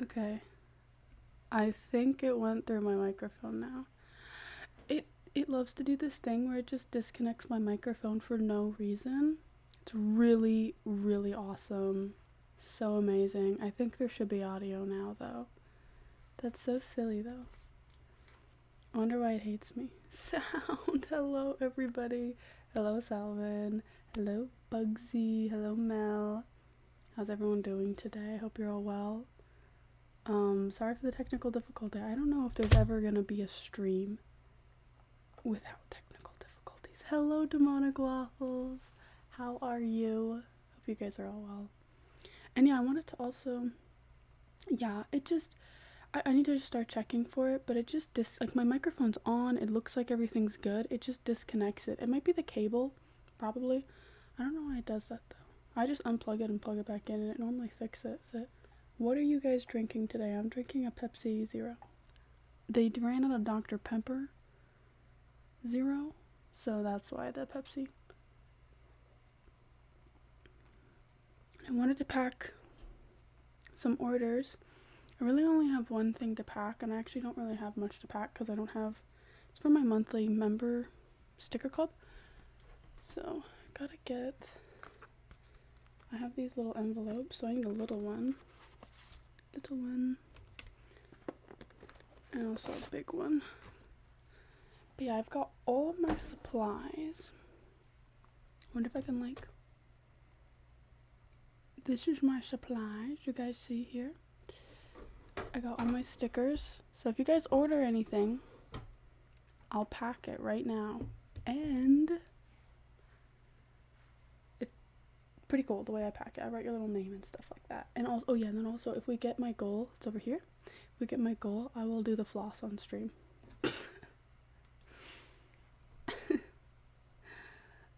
Okay. I think it went through my microphone now. It loves to do this thing where it just disconnects my microphone for no reason. It's really, really awesome. So amazing. I think there should be audio now, though. That's so silly, though. I wonder why it hates me. Sound. Hello, everybody. Hello, Salvin. Hello, Bugsy. Hello, Mel. How's everyone doing today? I hope you're all well. Sorry for the technical difficulty. I don't know if there's ever gonna be a stream without technical difficulties. Hello, Demonic Waffles. How are you? Hope you guys are all well. And yeah, I wanted to also, yeah, it just, I need to just start checking for it, but it just, like my microphone's on, it looks like everything's good, it just disconnects it. It might be the cable, probably. I don't know why it does that though. I just unplug it and plug it back in and it normally fixes it. What are you guys drinking today? I'm drinking a Pepsi Zero. They ran out of Dr. Pepper Zero, so that's why the Pepsi. I wanted to pack some orders. I really only have one thing to pack, and I actually don't really have much to pack because I don't have, it's for my monthly member sticker club. So, gotta get, I have these little envelopes, so I need a little one, and also a big one. But yeah, I've got all my supplies. Wonder if I can, like, this is my supplies, you guys see here. I got all my stickers, so if you guys order anything, I'll pack it right now. And it's pretty cool the way I pack it. I write your little name and stuff like that. And also, oh yeah, and then also if we get my goal, it's over here. If we get my goal, I will do the floss on stream.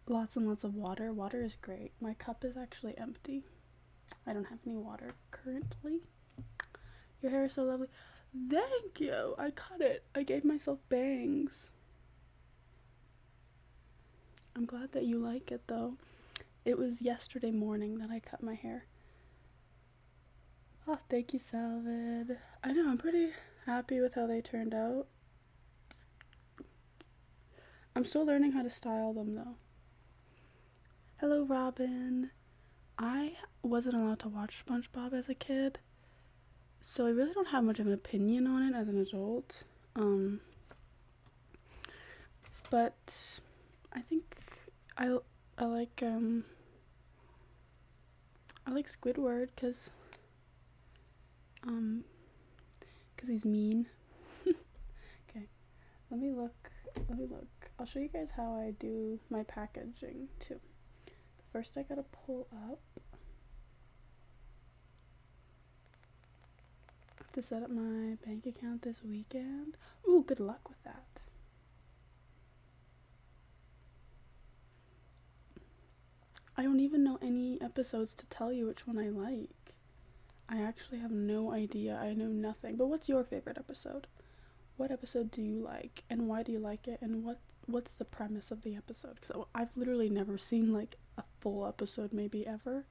Lots and lots of water. Water is great. My cup is actually empty. I don't have any water currently. Your hair is so lovely. Thank you. I cut it. I gave myself bangs. I'm glad that you like it though. It was yesterday morning that I cut my hair. Oh, thank you, Salvid. I know, I'm pretty happy with how they turned out. I'm still learning how to style them though. Hello, Robin. I wasn't allowed to watch SpongeBob as a kid, so I really don't have much of an opinion on it as an adult. But I think I like Squidward because he's mean. Okay, let me look. I'll show you guys how I do my packaging too. First I gotta pull up. I have to set up my bank account this weekend. Ooh, good luck with that. I don't even know any episodes to tell you which one I like. I actually have no idea. I know nothing. But what's your favorite episode? What episode do you like? And why do you like it? And what's the premise of the episode? Because I've literally never seen like a full episode maybe ever.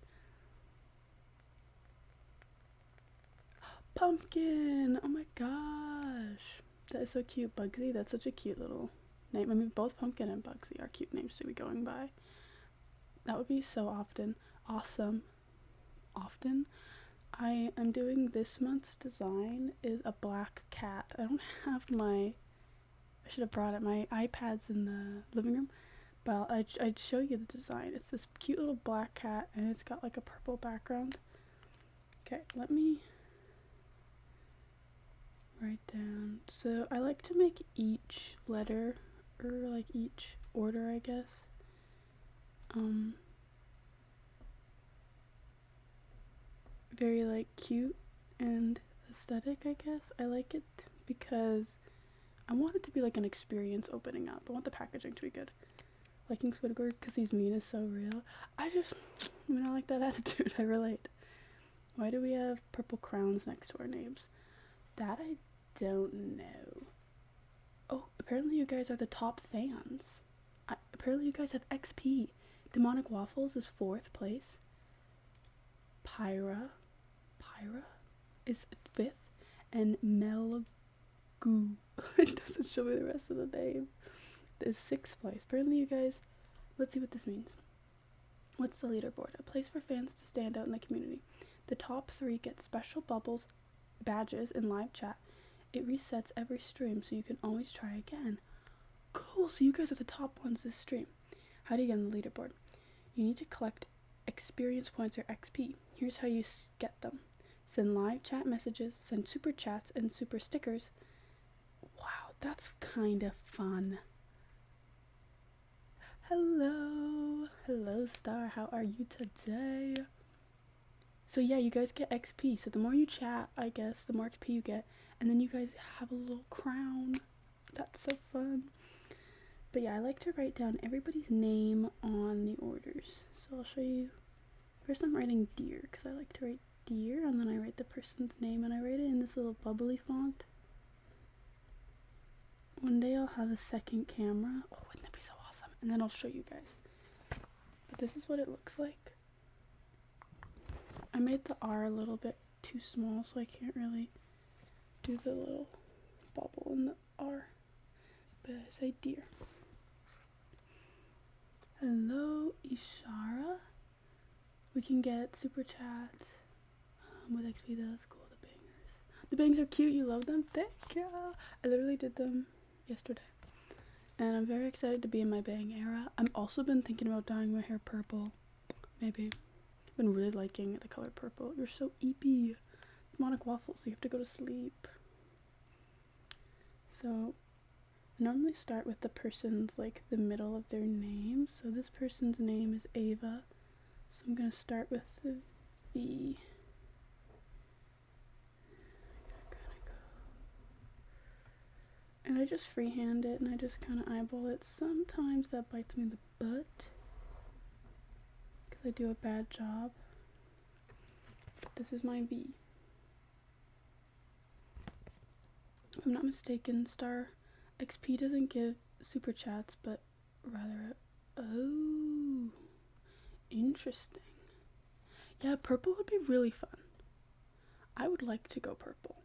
Pumpkin! Oh my gosh. That is so cute. Bugsy, that's such a cute little name. I mean, both Pumpkin and Bugsy are cute names to be going by. That would be so awesome. Often. I am doing this month's design is a black cat. I don't have I should have brought it. My iPad's in the living room. But I'd show you the design. It's this cute little black cat and it's got like a purple background. Okay, let me write down. So I like to make each letter, or like each order, I guess, very like cute and aesthetic, I guess. I like it because I want it to be like an experience opening up. I want the packaging to be good. Liking Squidward because he's mean is so real. I like that attitude. I relate. Why do we have purple crowns next to our names? That I don't know. Oh, apparently you guys are the top fans. Apparently you guys have XP. Demonic Waffles is 4th place. Pyra is 5th, and Melgu, it doesn't show me the rest of the name, is 6th place. Apparently you guys, let's see what this means. What's the leaderboard? A place for fans to stand out in the community. The top 3 get special bubbles, badges, and live chat. It resets every stream, so you can always try again. Cool, so you guys are the top ones this stream. How do you get on the leaderboard? You need to collect experience points or XP. Here's how you get them. Send live chat messages, send super chats, and super stickers. Wow, that's kind of fun. Hello Star, how are you today? So yeah, you guys get XP, so the more you chat, I guess, the more XP you get, and then you guys have a little crown. That's so fun. But yeah, I like to write down everybody's name on the orders. So I'll show you. First I'm writing dear, because I like to write dear, and then I write the person's name, and I write it in this little bubbly font. One day I'll have a second camera. Oh, wouldn't that be so awesome? And then I'll show you guys. But this is what it looks like. I made the R a little bit too small, so I can't really do the little bubble in the R. But I say dear. Hello, Ishara. We can get super chats with XP. That's cool. The bangers. The bangs are cute. You love them? Thank you. I literally did them yesterday. And I'm very excited to be in my bang era. I've also been thinking about dyeing my hair purple. Maybe. I've been really liking the color purple. You're so eepy. Demonic waffles. You have to go to sleep. So I normally start with the person's, like, the middle of their name. So this person's name is Ava. So I'm going to start with the V. And I just freehand it, and I just kind of eyeball it. Sometimes that bites me in the butt, because I do a bad job. But this is my V. If I'm not mistaken, Star XP doesn't give super chats, but rather, oh, interesting. Yeah, purple would be really fun. I would like to go purple.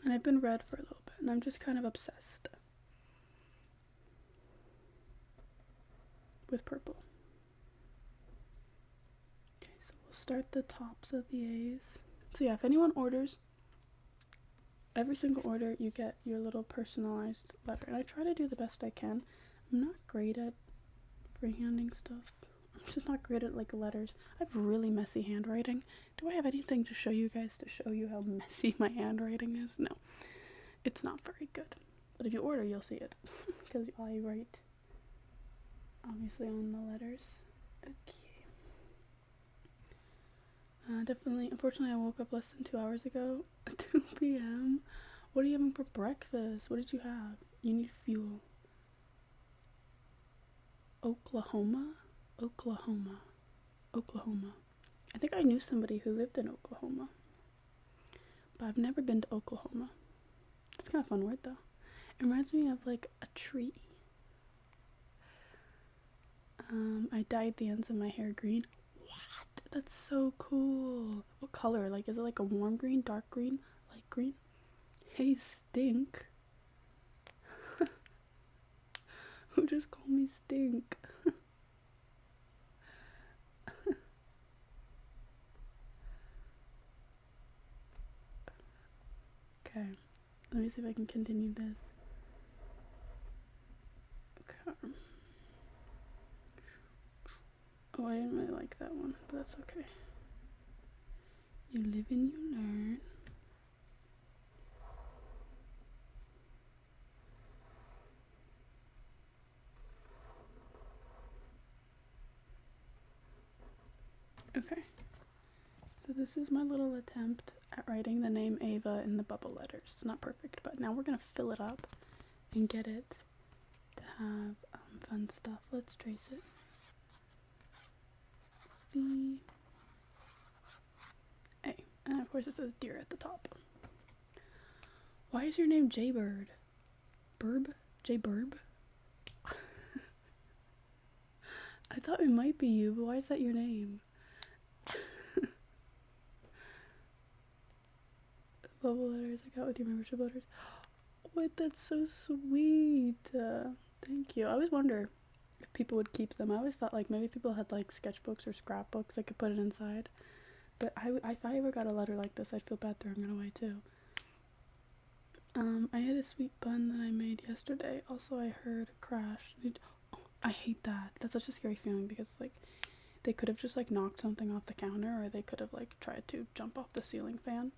And I've been red for a little bit, and I'm just kind of obsessed with purple. Okay, so we'll start the tops of the A's. So yeah, if anyone orders, every single order you get your little personalized letter. And I try to do the best I can. I'm not great at freehanding stuff. I'm just not great at, like, letters. I have really messy handwriting. Do I have anything to show you guys to show you how messy my handwriting is? No. It's not very good. But if you order, you'll see it. Because I write, obviously, on the letters. Okay. Definitely, unfortunately, I woke up less than 2 hours ago. 2 p.m. What are you having for breakfast? What did you have? You need fuel. Oklahoma? Oklahoma. I think I knew somebody who lived in Oklahoma. But I've never been to Oklahoma. It's kind of a fun word, though. It reminds me of, like, a tree. I dyed the ends of my hair green. What? That's so cool. What color? Like, is it like a warm green, dark green, light green? Hey, Stink. Who just called me Stink? Okay, let me see if I can continue this. Okay. Oh, I didn't really like that one, but that's okay. You live and you learn. Okay, so this is my little attempt at writing the name Ava in the bubble letters. It's not perfect, but now we're gonna fill it up and get it to have fun stuff. Let's trace it. B A, and of course it says deer at the top. Why is your name Jaybird? Burb? Jayburb? I thought it might be you, but why is that your name? bubble letters I got with your membership letters. Wait, that's so sweet. Thank you. I always wonder if people would keep them. I always thought like maybe people had like sketchbooks or scrapbooks they could put it inside. But if I ever got a letter like this, I'd feel bad throwing it away too. I had a sweet bun that I made yesterday. Also, I heard a crash. Oh, I hate that. That's such a scary feeling because like they could have just like knocked something off the counter, or they could have like tried to jump off the ceiling fan.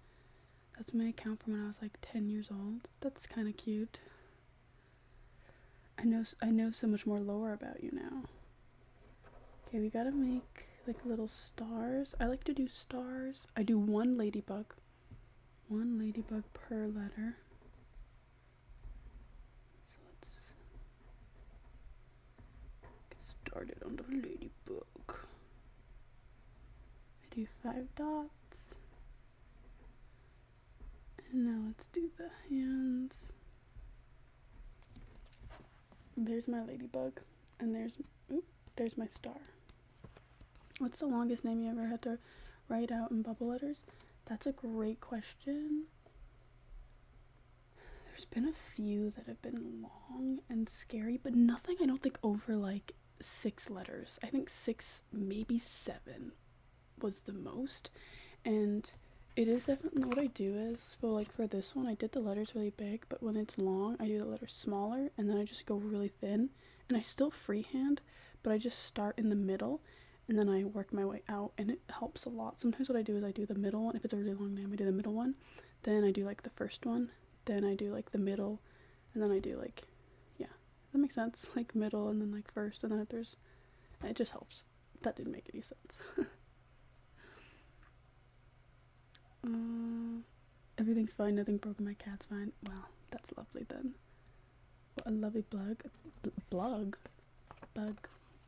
That's my account from when I was like 10 years old. That's kind of cute. I know so much more lore about you now. Okay, we gotta make like little stars. I like to do stars. I do one ladybug per letter. So let's get started on the ladybug. I do 5 dots. And now let's do the hands. There's my ladybug, and there's my star. What's the longest name you ever had to write out in bubble letters? That's a great question. There's been a few that have been long and scary, but nothing I don't think over like 6 letters. I think 6, maybe 7 was the most. And it is definitely what I do is, for this one, I did the letters really big, but when it's long, I do the letters smaller, and then I just go really thin. And I still freehand, but I just start in the middle, and then I work my way out, and it helps a lot. Sometimes what I do is I do the middle one. If it's a really long name, I do the middle one. Then I do like the first one. Then I do like the middle, and then I do like, yeah, does that make sense? Like middle, and then like first, and then there's, it just helps. That didn't make any sense. Everything's fine, nothing broken, my cat's fine. Wow, that's lovely then. What a lovely bug.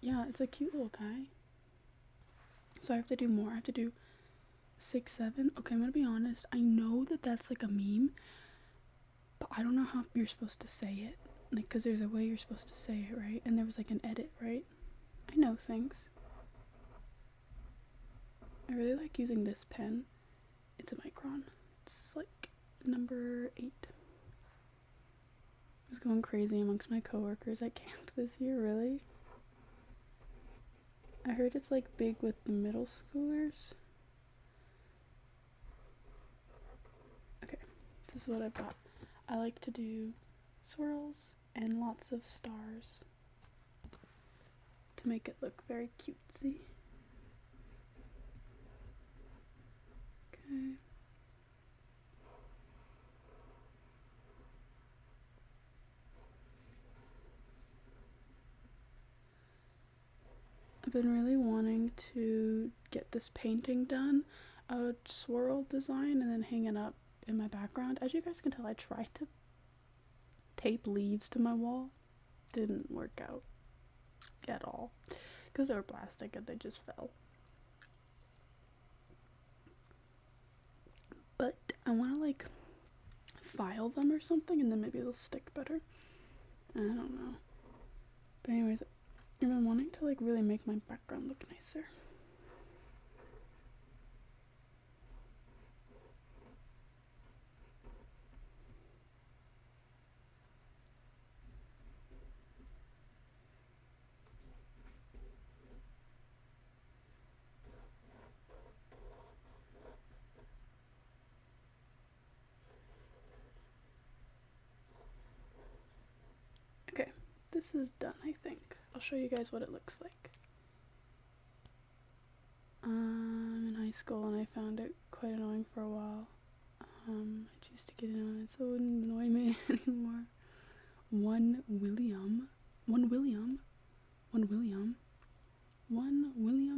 Yeah, it's a cute little guy. So I have to do more. I have to do 6, 7. Okay, I'm gonna be honest. I know that that's like a meme, but I don't know how you're supposed to say it. Like, because there's a way you're supposed to say it, right? And there was like an edit, right? I know things. I really like using this pen. It's a micron. It's like number 8. I was going crazy amongst my coworkers at camp this year, really. I heard it's like big with the middle schoolers. Okay, this is what I've got. I like to do swirls and lots of stars to make it look very cutesy. Okay. I've been really wanting to get this painting done, a swirl design, and then hang it up in my background. As you guys can tell, I tried to tape leaves to my wall. Didn't work out at all because they were plastic and they just fell. But I want to like file them or something, and then maybe they'll stick better. I don't know. But anyways, I've been wanting to like really make my background look nicer. Okay, this is done, I think. I'll show you guys what it looks like. I'm in high school and I found it quite annoying for a while. I choose to get in on it so it wouldn't annoy me anymore. One William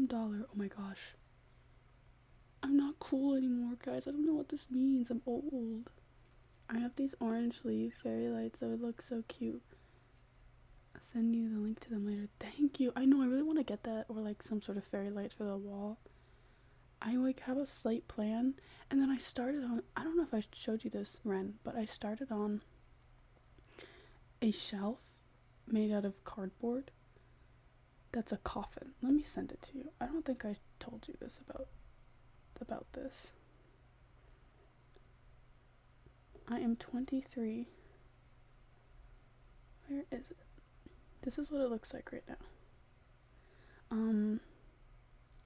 dollar. Oh my gosh. I'm not cool anymore, guys. I don't know what this means. I'm old. I have these orange leaf fairy lights that would look so cute. I'll send you the link to them later. Thank you. I know, I really want to get that, or like some sort of fairy lights for the wall. I like have a slight plan, and then I started on, I don't know if I showed you this, Ren, but I started on a shelf made out of cardboard. That's a coffin. Let me send it to you. I don't think I told you this about this. I am 23. Where is it? This is what it looks like right now.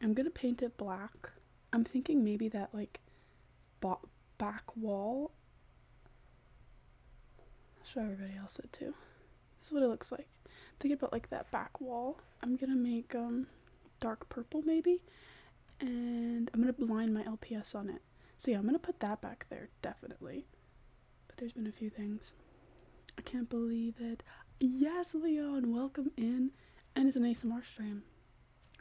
I'm gonna paint it black. I'm thinking maybe that like back wall. I'll show everybody else it too. This is what it looks like. Think about like that back wall. I'm gonna make dark purple maybe, and I'm gonna line my LPS on it. So yeah, I'm gonna put that back there definitely. But there's been a few things. I can't believe it. Yes, Leon, welcome in. And it's an ASMR stream.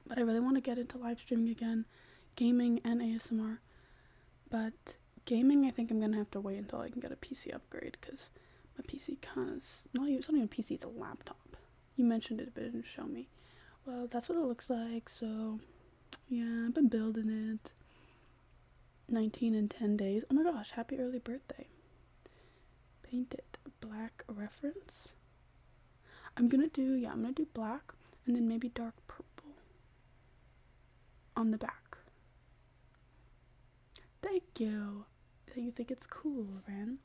But I really want to get into live streaming again, gaming and ASMR. But gaming, I think I'm gonna have to wait until I can get a PC upgrade, because my PC kind of, it's not even a PC, it's a laptop. You mentioned it, but it didn't show me. Well, that's what it looks like, so yeah, I've been building it. 19 in 10 days. Oh my gosh, happy early birthday. Paint it black reference. I'm gonna do black and then maybe dark purple on the back. Thank you. You think it's cool, Ren?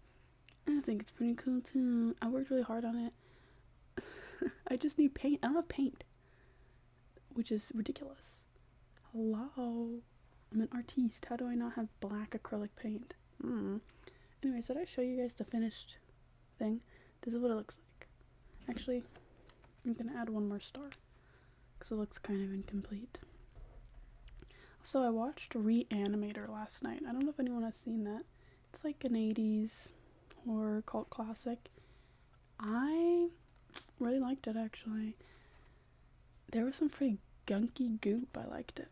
I think it's pretty cool too. I worked really hard on it. I just need paint. I don't have paint, which is ridiculous. Hello, I'm an artiste. How do I not have black acrylic paint? Anyways, did I show you guys the finished thing? This is what it looks like. Actually, I'm gonna add one more star because it looks kind of incomplete. So I watched Reanimator last night. I don't know if anyone has seen that. It's like an 80s horror cult classic. I really liked it, actually. There was some pretty gunky goop. I liked it.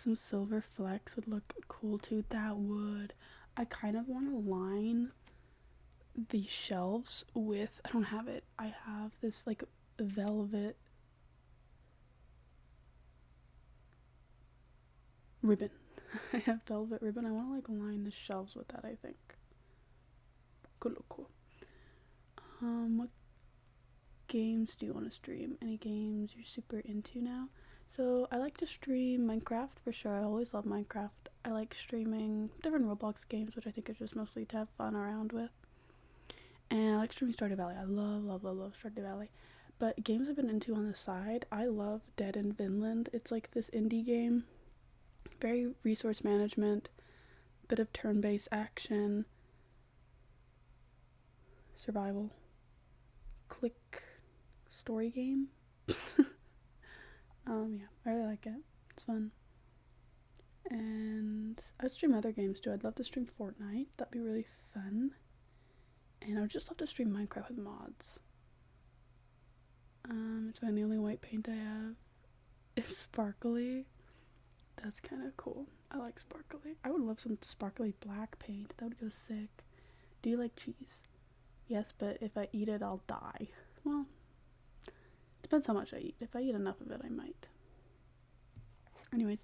Some silver flecks would look cool too. That would. I kind of want to line the shelves with, I don't have it. I have this like velvet ribbon. I have velvet ribbon. I want to like line the shelves with that, I think. Could look cool. What games do you want to stream? Any games you're super into now? So I like to stream Minecraft for sure. I always love Minecraft. I like streaming different Roblox games, which I think is just mostly to have fun around with. And I like streaming Stardew Valley. I love Stardew Valley. But games I've been into on the side, I love Dead in Vinland. It's like this indie game. Very resource management, bit of turn-based action, survival, click story game. Yeah, I really like it. It's fun. And I'd stream other games too. I'd love to stream Fortnite. That'd be really fun. And I would just love to stream Minecraft with mods. It's fine. The only white paint I have is sparkly. That's kind of cool. I like sparkly. I would love some sparkly black paint. That would go sick. Do you like cheese? Yes, but if I eat it, I'll die. Well, depends how much I eat. If I eat enough of it, I might. Anyways,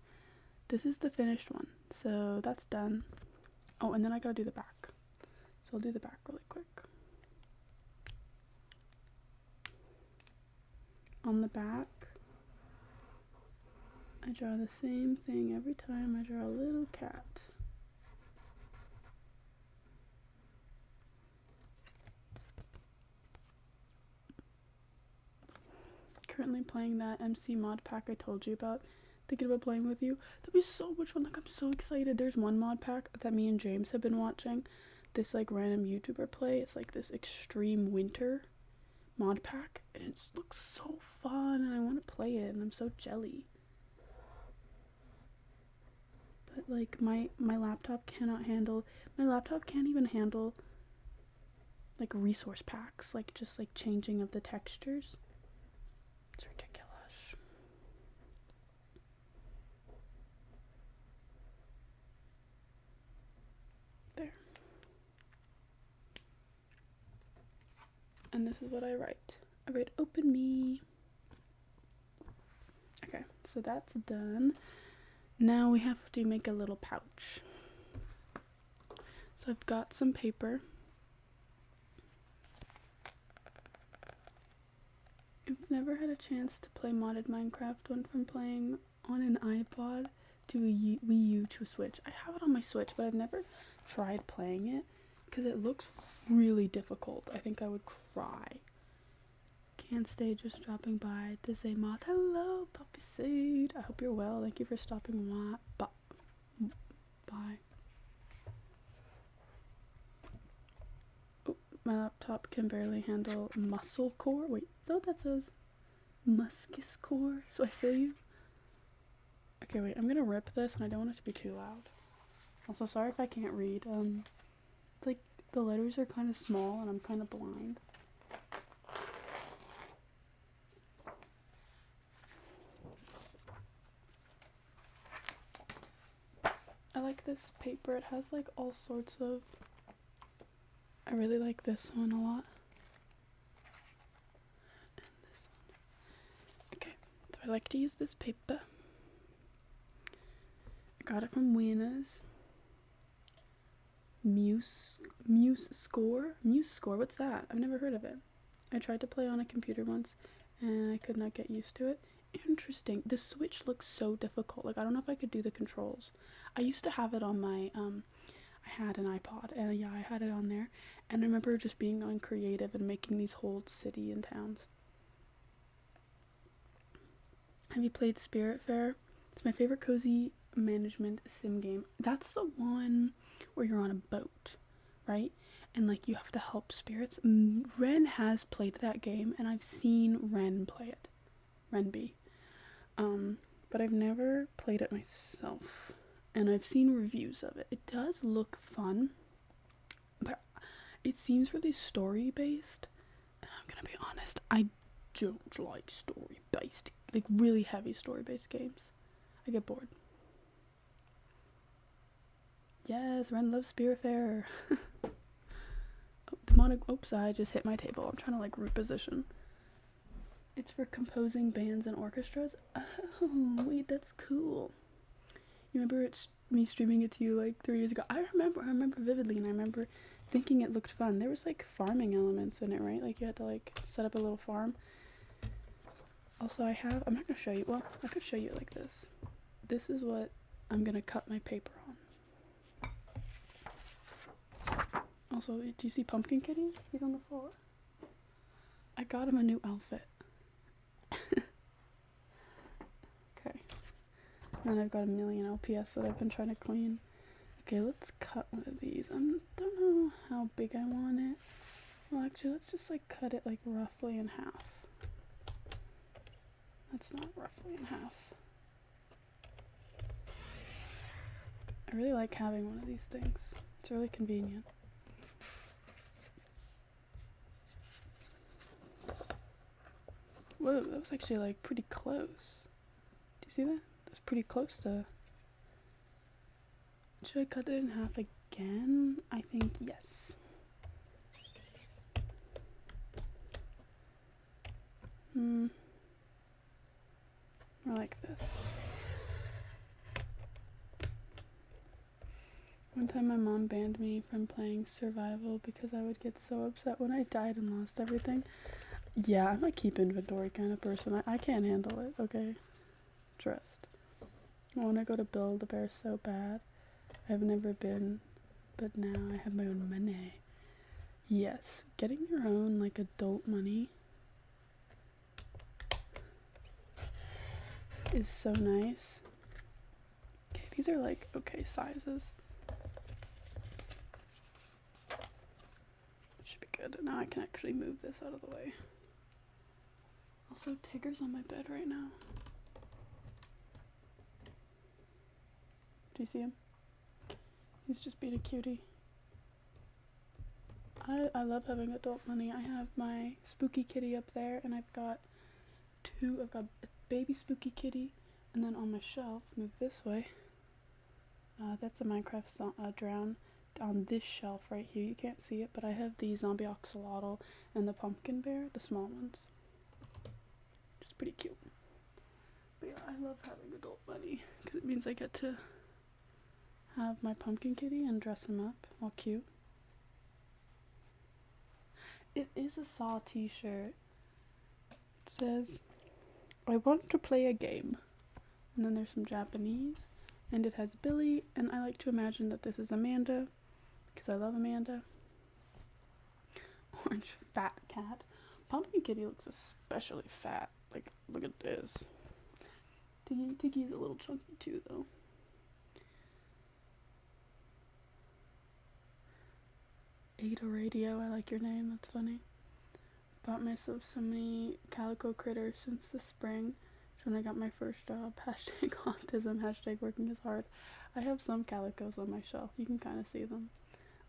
this is the finished one. So that's done. Oh, and then I gotta do the back. So I'll do the back really quick. On the back, I draw the same thing every time. I draw a little cat. Currently playing that MC mod pack I told you about. Thinking about playing with you. That'd be so much fun. Like, I'm so excited. There's one mod pack that me and James have been watching. This like random YouTuber play. It's like this extreme winter mod pack, and it looks so fun, and I want to play it, and I'm so jelly. But like my laptop cannot handle. My laptop can't even handle like resource packs. Like just like changing of the textures. It's ridiculous. There. And this is what I write. I write open me. Okay, so that's done. Now we have to make a little pouch. So I've got some paper. I've never had a chance to play modded Minecraft. Went from playing on an iPod to a Wii U to a Switch. I have it on my Switch, but I've never tried playing it because it looks really difficult. I think I would cry. Can't stay, just dropping by to say moth. Hello, Puppy Seed. I hope you're well. Thank you for stopping by. Oh, my laptop can barely handle muscle core. Wait, is that what that says? Muscus core. So I feel you. Okay, wait, I'm gonna rip this and I don't want it to be too loud. Also, sorry if I can't read. It's like the letters are kind of small and I'm kind of blind. I like this paper. It has like all sorts of... I really like this one a lot. And this one. Okay, so I like to use this paper. I got it from Winners. Muse Score? Muse Score, what's that? I've never heard of it. I tried to play on a computer once and I could not get used to it. Interesting. The Switch looks so difficult. Like, I don't know if I could do the controls. I used to have it on my, I had an iPod, and yeah, I had it on there. And I remember just being on creative and making these whole city and towns. Have you played Spiritfarer? It's my favorite cozy management sim game. That's the one where you're on a boat, right? And like you have to help spirits. Ren has played that game, and I've seen Ren play it. Renby. But I've never played it myself, and I've seen reviews of it. It does look fun, but it seems really story-based, and I'm gonna be honest, I don't like story-based, like really heavy story-based games. I get bored. Yes, Ren loves Spiritfarer. Oh, demonic, oops, I just hit my table. I'm trying to like reposition. It's for composing bands and orchestras. Oh, wait, that's cool. You remember it's me streaming it to you like 3 years ago? I remember vividly, and I remember thinking it looked fun. There was like farming elements in it, right? Like you had to like set up a little farm. Also, I'm not gonna show you, well, I could show you it like this. This is what I'm gonna cut my paper on. Also, do you see Pumpkin Kitty? He's on the floor. I got him a new outfit. Okay. And then I've got a million LPS that I've been trying to clean. Okay, let's cut one of these. I don't know how big I want it. Well, actually, let's just like cut it like roughly in half. That's not roughly in half. I really like having one of these things. It's really convenient. Whoa, that was actually like pretty close. Do you see that? That's pretty close to... Should I cut it in half again? I think yes. I like this. One time my mom banned me from playing survival because I would get so upset when I died and lost everything. Yeah, I'm a keep inventory kind of person. I can't handle it, okay? Trust. I want to go to Build-A-Bear so bad. I've never been, but now I have my own money. Yes, getting your own, like, adult money is so nice. Okay, these are, like, okay sizes. Should be good. Now I can actually move this out of the way. Also, Tigger's on my bed right now. Do you see him? He's just being a cutie. I love having adult money. I have my spooky kitty up there, and I've got a baby spooky kitty, and then on my shelf, move this way, that's a Minecraft drown. On this shelf right here, you can't see it, but I have the zombie axolotl and the pumpkin bear, the small ones. Just pretty cute. But yeah, I love having adult money, because it means I get to have my pumpkin kitty and dress him up all cute. It is a Saw t-shirt. It says, I want to play a game. And then there's some Japanese. and it has Billy, and I like to imagine that this is Amanda, because I love Amanda. Orange fat cat. Pumpkin Kitty looks especially fat. Like, look at this. Tiggy's a little chunky too, though. Ada Radio, I like your name, that's funny. Bought myself so many calico critters since the spring, when I got my first job. Hashtag autism, hashtag working is hard. I have some calicos on my shelf, you can kind of see them.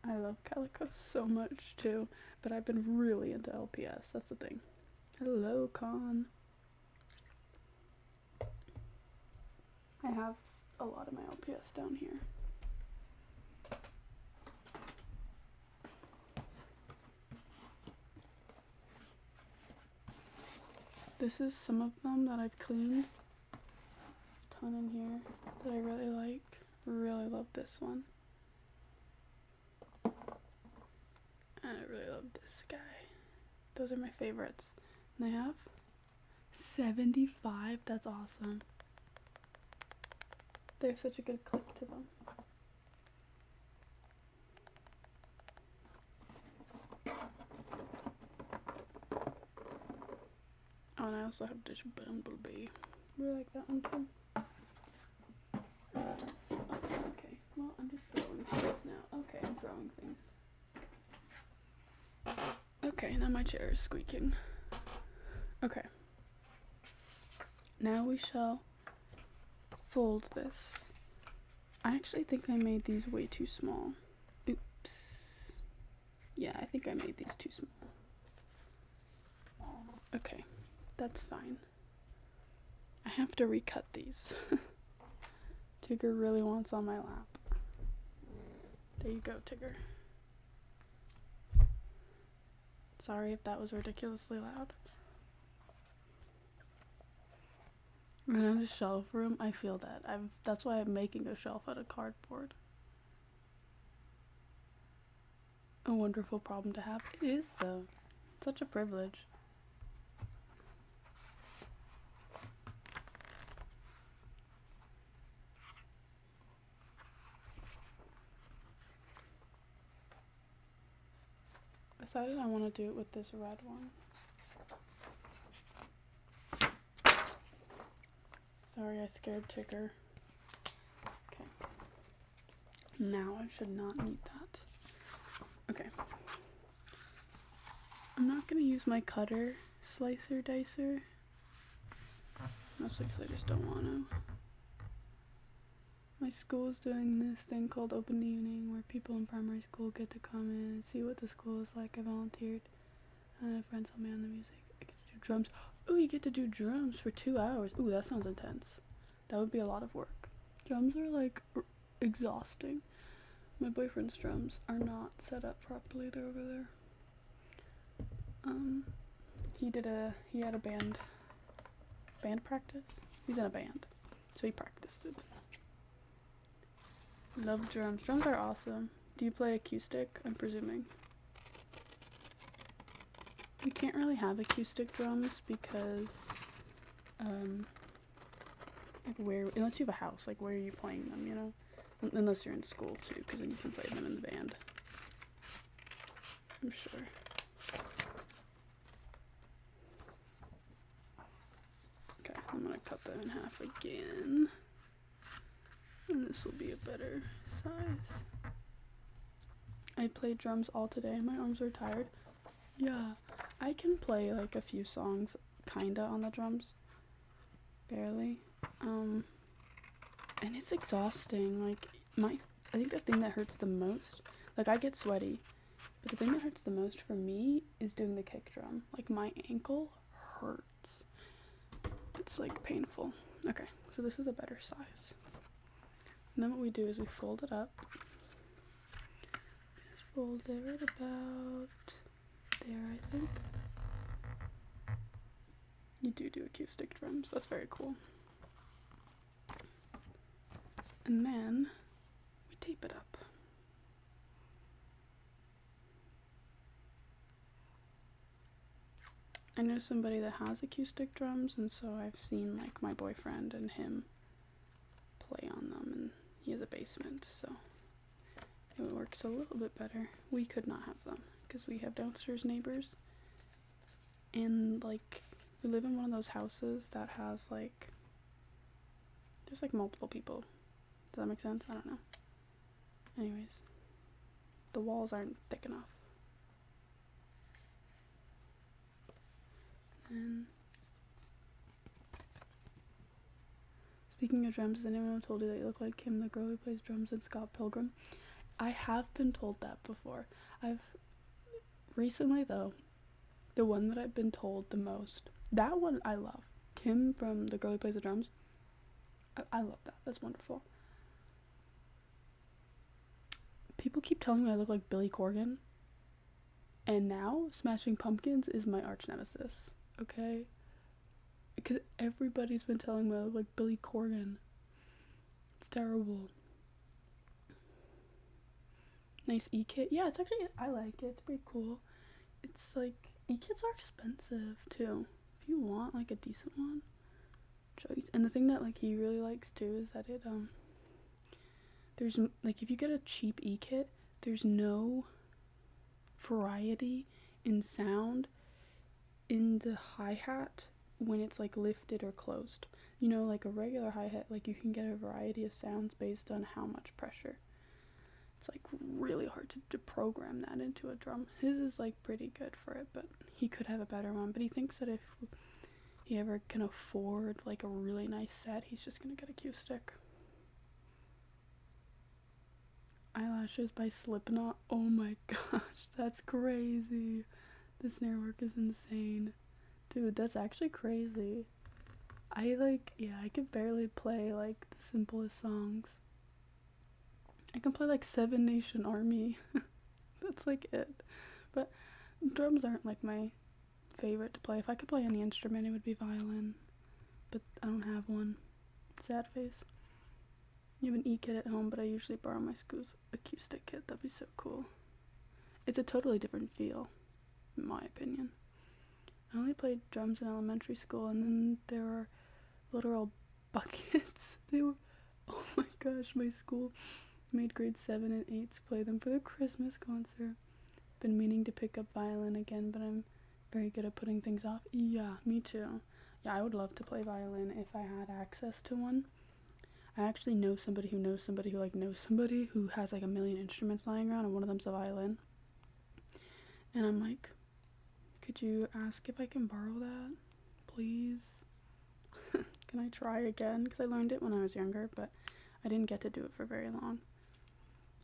I love calicos so much too, but I've been really into LPS, that's the thing. Hello, Con. I have a lot of my LPS down here. This is some of them that I've cleaned. There's a ton in here that I really like. Really love this one. And I really love this guy. Those are my favorites. And I have 75. That's awesome. They have such a good click to them. Oh, and I also have this bumblebee. Really like that one too. Okay, well, I'm just throwing things now. Okay, I'm throwing things. Okay, now my chair is squeaking. Okay. Now we shall fold this. I actually think I made these way too small. Oops. Yeah, I think I made these too small. Okay, that's fine. I have to recut these. Tigger really wants on my lap. There you go, Tigger. Sorry if that was ridiculously loud. When I'm in the shelf room, I feel that. That's why I'm making a shelf out of cardboard. A wonderful problem to have. It is, though. Such a privilege. I decided I want to do it with this red one. Sorry, I scared Tigger. Okay. Now I should not need that. Okay. I'm not going to use my cutter slicer dicer. Mostly because I just don't want to. My school is doing this thing called Open Evening where people in primary school get to come in and see what the school is like. I volunteered. I have friends help me on the music. I get to do drums. Ooh, you get to do drums for 2 hours. Ooh, that sounds intense. That would be a lot of work. Drums are like exhausting. My boyfriend's drums are not set up properly. They're over there. He had a band practice. He's in a band, so he practiced it. Love drums. Drums are awesome. Do you play acoustic? I'm presuming. We can't really have acoustic drums because, like unless you have a house, like where are you playing them, you know? Unless you're in school too, because then you can play them in the band. I'm sure. Okay, I'm gonna cut that in half again. And this will be a better size. I played drums all today. My arms are tired. Yeah, I can play like a few songs kinda on the drums. Barely. And it's exhausting. Like I think the thing that hurts the most, like I get sweaty, but the thing that hurts the most for me is doing the kick drum. Like my ankle hurts. It's like painful. Okay, so this is a better size. And then what we do is we fold it up. Just fold it right about there, I think. You do acoustic drums. That's very cool. And then we tape it up. I know somebody that has acoustic drums, and so I've seen like my boyfriend and him play on them, and he has a basement, so it works a little bit better. We could not have them because we have downstairs neighbors, and like we live in one of those houses that has like there's like multiple people. Does that make sense? I don't know. Anyways, the walls aren't thick enough. And speaking of drums, has anyone ever told you that you look like Kim, the girl who plays drums in Scott Pilgrim? I have been told that before. I've recently, though, the one that I've been told the most, that one I love. Kim from the girl who plays the drums. I love that. That's wonderful. People keep telling me I look like Billy Corgan. And now, Smashing Pumpkins is my arch nemesis. Okay? Because everybody's been telling me I look like Billy Corgan. It's terrible. Nice e-kit. Yeah, it's actually, I like it. It's pretty cool. It's like, e-kits are expensive too. If you want like a decent one, choice. And the thing that like he really likes too is that it there's like, if you get a cheap e-kit, there's no variety in sound in the hi-hat when it's like lifted or closed. You know, like a regular hi-hat, like you can get a variety of sounds based on how much pressure. It's like really hard to program that into a drum. His is like pretty good for it, but he could have a better one. But he thinks that if he ever can afford like a really nice set, he's just gonna get a cue stick. Eyelashes by Slipknot. Oh my gosh, that's crazy. The snare work is insane. Dude, that's actually crazy. I could barely play like the simplest songs. I can play like Seven Nation Army. That's like it. But drums aren't like my favorite to play. If I could play any instrument, it would be violin. But I don't have one. Sad face. You have an e-kit at home, but I usually borrow my school's acoustic kit. That'd be so cool. It's a totally different feel, in my opinion. I only played drums in elementary school, and then there were literal buckets. They were, oh my gosh, my school made grade 7 and 8s play them for the Christmas concert. Been meaning to pick up violin again, but I'm very good at putting things off. Yeah, me too. Yeah, I would love to play violin if I had access to one. I actually know somebody who knows somebody who like knows somebody who has like a million instruments lying around, and one of them's a violin. And I'm like, could you ask if I can borrow that, please? Can I try again? Because I learned it when I was younger, but I didn't get to do it for very long.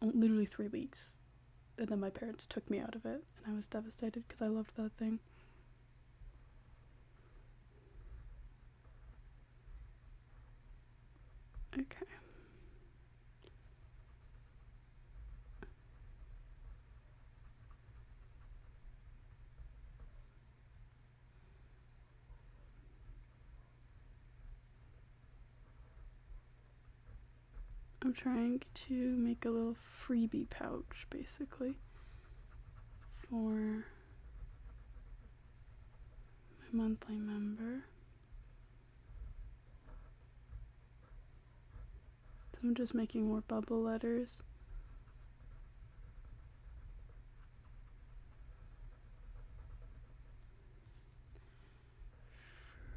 Literally 3 weeks. And then my parents took me out of it, and I was devastated because I loved that thing. Okay. I'm trying to make a little freebie pouch, basically, for my monthly member. So I'm just making more bubble letters.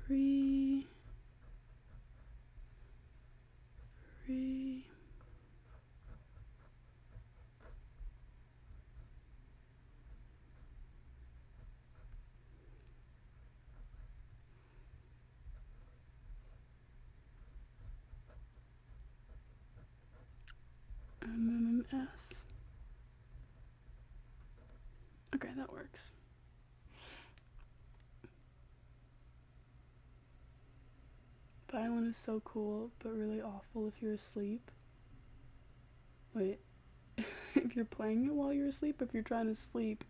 Free. MMS. Okay, that works. Violin is so cool, but really awful if you're asleep. Wait, if you're playing it while you're asleep, if you're trying to sleep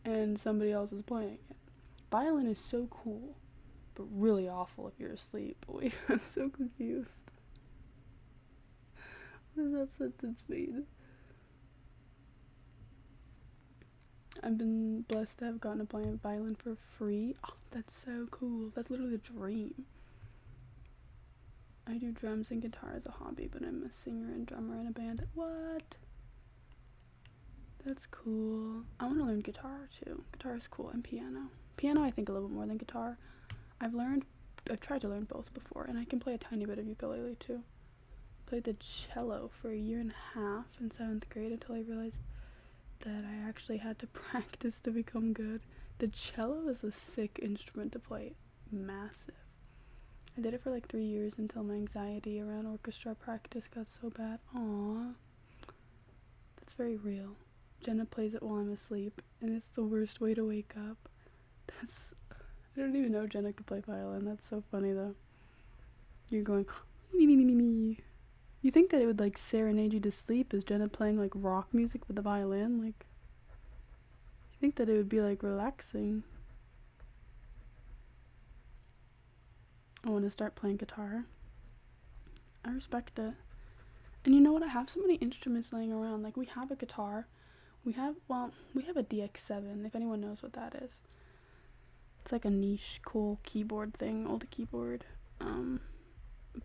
and somebody else is playing it. Violin is so cool, but really awful if you're asleep. Wait, I'm so confused. What does that sentence mean? I've been blessed to have gotten to play violin for free. Oh, that's so cool. That's literally a dream. I do drums and guitar as a hobby, but I'm a singer and drummer in a band. What? That's cool. I want to learn guitar too. Guitar is cool, and piano. Piano I think a little bit more than guitar. I've tried to learn both before, and I can play a tiny bit of ukulele too. Played the cello for a year and a half in 7th grade until I realized that I actually had to practice to become good. The cello is a sick instrument to play. Massive. I did it for like 3 years until my anxiety around orchestra practice got so bad. Aww. That's very real. Jenna plays it while I'm asleep, and it's the worst way to wake up. I don't even know Jenna could play violin. That's so funny though. You're going, me. You think that it would like serenade you to sleep? Is Jenna playing like rock music with the violin? Like, you think that it would be like relaxing? I want to start playing guitar. I respect it. And you know what? I have so many instruments laying around. Like, we have a guitar. We have a DX7, if anyone knows what that is. It's like a niche, cool keyboard thing, old keyboard.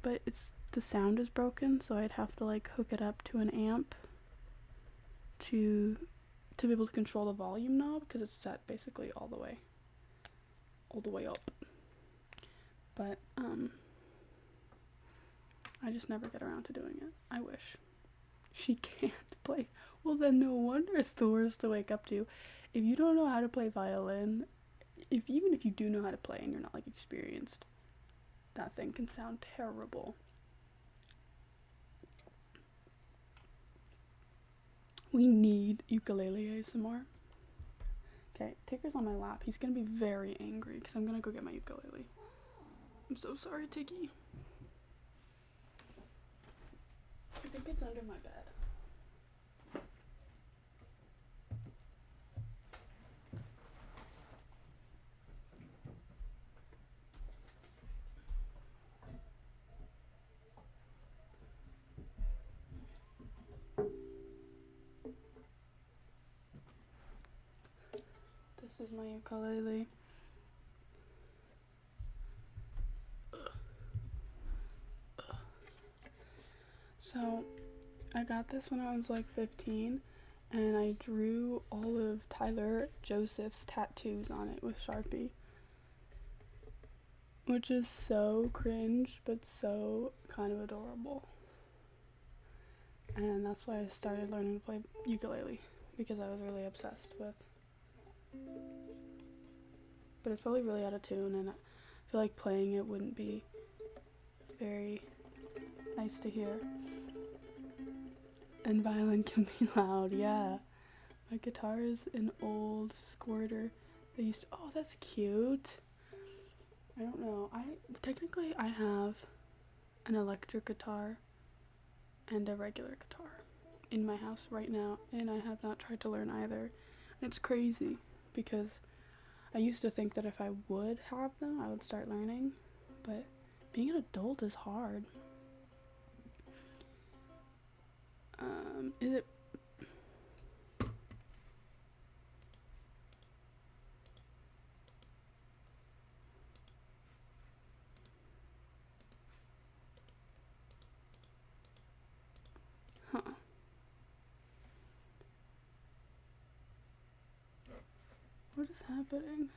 But the sound is broken, so I'd have to like hook it up to an amp to be able to control the volume knob, because it's set basically all the way up. But I just never get around to doing it. I wish. She can't play. Well, then no wonder it's the worst to wake up to. If you don't know how to play violin, even if you do know how to play and you're not like experienced, that thing can sound terrible. We need ukulele ASMR. Okay, Ticker's on my lap. He's gonna be very angry because I'm gonna go get my ukulele. I'm so sorry, Tiggy. I think it's under my bed. This is my ukulele. So, I got this when I was like 15, and I drew all of Tyler Joseph's tattoos on it with Sharpie. Which is so cringe, but so kind of adorable. And that's why I started learning to play ukulele, because I was really obsessed with. But it's probably really out of tune, and I feel like playing it wouldn't be very nice to hear. And violin can be loud, yeah. My guitar is an old Squirter. Oh, that's cute. I don't know. Technically I have an electric guitar and a regular guitar in my house right now, and I have not tried to learn either. And it's crazy because I used to think that if I would have them, I would start learning, but being an adult is hard. Is it? Huh. What is happening?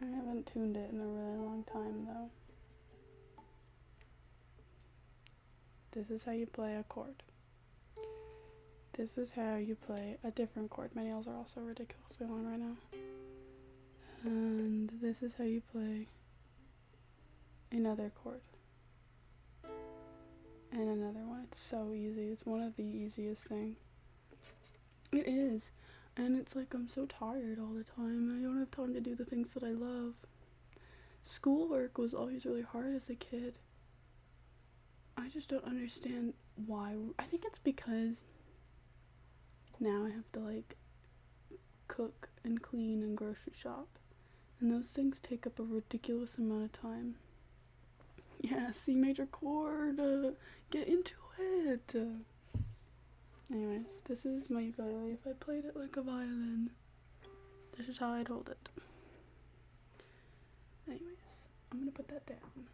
I haven't tuned it in a really long time though. This is how you play a chord. This is how you play a different chord. My nails are also ridiculously long right now. And this is how you play another chord. And another one. It's so easy. It's one of the easiest things. It is. And it's like I'm so tired all the time. I don't have time to do the things that I love. Schoolwork was always really hard as a kid. I just don't understand why. I think it's because now I have to like cook and clean and grocery shop. And those things take up a ridiculous amount of time. Yeah, C major chord. Get into it. Anyways, this is my ukulele. If I played it like a violin, this is how I'd hold it. Anyways, I'm gonna put that down.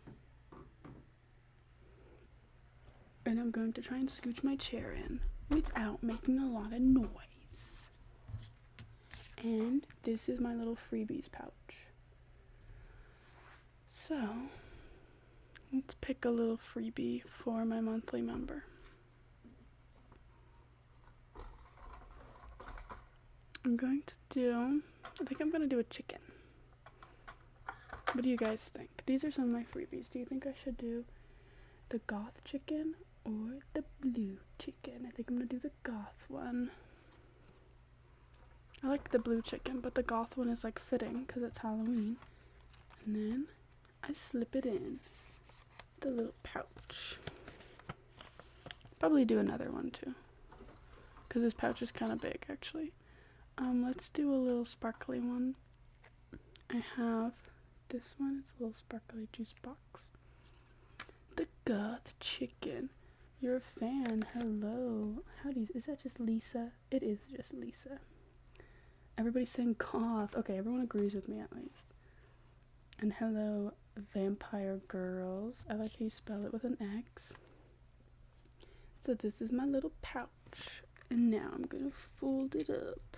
And I'm going to try and scooch my chair in without making a lot of noise. And this is my little freebies pouch. So, let's pick a little freebie for my monthly member. I think I'm going to do a chicken. What do you guys think? These are some of my freebies. Do you think I should do the goth chicken or the blue chicken? I think I'm going to do the goth one. I like the blue chicken, but the goth one is like fitting because it's Halloween. And then I slip it in the little pouch. Probably do another one too, because this pouch is kind of big actually. Let's do a little sparkly one. I have this one. It's a little sparkly juice box. The goth chicken. You're a fan. Hello. Is that just Lisa? It is just Lisa. Everybody's saying goth. Okay, everyone agrees with me at least. And hello, vampire girls. I like how you spell it with an X. So this is my little pouch. And now I'm gonna fold it up.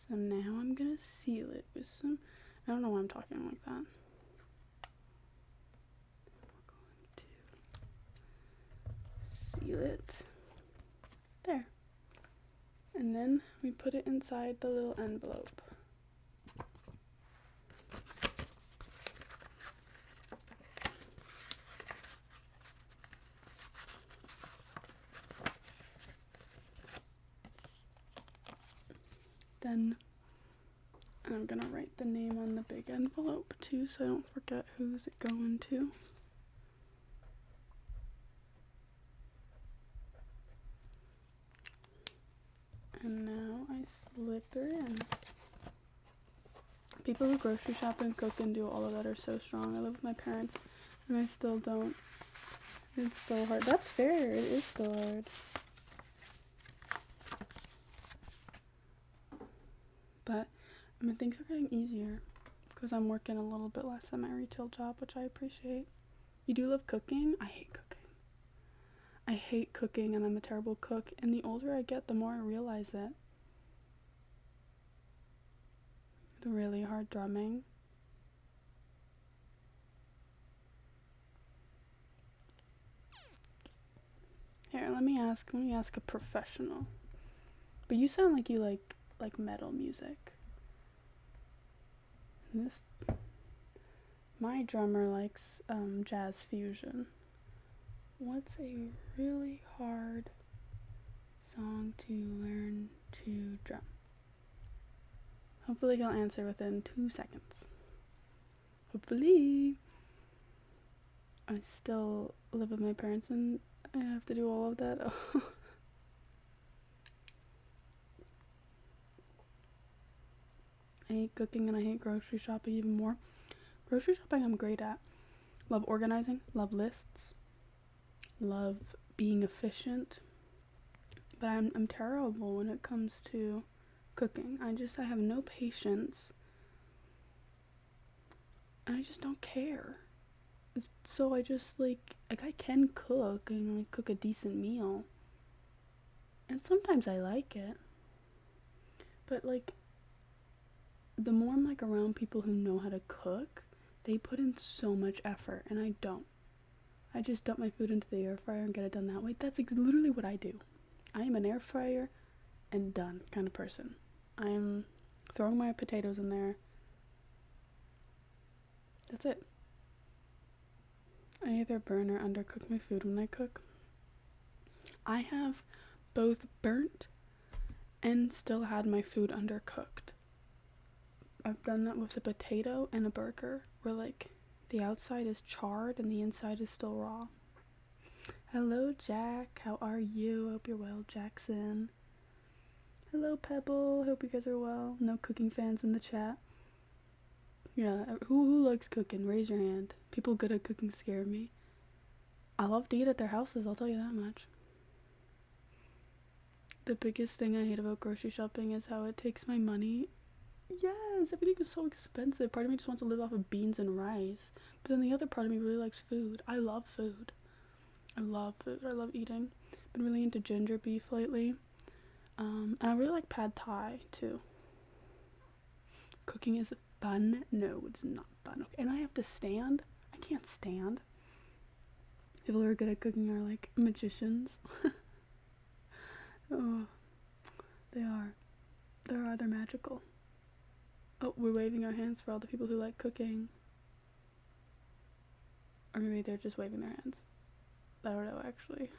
So now I'm gonna seal it with some, I don't know why I'm talking like that. We're going to seal it. There. And then we put it inside the little envelope. Then I'm gonna write the name on the big envelope too, so I don't forget who's it going to. And now I slip her in. People who grocery shop and cook and do all of that are so strong. I live with my parents and I still don't. It's so hard. That's fair. It is still hard. But I mean, things are getting easier because I'm working a little bit less at my retail job, which I appreciate. You do love cooking? I hate cooking. I hate cooking and I'm a terrible cook. And the older I get, the more I realize it. The really hard drumming. Here, let me ask a professional. But you sound like you like metal music. My drummer likes jazz fusion. What's a really hard song to learn to drum? Hopefully he'll answer within 2 seconds. Hopefully. I still live with my parents and I have to do all of that. Oh. I hate cooking and I hate grocery shopping even more. Grocery shopping I'm great at. Love organizing, love lists, love being efficient. But I'm terrible when it comes to cooking. I have no patience. And I just don't care. So I just like I can cook and like cook a decent meal. And sometimes I like it. But like the more I'm like around people who know how to cook, they put in so much effort and I don't. I just dump my food into the air fryer and get it done that way. That's literally what I do. I am an air fryer and done kind of person. I'm throwing my potatoes in there. That's it. I either burn or undercook my food when I cook. I have both burnt and still had my food undercooked. I've done that with a potato and a burger where like the outside is charred and the inside is still raw. Hello Jack, how are you? I hope you're well, Jackson. Hello, Pebble. Hope you guys are well. No cooking fans in the chat. Yeah, who likes cooking? Raise your hand. People good at cooking scare me. I love to eat at their houses, I'll tell you that much. The biggest thing I hate about grocery shopping is how it takes my money. Yes, everything is so expensive. Part of me just wants to live off of beans and rice. But then the other part of me really likes food. I love food. I love food. I love eating. Been really into ginger beef lately. And I really like pad thai too. Cooking is fun? No, it's not fun. Okay. And I have to stand? I can't stand. People who are good at cooking are like magicians. Oh, they are. They're magical. Oh, we're waving our hands for all the people who like cooking. Or maybe they're just waving their hands. I don't know, actually.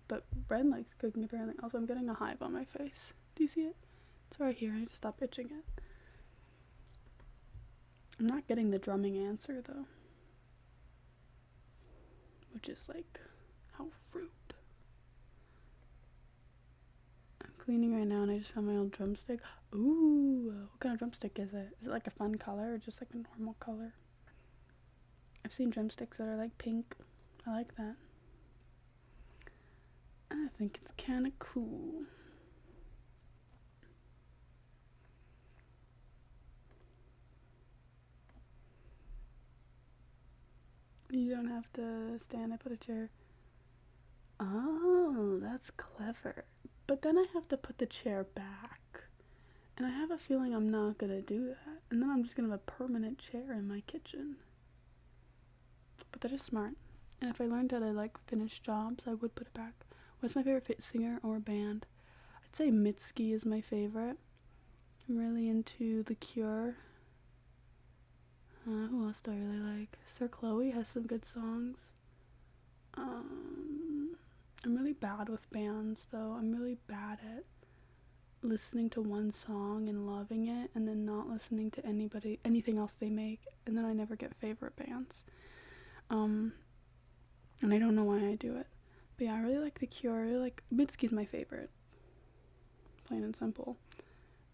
But Bren likes cooking, apparently. Also, I'm getting a hive on my face. Do you see it? It's right here. I need to stop itching it. I'm not getting the drumming answer, though. Which is like, how rude. I'm cleaning right now and I just found my old drumstick. Ooh, what kind of drumstick is it? Is it like a fun color or just like a normal color? I've seen drumsticks that are like pink. I like that. I think it's kind of cool. You don't have to stand. I put a chair. Oh, that's clever. But then I have to put the chair back. And I have a feeling I'm not gonna do that. And then I'm just gonna have a permanent chair in my kitchen. But that is smart. And if I learned how to like finish jobs, I would put it back. What's my favorite singer or band? I'd say Mitski is my favorite. I'm really into The Cure. Who else do I really like? Sir Chloe has some good songs. I'm really bad with bands, though. I'm really bad at listening to one song and loving it, and then not listening to anything else they make, and then I never get favorite bands. And I don't know why I do it. But yeah, I really like The Cure. I really like Mitski's my favorite. Plain and simple.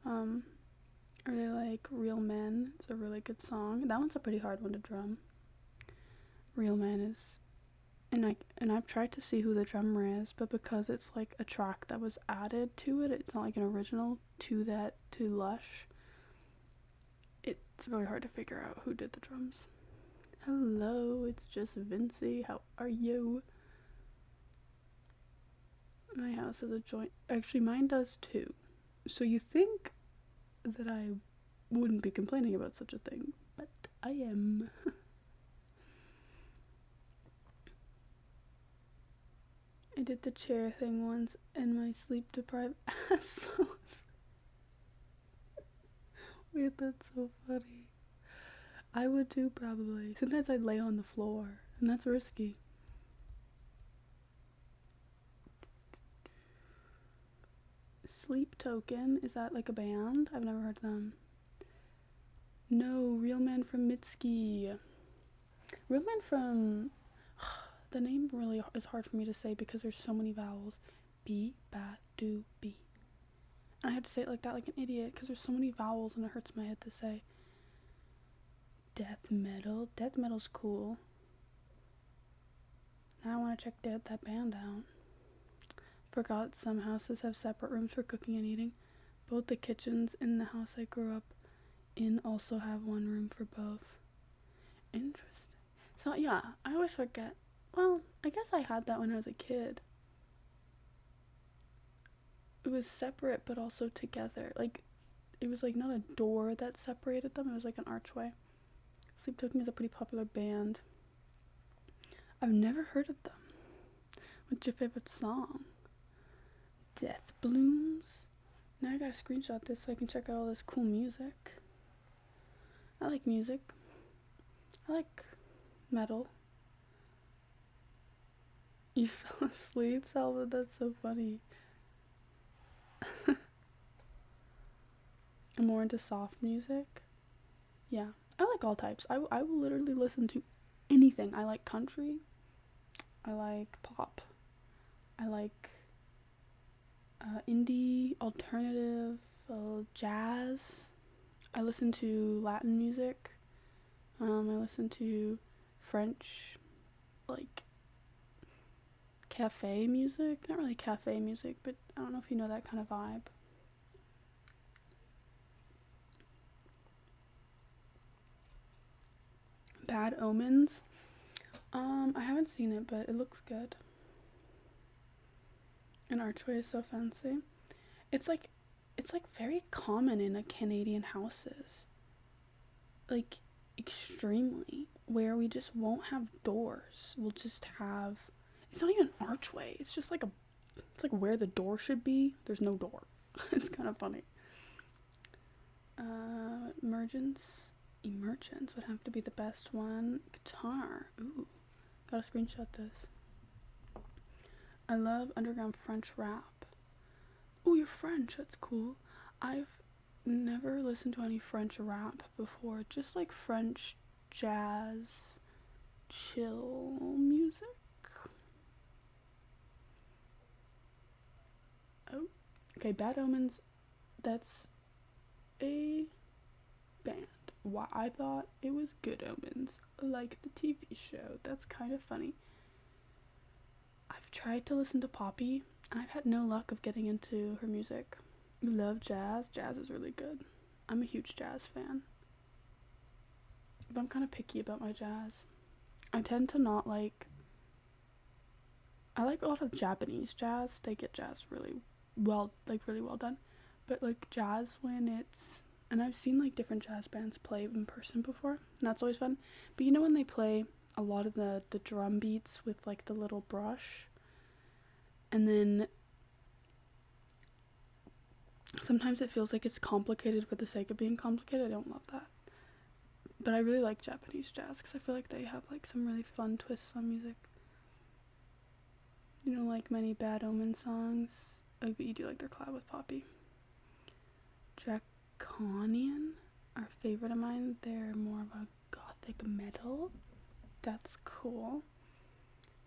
I really like Real Men. It's a really good song. That one's a pretty hard one to drum. Real Men is, and I've tried to see who the drummer is, but because it's like a track that was added to it, it's not like an original to Lush. It's really hard to figure out who did the drums. Hello, it's just Vincy. How are you? My house has a joint. Actually, mine does too. So you think that I wouldn't be complaining about such a thing, but I am. I did the chair thing once and my sleep deprived ass falls. Wait, that's so funny. I would too, probably. Sometimes I'd lay on the floor, and that's risky. Sleep Token, is that like a band? I've never heard of them. No, Real Man from Mitski. Real Man from... The name really is hard for me to say because there's so many vowels. B, ba, do, be. And I had to say it like that like an idiot because there's so many vowels and it hurts my head to say. Death metal. Death metal's cool. Now I want to check that band out. Forgot some houses have separate rooms for cooking and eating. Both the kitchens in the house I grew up in also have one room for both. Interesting. So yeah, I always forget. Well, I guess I had that when I was a kid. It was separate but also together. Like, it was like not a door that separated them, it was like an archway. Sleep Token is a pretty popular band. I've never heard of them. What's your favorite song? Death Blooms. Now I gotta screenshot this so I can check out all this cool music. I like music. I like metal. You fell asleep, Salva? That's so funny. I'm more into soft music. Yeah, I like all types. I will literally listen to anything. I like country. I like pop. I like indie, alternative, jazz. I listen to Latin music. I listen to French, like cafe music. Not really cafe music, but I don't know if you know that kind of vibe. Bad Omens. I haven't seen it, but it looks good. And Archway is so fancy. It's like very common in a Canadian houses. Like extremely, where we just won't have doors. We'll just have, it's not even an archway. It's just like it's like where the door should be. There's no door. It's kind of funny. Emergence would have to be the best one. Guitar. Ooh, gotta screenshot this. I love underground French rap. Ooh, you're French. That's cool. I've never listened to any French rap before. Just like French jazz, chill music. Oh, okay. Bad Omens. That's a band. Why I thought it was Good Omens, like the TV show. That's kind of funny. I've tried to listen to Poppy, and I've had no luck of getting into her music. Love jazz. Jazz is really good. I'm a huge jazz fan. But I'm kind of picky about my jazz. I tend to not like... I like a lot of Japanese jazz. They get jazz really well, like really well done. But like jazz when it's... And I've seen like different jazz bands play in person before, and that's always fun. But you know when they play a lot of the drum beats with like the little brush, and then sometimes it feels like it's complicated for the sake of being complicated. I don't love that. But I really like Japanese jazz because I feel like they have like some really fun twists on music. You don't like many Bad Omen songs? Oh, but you do like their collab with Poppy. Draconian, our favorite of mine. They're more of a gothic metal. That's cool.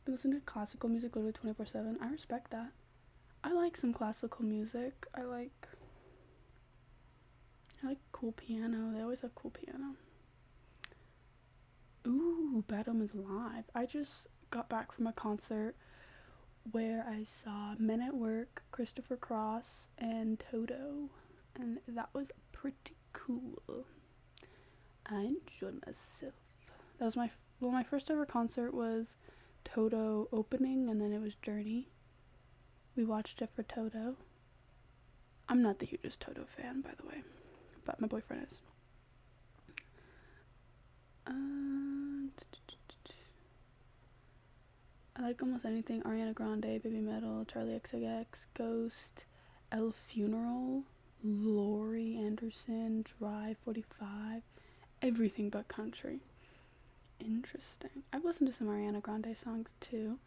But listen to classical music literally 24/7. I respect that. I like some classical music. I like cool piano. They always have cool piano. Ooh, Bad Omens live. I just got back from a concert where I saw Men at Work, Christopher Cross, and Toto. And that was pretty cool. I enjoyed myself. That was my first ever concert was Toto opening, and then it was Journey. We watched it for Toto. I'm not the hugest Toto fan, by the way, but my boyfriend is. I like almost anything. Ariana Grande, Baby Metal, Charlie XCX, Ghost, Elle Funeral, Laurie Anderson, Drive 45, everything but country. Interesting. I've listened to some Ariana Grande songs too,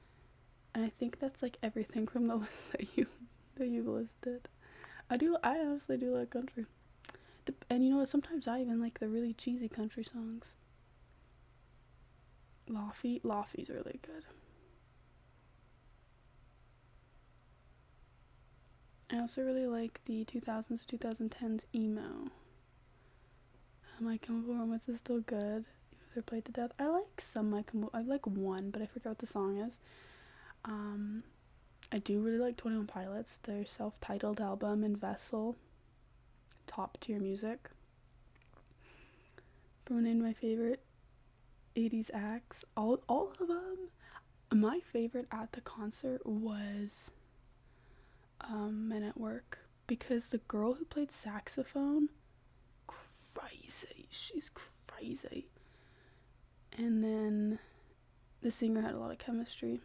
and I think that's like everything from the list that you've listed. I honestly do like country. And you know what, sometimes I even like the really cheesy country songs. Laffy's really good. I also really like the 2000s to 2010s emo. My Chemical Romance is still good. They're played to death. I like some I like one, but I forget what the song is. I do really like 21 Pilots, their self-titled album and Vessel. Top tier music. Named my favorite 80s acts. All of them. My favorite at the concert was Men at Work, because the girl who played saxophone, crazy. She's crazy. And then the singer had a lot of chemistry.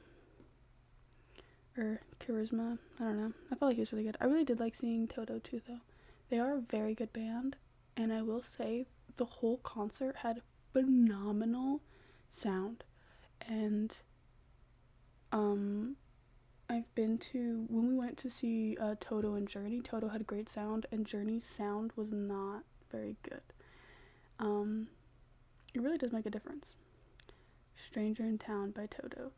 Or charisma. I don't know. I felt like he was really good. I really did like seeing Toto too, though. They are a very good band. And I will say, the whole concert had phenomenal sound. And I've been to, when we went to see Toto and Journey, Toto had great sound, and Journey's sound was not very good. It really does make a difference. Stranger in Town by Toto.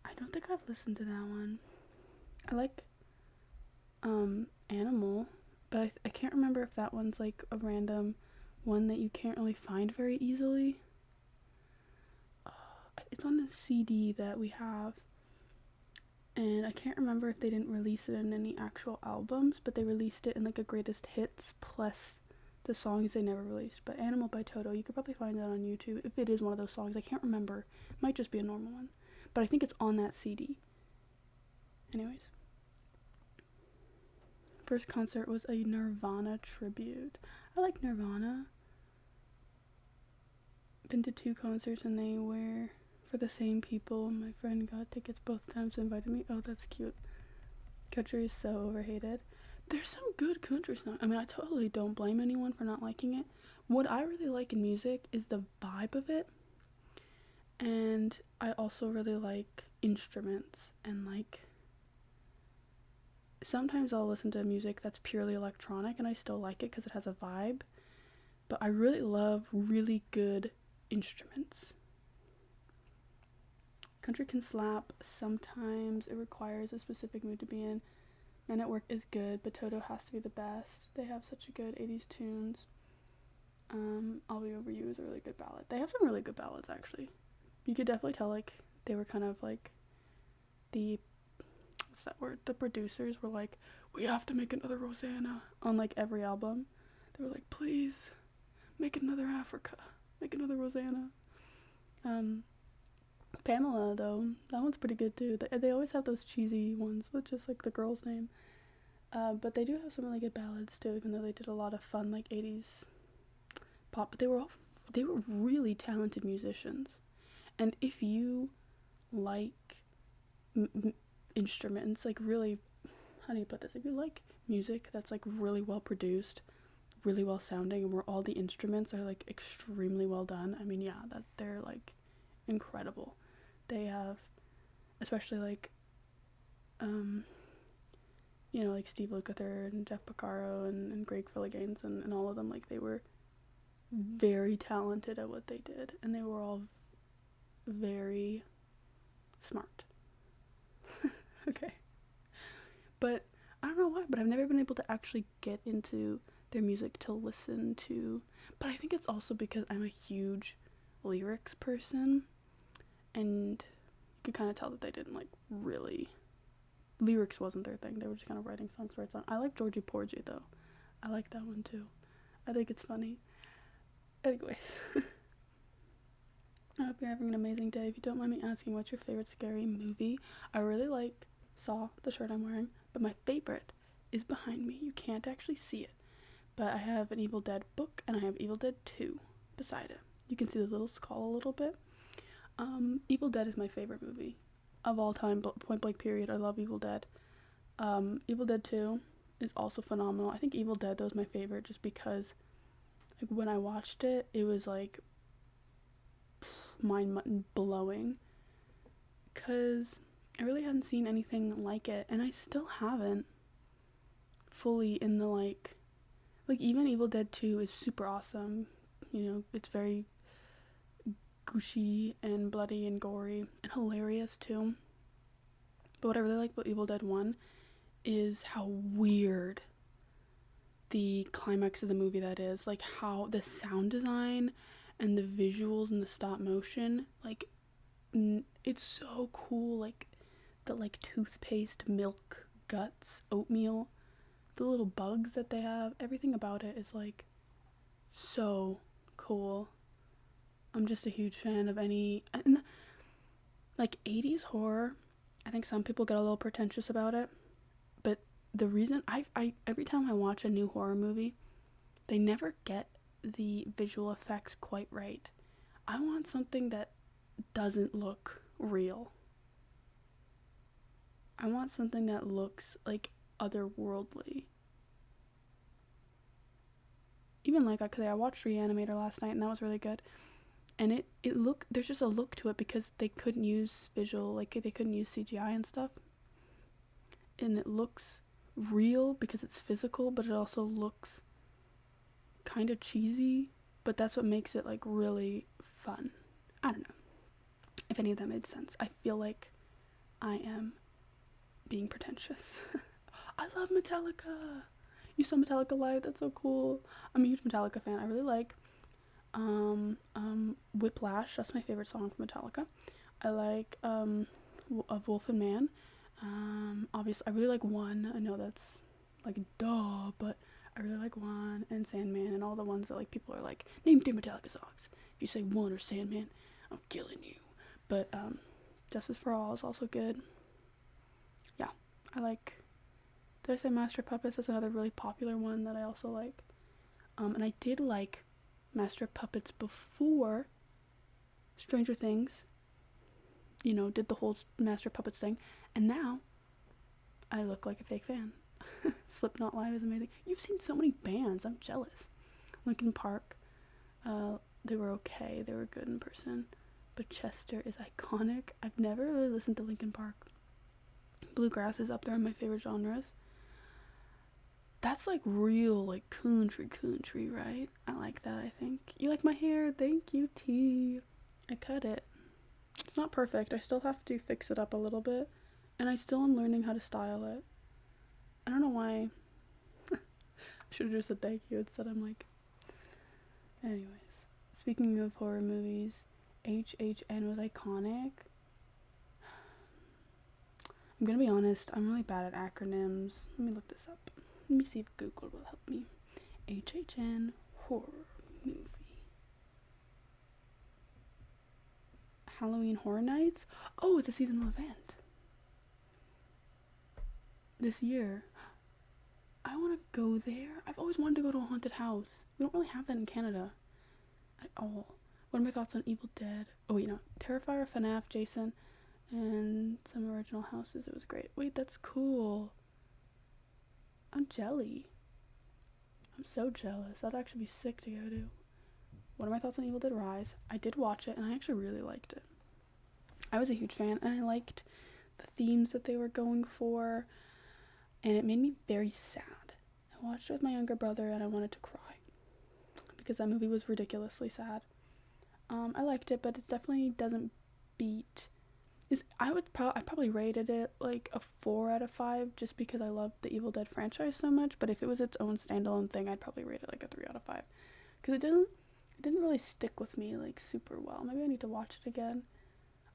I don't think I've listened to that one. I like Animal, but I can't remember if that one's like a random one that you can't really find very easily. It's on the CD that we have, and I can't remember if they didn't release it in any actual albums, but they released it in like a greatest hits plus the songs they never released. But Animal by Toto, you could probably find that on YouTube if it is one of those songs. I can't remember. It might just be a normal one, but I think it's on that CD. Anyways, first concert was a Nirvana tribute. I like Nirvana. Been to 2 concerts and they were for the same people. My friend got tickets both times and invited me. Oh, that's cute. Country is so overhated. There's some good country songs. I mean, I totally don't blame anyone for not liking it. What I really like in music is the vibe of it. And I also really like instruments. And like, sometimes I'll listen to music that's purely electronic and I still like it because it has a vibe. But I really love really good instruments. Country can slap sometimes. It requires a specific mood to be in. Men at Work is good, but Toto has to be the best. They have such a good 80s tunes. I'll Be Over You is a really good ballad. They have some really good ballads, actually. You could definitely tell, like, they were kind of, like, what's that word? The producers were like, we have to make another Rosanna on, like, every album. They were like, please, make another Africa. Make another Rosanna. Pamela, though, that one's pretty good too. They always have those cheesy ones with just like the girl's name. But they do have some really good ballads too, even though they did a lot of fun like 80s pop. But they were really talented musicians. And if you like instruments, like really, how do you put this? If you like music that's like really well produced, really well sounding, and where all the instruments are like extremely well done, I mean, yeah, that they're like incredible. They have, especially like, like Steve Lukather and Jeff Porcaro and Greg Philliganes and all of them, like they were very talented at what they did, and they were all very smart. Okay. But I don't know why, but I've never been able to actually get into their music to listen to. But I think it's also because I'm a huge lyrics person, and you could kind of tell that they didn't like really, lyrics wasn't their thing. They were just kind of writing songs to write songs. I like Georgie Porgy though. I like that one too. I think it's funny. Anyways, I hope you're having an amazing day. If you don't mind me asking, what's your favorite scary movie? I really like Saw, the shirt I'm wearing, but my favorite is behind me. You can't actually see it, but I have an Evil Dead book and I have Evil Dead 2 beside it. You can see the little skull a little bit. Evil Dead is my favorite movie of all time, point blank period. I love Evil Dead. Evil Dead 2 is also phenomenal. I think Evil Dead though is my favorite just because like when I watched it, it was like mind blowing, because I really hadn't seen anything like it, and I still haven't fully in the like even Evil Dead 2 is super awesome. It's very gushy and bloody and gory and hilarious too. But what I really like about Evil Dead 1 is how weird the climax of the movie that is. Like how the sound design and the visuals and the stop motion, like it's so cool. Like the like toothpaste, milk, guts, oatmeal, the little bugs that they have, everything about it is like so cool. I'm just a huge fan of any like 80s horror. I think some people get a little pretentious about it, but the reason I every time I watch a new horror movie, they never get the visual effects quite right. I want something that doesn't look real. I want something that looks like otherworldly. Even like, because I watched Reanimator last night and that was really good. And there's just a look to it because they couldn't use visual, like they couldn't use CGI and stuff. And it looks real because it's physical, but it also looks kind of cheesy, but that's what makes it like really fun. I don't know if any of that made sense. I feel like I am being pretentious. I love Metallica. You saw Metallica live? That's so cool. I'm a huge Metallica fan. I really like Whiplash. That's my favorite song from Metallica. I like of Wolf and Man. Obviously, I really like One. I know that's like duh, but I really like One and Sandman and all the ones that like people are like, name 3 Metallica songs. If you say One or Sandman, I'm killing you. But Justice for All is also good. Yeah, I like. Did I say Master of Puppets? That's another really popular one that I also like. And I did like Master of Puppets before Stranger Things, you know, did the whole Master of Puppets thing, and now I look like a fake fan. Slipknot live is amazing. You've seen so many bands. I'm jealous. Linkin Park, they were okay. They were good in person. But Chester is iconic. I've never really listened to Linkin Park. Bluegrass is up there in my favorite genres. That's like real, like country, right? I like that, I think. You like my hair? Thank you, T. I cut it. It's not perfect. I still have to fix it up a little bit. And I still am learning how to style it. I don't know why. I should have just said thank you instead. I'm like. Anyways. Speaking of horror movies, HHN was iconic. I'm gonna be honest, I'm really bad at acronyms. Let me look this up. Let me see if Google will help me. HHN horror movie. Halloween Horror Nights? Oh, it's a seasonal event. This year. I want to go there. I've always wanted to go to a haunted house. We don't really have that in Canada at all. What are my thoughts on Evil Dead? Oh wait, no. Terrifier, FNAF, Jason, and some original houses. It was great. Wait, that's cool. I'm jelly. I'm so jealous. That'd actually be sick to go to. What are my thoughts on Evil Dead Rise? I did watch it, and I actually really liked it. I was a huge fan, and I liked the themes that they were going for, and it made me very sad. I watched it with my younger brother, and I wanted to cry because that movie was ridiculously sad. I liked it, but it definitely doesn't beat. I probably rated it like a 4 out of 5 just because I love the Evil Dead franchise so much. But if it was its own standalone thing, I'd probably rate it like a 3 out of 5 because it didn't really stick with me like super well. Maybe I need to watch it again.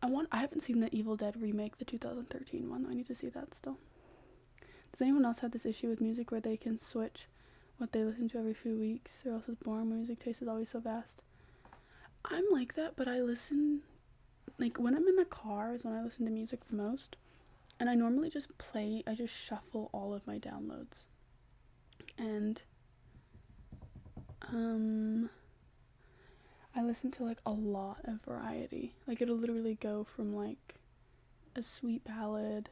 I haven't seen the Evil Dead remake, the 2013 one. I need to see that still. Does anyone else have this issue with music where they can switch what they listen to every few weeks, or else it's boring? My music taste is always so vast. I'm like that, but I listen, like when I'm in the car is when I listen to music the most, and I normally just shuffle all of my downloads, and I listen to like a lot of variety. Like it'll literally go from like a sweet ballad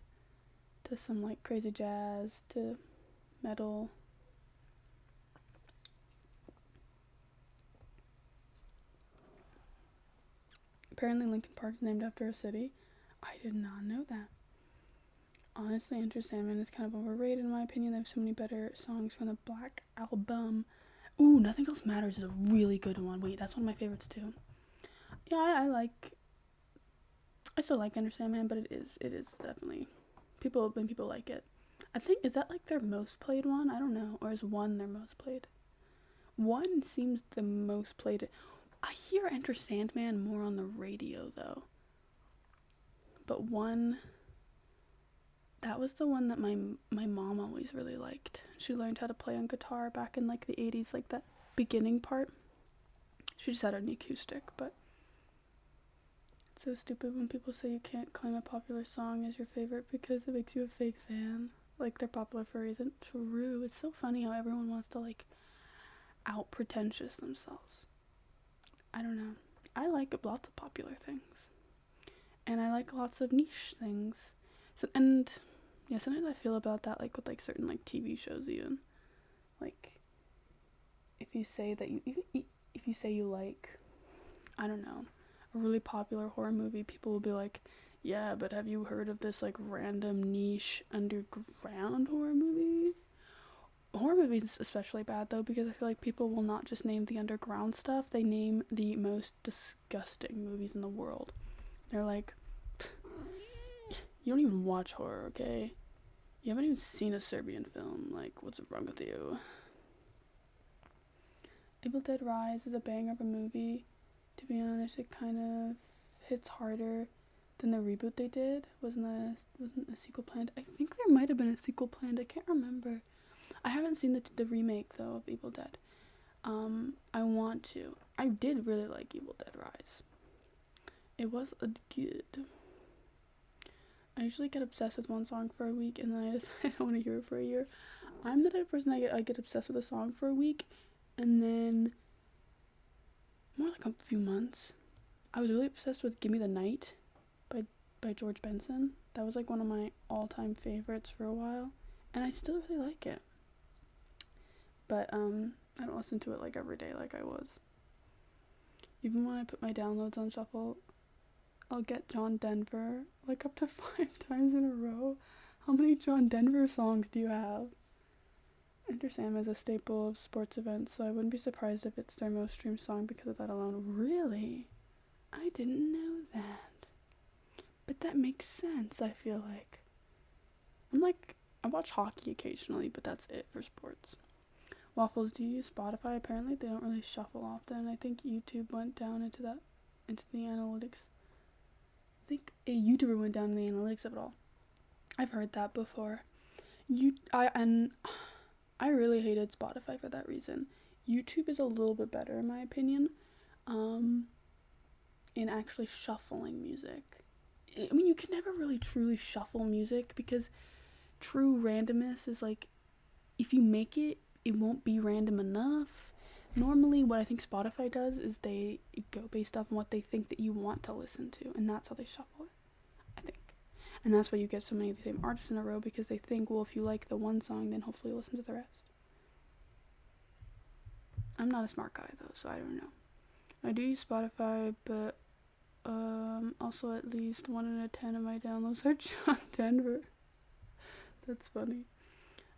to some like crazy jazz to metal. Apparently Linkin Park is named after a city. I did not know that. Honestly, Enter Sandman is kind of overrated in my opinion. They have so many better songs from the Black Album. Ooh, Nothing Else Matters is a really good one. Wait, that's one of my favorites too. Yeah, I still like Enter Sandman, but it is definitely when people like it. I think, is that like their most played one? I don't know. Or is One their most played? One seems the most played. I hear Enter Sandman more on the radio though. But One, that was the one that my mom always really liked. She learned how to play on guitar back in like the 80s, like that beginning part. She just had an acoustic, but it's so stupid when people say you can't claim a popular song as your favorite because it makes you a fake fan. Like they're popular for a reason. True. It's so funny how everyone wants to like out pretentious themselves. I don't know. I like lots of popular things. And I like lots of niche things. So, and yeah, sometimes I feel about that like with like certain like TV shows even. Like if you say that if you say you like, I don't know, a really popular horror movie, people will be like, yeah, but have you heard of this like random niche underground horror movie? Horror movies especially bad though, because I feel like people will not just name the underground stuff, they name the most disgusting movies in the world. They're like, you don't even watch horror, okay? You haven't even seen a Serbian film. Like, what's wrong with you? Evil Dead Rise is a banger of a movie. To be honest, it kind of hits harder than the reboot they did. Wasn't a sequel planned? I think there might have been a sequel planned. I can't remember. I haven't seen the remake though of Evil Dead. I want to. I did really like Evil Dead Rise. It was good. I usually get obsessed with one song for a week and then I decide I don't want to hear it for a year. I'm the type of person I get obsessed with a song for a week and then more like a few months. I was really obsessed with Gimme the Night by George Benson. That was like one of my all-time favorites for a while, and I still really like it. But I don't listen to it like every day like I was. Even when I put my downloads on shuffle, I'll get John Denver like up to 5 times in a row. How many John Denver songs do you have? Enter Sam is a staple of sports events, so I wouldn't be surprised if it's their most streamed song because of that alone. Really? I didn't know that. But that makes sense, I feel like. I watch hockey occasionally, but that's it for sports. Waffles, do you use Spotify? Apparently they don't really shuffle often. I think YouTube went down into the analytics. I think a YouTuber went down in the analytics of it all. I've heard that before. I really hated Spotify for that reason. YouTube is a little bit better in my opinion, in actually shuffling music. I mean, you can never really truly shuffle music because true randomness is like, if you make it, it won't be random enough. Normally what I think Spotify does is they go based off on what they think that you want to listen to, and that's how they shuffle it, I think. And that's why you get so many of the same artists in a row, because they think, well, if you like the one song, then hopefully listen to the rest. I'm not a smart guy though, so I don't know. I do use Spotify, but also at least 1 in 10 of my downloads are John Denver. That's funny.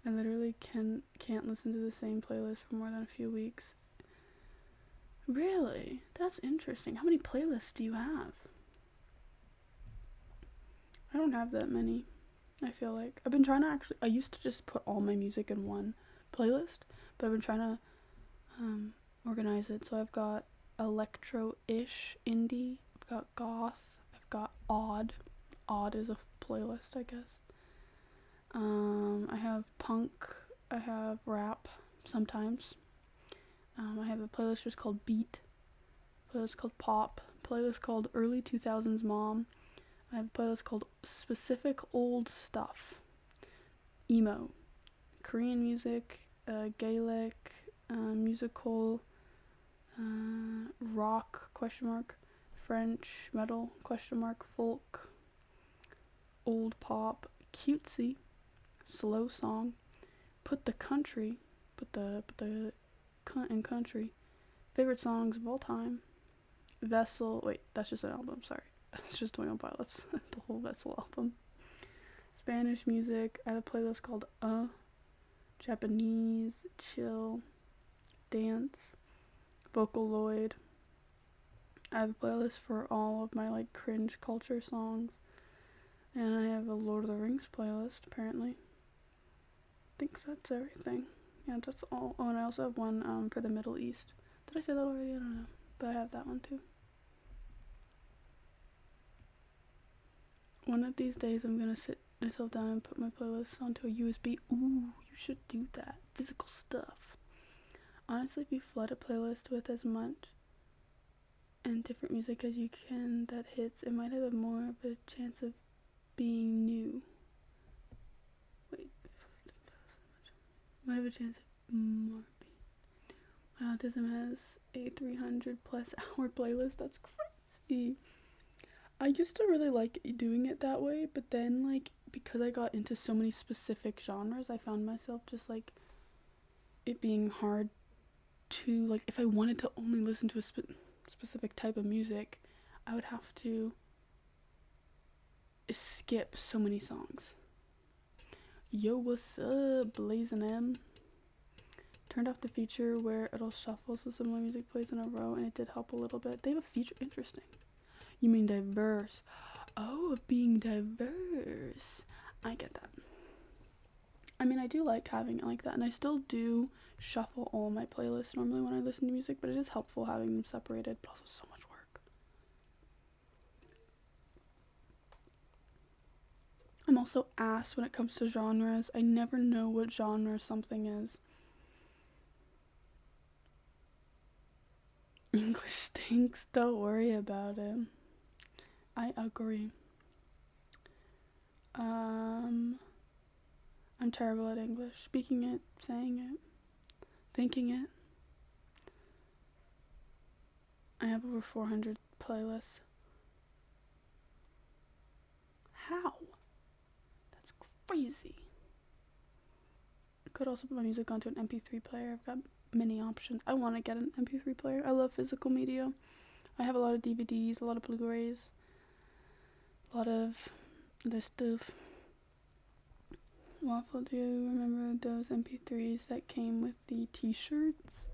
I literally can't listen to the same playlist for more than a few weeks. Really? That's interesting. How many playlists do you have? I don't have that many, I feel like. I've been trying to I used to just put all my music in one playlist, but I've been trying to organize it. So I've got electro-ish indie, I've got goth, I've got odd. Odd is a playlist, I guess. I have punk, I have rap sometimes. I have a playlist just called Beat, a playlist called Pop, a playlist called Early 2000s Mom. I have a playlist called Specific Old Stuff, Emo, Korean music, Gaelic, musical, rock, French, metal, folk, old pop, cutesy, slow song, put the cunt in country, favorite songs of all time, Vessel, wait, that's just an album, sorry, that's just 21 Pilots, the whole Vessel album, Spanish music, I have a playlist called Japanese, chill, dance, Vocaloid, I have a playlist for all of my like cringe culture songs, and I have a Lord of the Rings playlist, apparently. I think that's everything. Yeah, that's all. Oh, and I also have one for the Middle East. Did I say that already? I don't know. But I have that one too. One of these days I'm gonna sit myself down and put my playlist onto a USB. Ooh, you should do that. Physical stuff. Honestly, if you flood a playlist with as much and different music as you can that hits, it might have more of a chance of being new. Wait. Might have a chance of more being new. My Autism has a 300 plus hour playlist. That's crazy. I used to really like doing it that way, but then like because I got into so many specific genres, I found myself just like it being hard to, like, if I wanted to only listen to a specific type of music, I would have to skip so many songs. Yo, what's up, Blazin' M? Turned off the feature where it'll shuffle so some of my music plays in a row, and it did help a little bit. They have a feature, interesting. You mean diverse? Oh, being diverse. I get that. I mean, I do like having it like that, and I still do shuffle all my playlists normally when I listen to music, but it is helpful having them separated, but also so much work. I'm also ass when it comes to genres. I never know what genre something is. English stinks, don't worry about it. I agree. I'm terrible at English. Speaking it, saying it, thinking it. I have over 400 playlists. How? That's crazy. I could also put my music onto an MP3 player. I've got many options. I want to get an MP3 player. I love physical media. I have a lot of DVDs, a lot of Blu-rays, a lot of other stuff. Waffle, do you remember those MP3s that came with the t-shirts?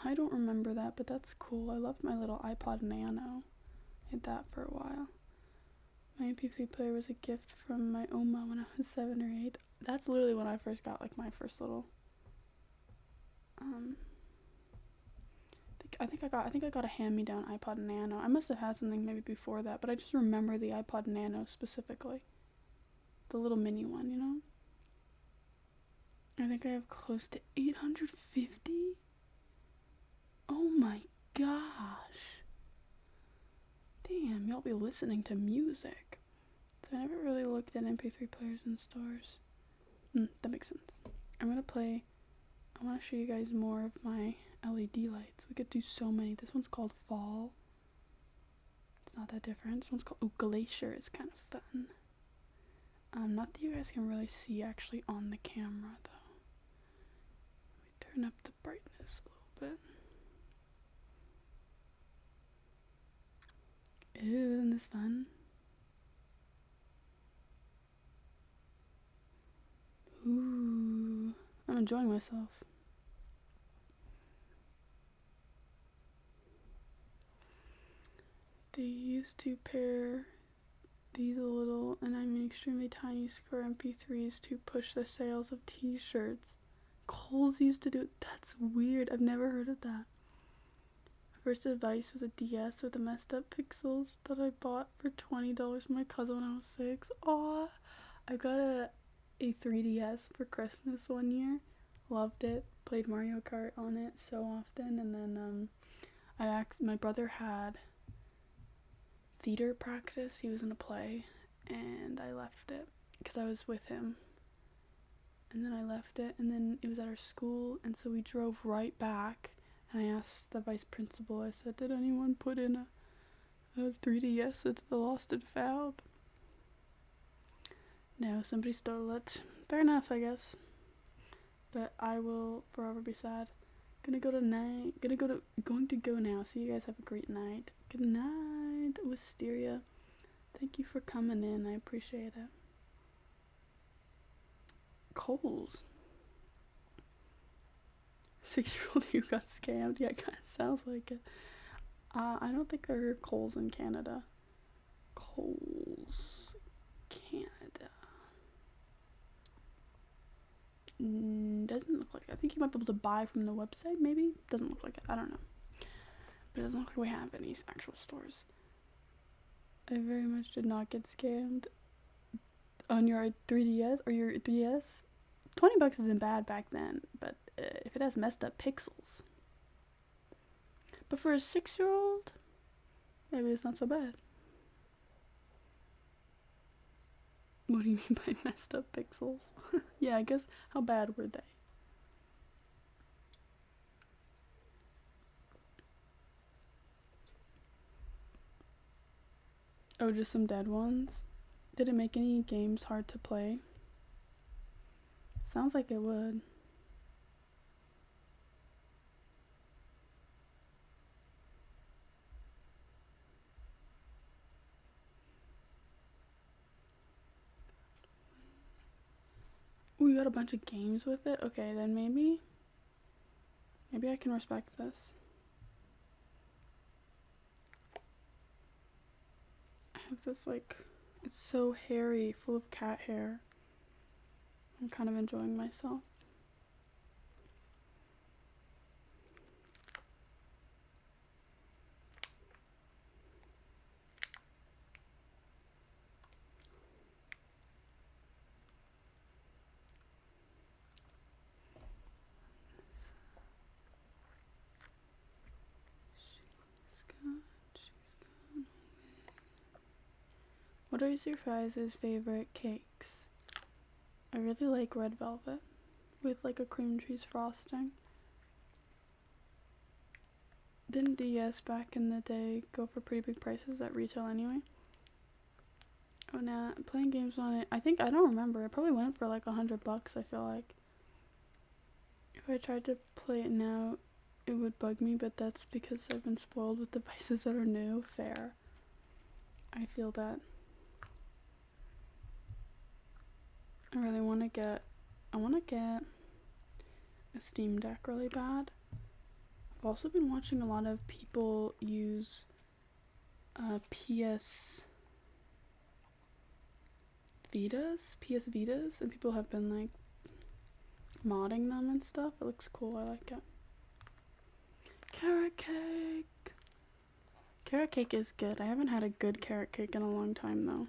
I don't remember that, but that's cool. I loved my little iPod Nano. I had that for a while. My MP3 player was a gift from my Oma when I was 7 or 8. That's literally when I first got like my first little I think I got a hand-me-down iPod Nano. I must have had something maybe before that, but I just remember the iPod Nano specifically. The little mini one, you know? I think I have close to 850. Oh my gosh. Damn, y'all be listening to music. So I never really looked at MP3 players in stores. That makes sense. I want to show you guys more of my LED lights. We could do so many. This one's called Fall. It's not that different. This one's called Glacier. It's kind of fun. Not that you guys can really see actually on the camera though. Let me turn up the brightness a little bit. Ooh, isn't this fun? Ooh, I'm enjoying myself. They used to pair these little, and I mean extremely tiny square MP3s to push the sales of t-shirts. Kohl's used to do it. That's weird. I've never heard of that. My first device was a DS with the messed up pixels that I bought for $20 from my cousin when I was 6. Aw, I got a 3DS for Christmas one year. Loved it. Played Mario Kart on it so often, and then my brother had theater practice. He was in a play, and I left it because I was with him. And then I left it, and then it was at our school, and so we drove right back, and I asked the vice principal, I said, did anyone put in a 3DS with the lost and found? No, somebody stole it. Fair enough, I guess. But I will forever be sad. Going to go now. So you guys have a great night. Good night, Wisteria. Thank you for coming in. I appreciate it. Kohl's. 6-year-old who got scammed. Yeah, it kind of sounds like it. I don't think there are Kohl's in Canada. Kohl's, Canada. Doesn't look like it. I think you might be able to buy from the website, maybe? Doesn't look like it. I don't know. But it doesn't look like we have any actual stores. I very much did not get scammed on your 3DS or your 3DS. $20 isn't bad back then, but if it has messed up pixels. But for a 6-year-old, maybe it's not so bad. What do you mean by messed up pixels? Yeah, I guess, how bad were they? Oh, just some dead ones? Did it make any games hard to play? Sounds like it would. Ooh, you got a bunch of games with it? Okay, then maybe I can respect this. I have this, like, it's so hairy, full of cat hair. I'm kind of enjoying myself. What is your guys' favorite cakes? I really like red velvet with like a cream cheese frosting. Didn't DS back in the day go for pretty big prices at retail anyway? Oh nah, playing games on it, I don't remember. It probably went for like $100, I feel like. If I tried to play it now, it would bug me, but that's because I've been spoiled with devices that are new. Fair. I feel that. I really want to get a Steam Deck really bad. I've also been watching a lot of people use PS Vitas, and people have been like modding them and stuff. It looks cool. I like it. Carrot cake. Carrot cake is good. I haven't had a good carrot cake in a long time though.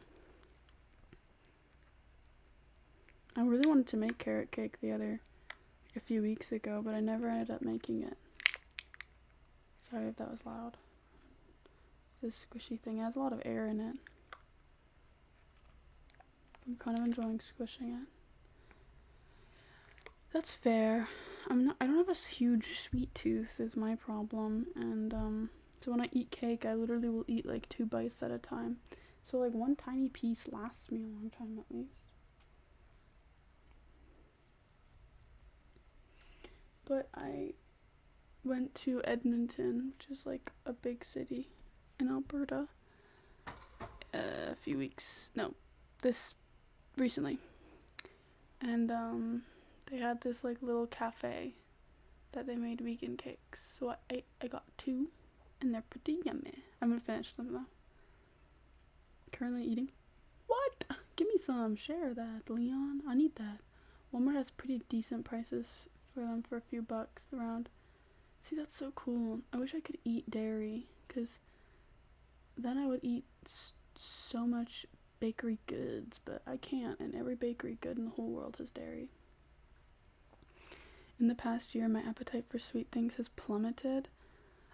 I really wanted to make carrot cake a few weeks ago, but I never ended up making it. Sorry if that was loud. It's this squishy thing. It has a lot of air in it. I'm kind of enjoying squishing it. That's fair. I don't have a huge sweet tooth is my problem, and so when I eat cake, I literally will eat like 2 bites at a time. So like one tiny piece lasts me a long time at least. But I went to Edmonton, which is like a big city in Alberta, recently. And they had this like little cafe that they made vegan cakes. So I got 2, and they're pretty yummy. I'm gonna finish them though. Currently eating. What? Give me some. Share that, Leon. I need that. Walmart has pretty decent prices for them for a few bucks around. See, that's so cool. I wish I could eat dairy, because then I would eat so much bakery goods, but I can't, and every bakery good in the whole world has dairy. In the past year, my appetite for sweet things has plummeted.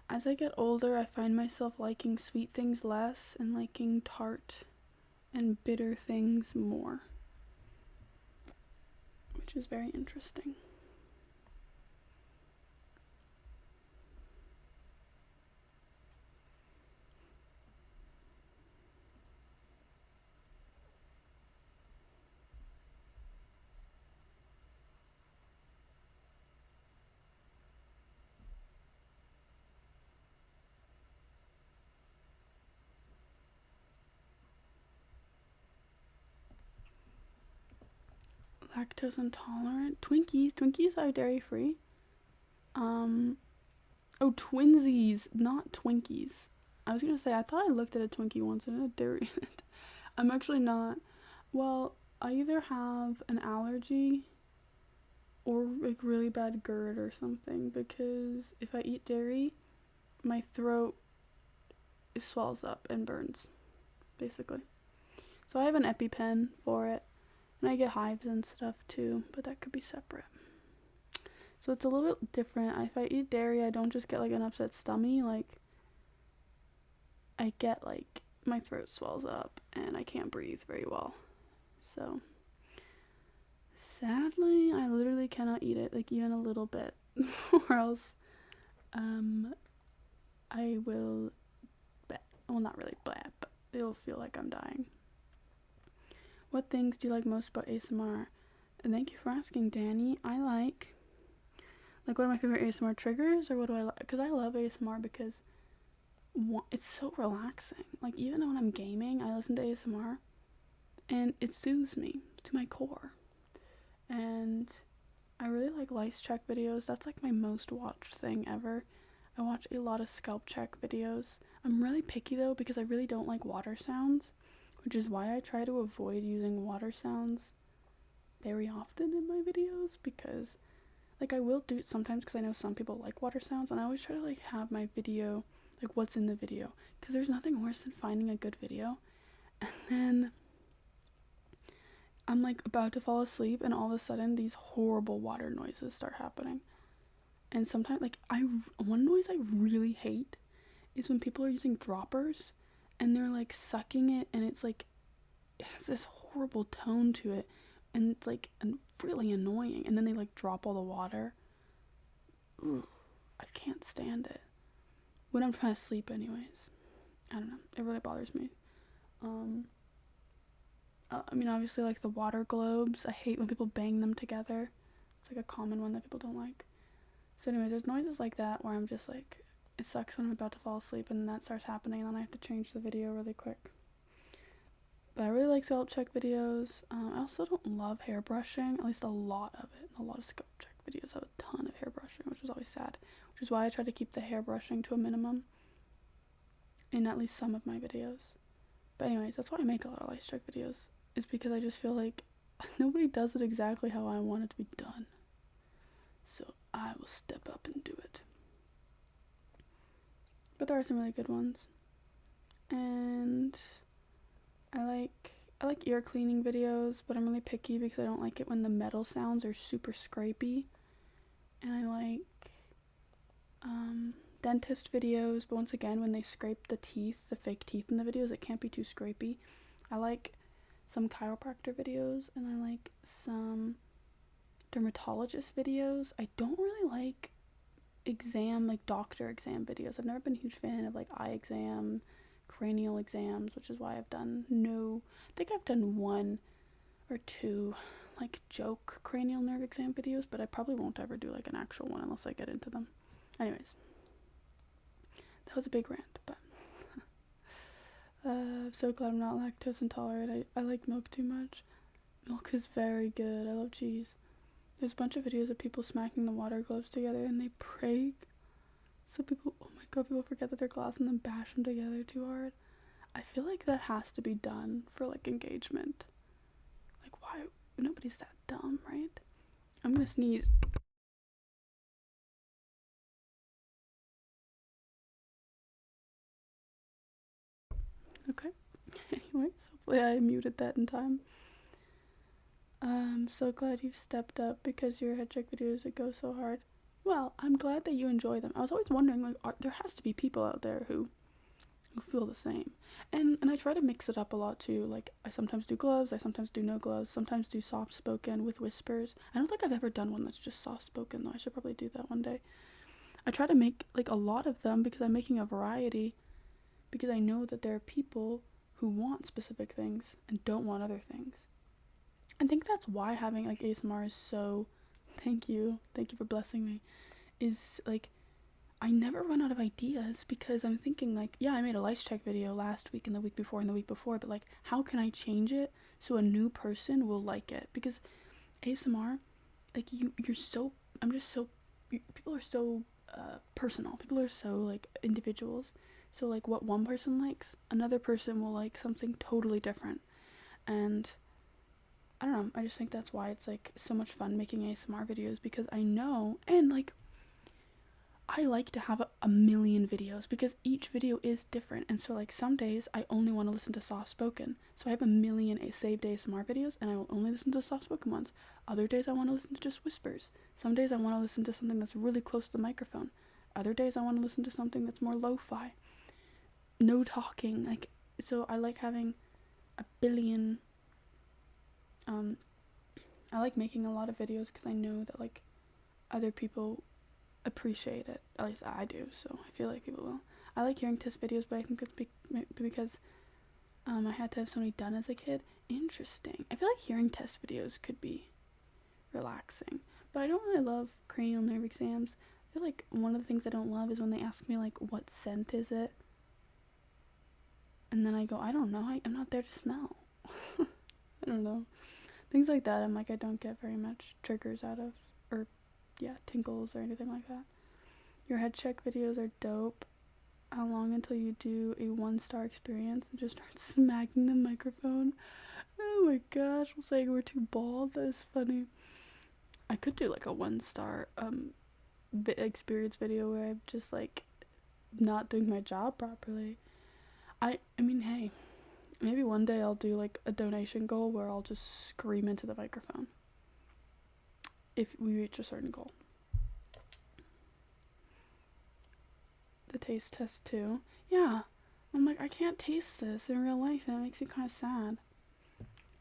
As I get older, I find myself liking sweet things less and liking tart and bitter things more, which is very interesting. Lactose intolerant. Twinkies are dairy free. Oh, Twinsies, not Twinkies. I was gonna say, I thought I looked at a Twinkie once and it had dairy in it. I'm actually not. Well, I either have an allergy or like really bad GERD or something, because if I eat dairy, my throat swells up and burns, basically. So I have an EpiPen for it, and I get hives and stuff too, but that could be separate. So it's a little bit different. If I eat dairy, I don't just get like an upset stomach, like I get like my throat swells up and I can't breathe very well. So sadly, I literally cannot eat it, like even a little bit, or else I will well, not really blab, but it'll feel like I'm dying. What things do you like most about ASMR? And thank you for asking, Danny. I like what are my favorite ASMR triggers, or what do I like? Because I love ASMR because it's so relaxing. Like even when I'm gaming, I listen to ASMR and it soothes me to my core. And I really like lice check videos. That's like my most watched thing ever. I watch a lot of scalp check videos. I'm really picky though, because I really don't like water sounds, which is why I try to avoid using water sounds very often in my videos, because like I will do it sometimes because I know some people like water sounds, and I always try to like have my video, like what's in the video, because there's nothing worse than finding a good video and then I'm like about to fall asleep and all of a sudden these horrible water noises start happening. And sometimes like one noise I really hate is when people are using droppers and they're like sucking it, and it's like it has this horrible tone to it, and it's like really annoying, and then they like drop all the water. Ugh, I can't stand it when I'm trying to sleep anyways. I don't know, it really bothers me. I mean, obviously, like the water globes, I hate when people bang them together. It's like a common one that people don't like. So anyways, there's noises like that where I'm just like, it sucks when I'm about to fall asleep and that starts happening, and then I have to change the video really quick. But I really like scalp check videos. I also don't love hair brushing, at least a lot of it. A lot of scalp check videos have a ton of hair brushing, which is always sad, which is why I try to keep the hair brushing to a minimum in at least some of my videos. But anyways, that's why I make a lot of lice check videos, is because I just feel like nobody does it exactly how I want it to be done. So I will step up and do it. But there are some really good ones. And I like ear cleaning videos, but I'm really picky because I don't like it when the metal sounds are super scrapey. And I like dentist videos, but once again, when they scrape the teeth, the fake teeth in the videos, it can't be too scrapey. I like some chiropractor videos, and I like some dermatologist videos. I don't really like doctor exam videos. I've never been a huge fan of like eye exam, cranial exams, which is why I think I've done one or two like joke cranial nerve exam videos, but I probably won't ever do like an actual one unless I get into them. Anyways, that was a big rant, but I'm so glad I'm not lactose intolerant. I like milk too much. Milk is very good. I love cheese. There's a bunch of videos of people smacking the water globes together and they break. So people, oh my god, people forget that they're glass and then bash them together too hard. I feel like that has to be done for like engagement. Like why? Nobody's that dumb, right? I'm gonna sneeze. Okay. Anyways, hopefully I muted that in time. I'm so glad you've stepped up because your head check videos that go so hard. Well, I'm glad that you enjoy them. I was always wondering, like, there has to be people out there who feel the same. And I try to mix it up a lot too. Like, I sometimes do gloves, I sometimes do no gloves, sometimes do soft spoken with whispers. I don't think I've ever done one that's just soft spoken though. I should probably do that one day. I try to make like a lot of them because I'm making a variety, because I know that there are people who want specific things and don't want other things. I think that's why having like ASMR is so, thank you for blessing me, is like I never run out of ideas, because I'm thinking like, yeah, I made a lice check video last week and the week before and the week before, but like how can I change it so a new person will like it? Because ASMR, like you're so, I'm just so, people are so personal, people are so like individuals, so like what one person likes, another person will like something totally different. And I don't know, I just think that's why it's like so much fun making ASMR videos, because I know, and like I like to have a million videos because each video is different. And so like some days I only want to listen to soft spoken, so I have a million saved ASMR videos and I will only listen to soft spoken ones. Other days I want to listen to just whispers. Some days I want to listen to something that's really close to the microphone. Other days I want to listen to something that's more lo-fi, no talking. Like, so I like having a billion. I like making a lot of videos because I know that like other people appreciate it. At least I do, so I feel like people will. I like hearing test videos, but I think it's because I had to have so many done as a kid. Interesting. I feel like hearing test videos could be relaxing, but I don't really love cranial nerve exams. I feel like one of the things I don't love is when they ask me like, what scent is it? And then I go, I don't know, I'm not there to smell. I don't know. Things like that, I'm like, I don't get very much triggers out of, or yeah, tingles or anything like that. Your head check videos are dope. How long until you do a 1-star experience and just start smacking the microphone? Oh my gosh, I'm saying we're too bald. That is funny. I could do like a 1-star experience video where I'm just like not doing my job properly. I mean, hey, maybe one day I'll do like a donation goal where I'll just scream into the microphone if we reach a certain goal. The taste test too. Yeah. I'm like, I can't taste this in real life, and it makes me kind of sad.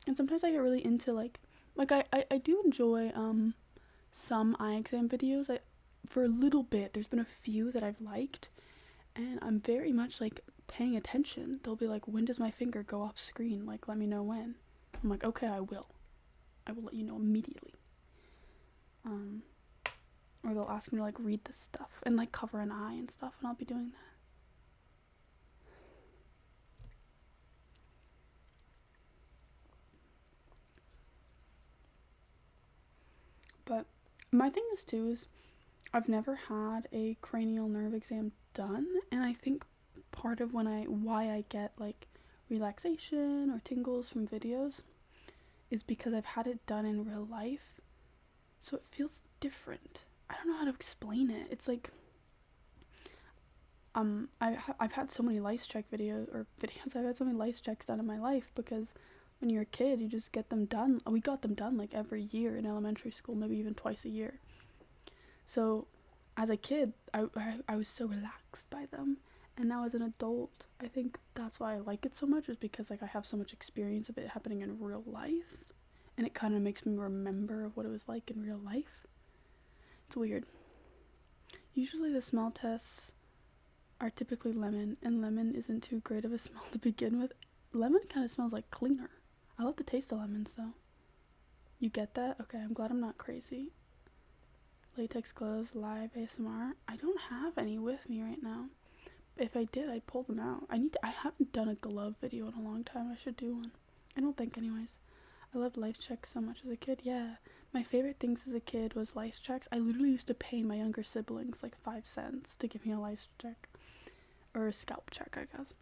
And sometimes I get really into like I do enjoy some eye exam videos. For a little bit, there's been a few that I've liked, and I'm very much like paying attention. They'll be like, when does my finger go off screen? Like, let me know when. I'm like, okay, I will let you know immediately. Or they'll ask me to like read this stuff and like cover an eye and stuff, and I'll be doing that. But my thing is too is I've never had a cranial nerve exam done, and I think part of why I get like relaxation or tingles from videos is because I've had it done in real life, so it feels different. I don't know how to explain it. It's like I've had so many lice check videos. I've had so many lice checks done in my life because when you're a kid, you just get them done. We got them done like every year in elementary school, maybe even twice a year. So as a kid, I was so relaxed by them. And now as an adult, I think that's why I like it so much, is because like I have so much experience of it happening in real life. And it kind of makes me remember what it was like in real life. It's weird. Usually the smell tests are typically lemon, and lemon isn't too great of a smell to begin with. Lemon kind of smells like cleaner. I love the taste of lemons though. You get that? Okay, I'm glad I'm not crazy. Latex gloves, live ASMR. I don't have any with me right now. If I did, I'd pull them out. I haven't done a glove video in a long time. I should do one. I don't think anyways. I loved lice checks so much as a kid. Yeah. My favorite things as a kid was lice checks. I literally used to pay my younger siblings like 5 cents to give me a lice check. Or a scalp check, I guess.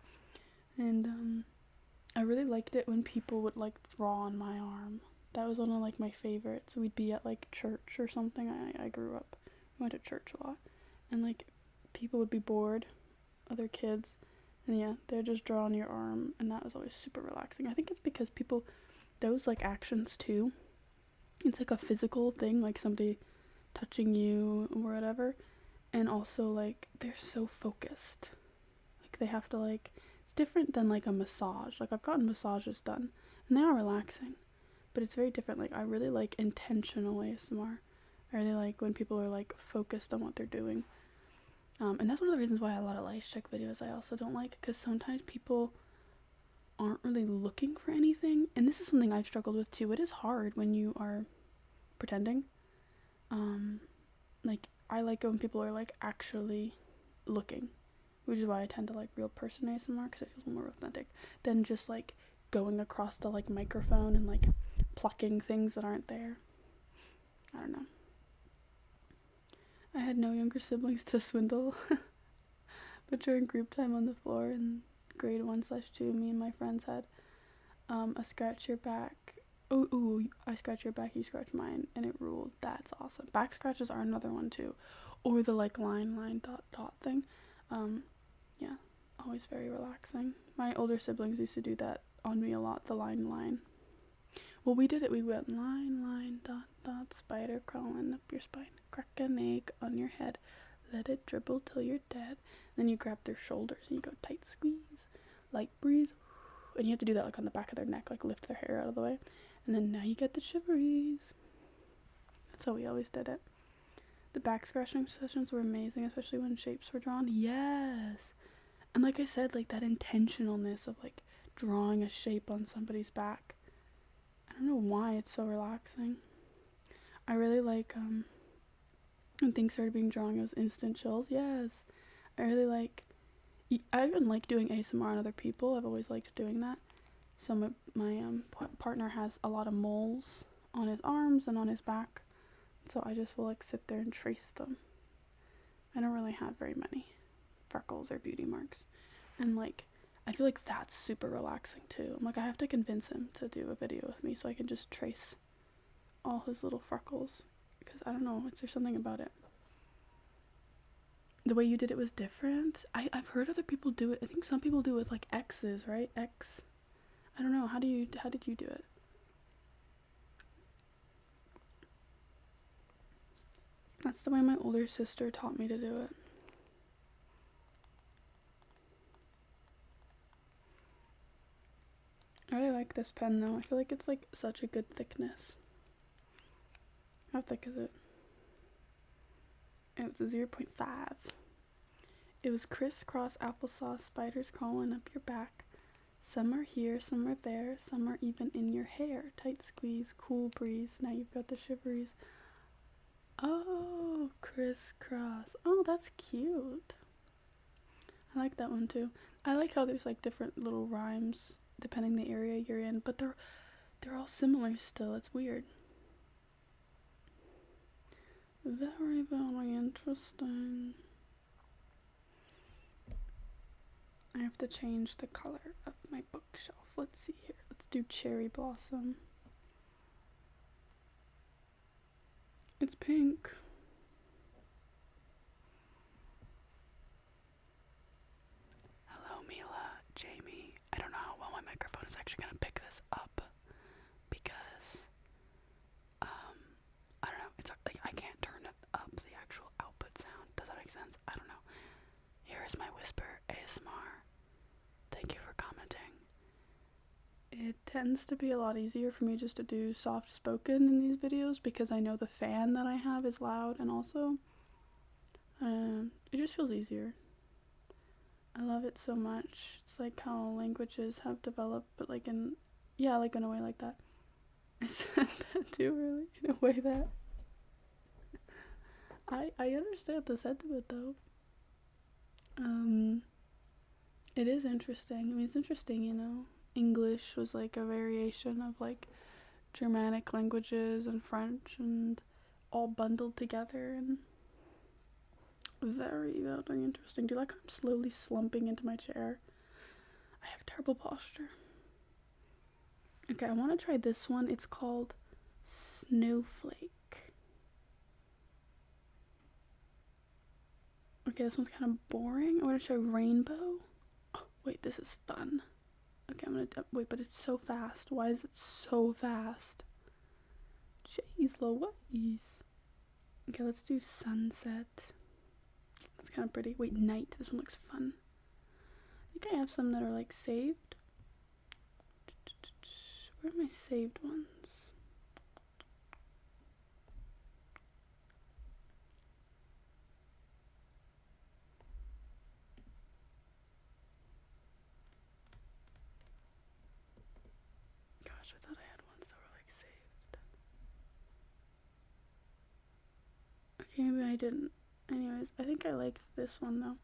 And I really liked it when people would like draw on my arm. That was one of like my favorites. We'd be at like church or something. I grew up, we went to church a lot, and like people would be bored, other kids, and yeah, they'd just draw on your arm, and that was always super relaxing. I think it's because people, those like actions too, it's like a physical thing, like somebody touching you or whatever, and also like they're so focused. Like they have to like, it's different than like a massage. Like I've gotten massages done, and they are relaxing. But it's very different. Like I really like intentional ASMR. I really like when people are like focused on what they're doing. And that's one of the reasons why a lot of lice check videos I also don't like, because sometimes people aren't really looking for anything. And this is something I've struggled with too. It is hard when you are pretending. Like I like when people are like actually looking, which is why I tend to like real person ASMR, because it feels more authentic than just like going across the like microphone and like plucking things that aren't there. I don't know. I had no younger siblings to swindle, but during group time on the floor in grade 1/2, me and my friends had a scratch your back. Ooh, I scratch your back, you scratch mine, and it ruled. That's awesome. Back scratches are another one too, or the like line dot thing. Yeah, always very relaxing. My older siblings used to do that on me a lot. The line. Well, we did it. We went line, dot, spider crawling up your spine. Crack an egg on your head. Let it dribble till you're dead. Then you grab their shoulders and you go tight squeeze. Light breeze. And you have to do that like on the back of their neck, like lift their hair out of the way. And then now you get the shiveries. That's how we always did it. The back scratching sessions were amazing, especially when shapes were drawn. Yes. And like I said, like that intentionalness of like drawing a shape on somebody's back. I don't know why it's so relaxing. I really like when things started being drawn, it was instant chills. Yes. I really like, I even like doing ASMR on other people. I've always liked doing that. So my partner has a lot of moles on his arms and on his back, so I just will like sit there and trace them. I don't really have very many freckles or beauty marks, and like I feel like that's super relaxing too. I'm like, I have to convince him to do a video with me so I can just trace all his little freckles, because I don't know, there's something about it. The way you did it was different. I've heard other people do it. I think some people do it with like X's, right? X. I don't know. How did you do it? That's the way my older sister taught me to do it. I really like this pen though. I feel like it's like such a good thickness. How thick is it? It's a 0.5. It was crisscross applesauce, spiders crawling up your back. Some are here, some are there, some are even in your hair. Tight squeeze, cool breeze. Now you've got the shiveries. Oh, crisscross. Oh, that's cute. I like that one too. I like how there's like different little rhymes depending the area you're in, but they're all similar still. It's weird. Very, very interesting. I have to change the color of my bookshelf. Let's see here. Let's do cherry blossom. It's pink. Hello, Mila, Jamie. I don't know how well my microphone is actually gonna pick this up because I don't know. It's like I can't turn it up, the actual output sound. Does that make sense? I don't know. Here is my whisper ASMR. Thank you for commenting. It tends to be a lot easier for me just to do soft spoken in these videos because I know the fan that I have is loud, and also it just feels easier. I love it so much. It's like how languages have developed, but like in a way like that. I said that too early, in a way that I understand the sentiment though. It is interesting. I mean, it's interesting, you know. English was like a variation of like Germanic languages and French and all bundled together, and very, very interesting. Do you like how I'm slowly slumping into my chair? I have terrible posture. Okay, I want to try this one. It's called Snowflake. Okay, this one's kind of boring. I want to try Rainbow. Oh, wait, this is fun. Okay, I'm gonna wait, but it's so fast. Why is it so fast? Jeez Louise. Okay, let's do Sunset. That's kind of pretty. Wait, Night. This one looks fun. I think I have some that are like saved. Where are my saved ones? Gosh, I thought I had ones that were like saved. Okay, maybe I didn't. Anyways, I think I liked this one though.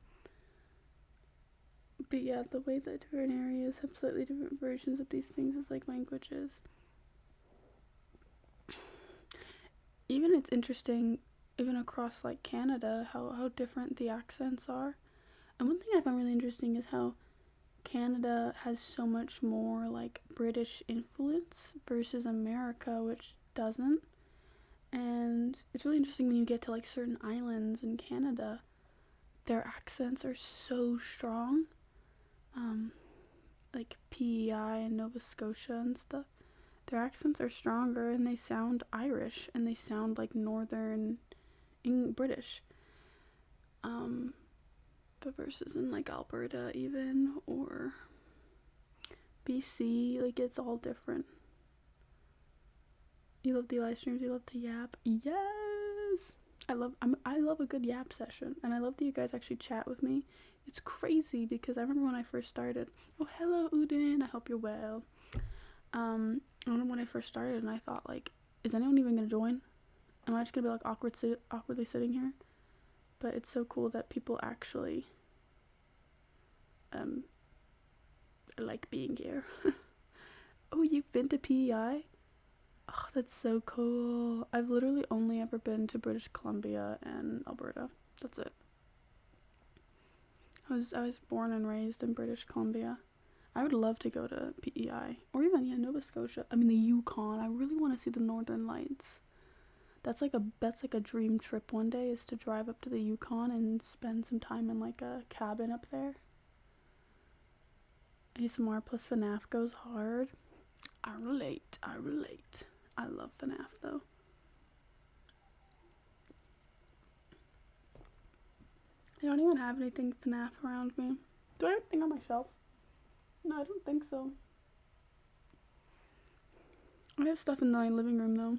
But yeah, the way that different areas have slightly different versions of these things is like languages. Even it's interesting, even across like Canada, how different the accents are. And one thing I find really interesting is how Canada has so much more like British influence versus America, which doesn't. And it's really interesting when you get to like certain islands in Canada, their accents are so strong. Like PEI and Nova Scotia and stuff. Their accents are stronger and they sound Irish and they sound like northern British. But versus in like Alberta even, or BC, like it's all different. You love the live streams, you love to yap. Yes! I love a good yap session, and I love that you guys actually chat with me. It's crazy because I remember when I first started. Oh, hello Udin, I hope you're well. I remember when I first started and I thought like, is anyone even gonna join? Am I just gonna be like awkwardly sitting here? But it's so cool that people actually like being here. Oh, you've been to PEI? Oh, that's so cool. I've literally only ever been to British Columbia and Alberta. That's it. I was born and raised in British Columbia. I would love to go to PEI or even Nova Scotia. I mean the Yukon. I really want to see the Northern Lights. That's like a dream trip one day, is to drive up to the Yukon and spend some time in like a cabin up there. ASMR plus FNAF goes hard. I relate. I love FNAF though. I don't even have anything FNAF around me. Do I have anything on my shelf? No, I don't think so. I have stuff in my living room though.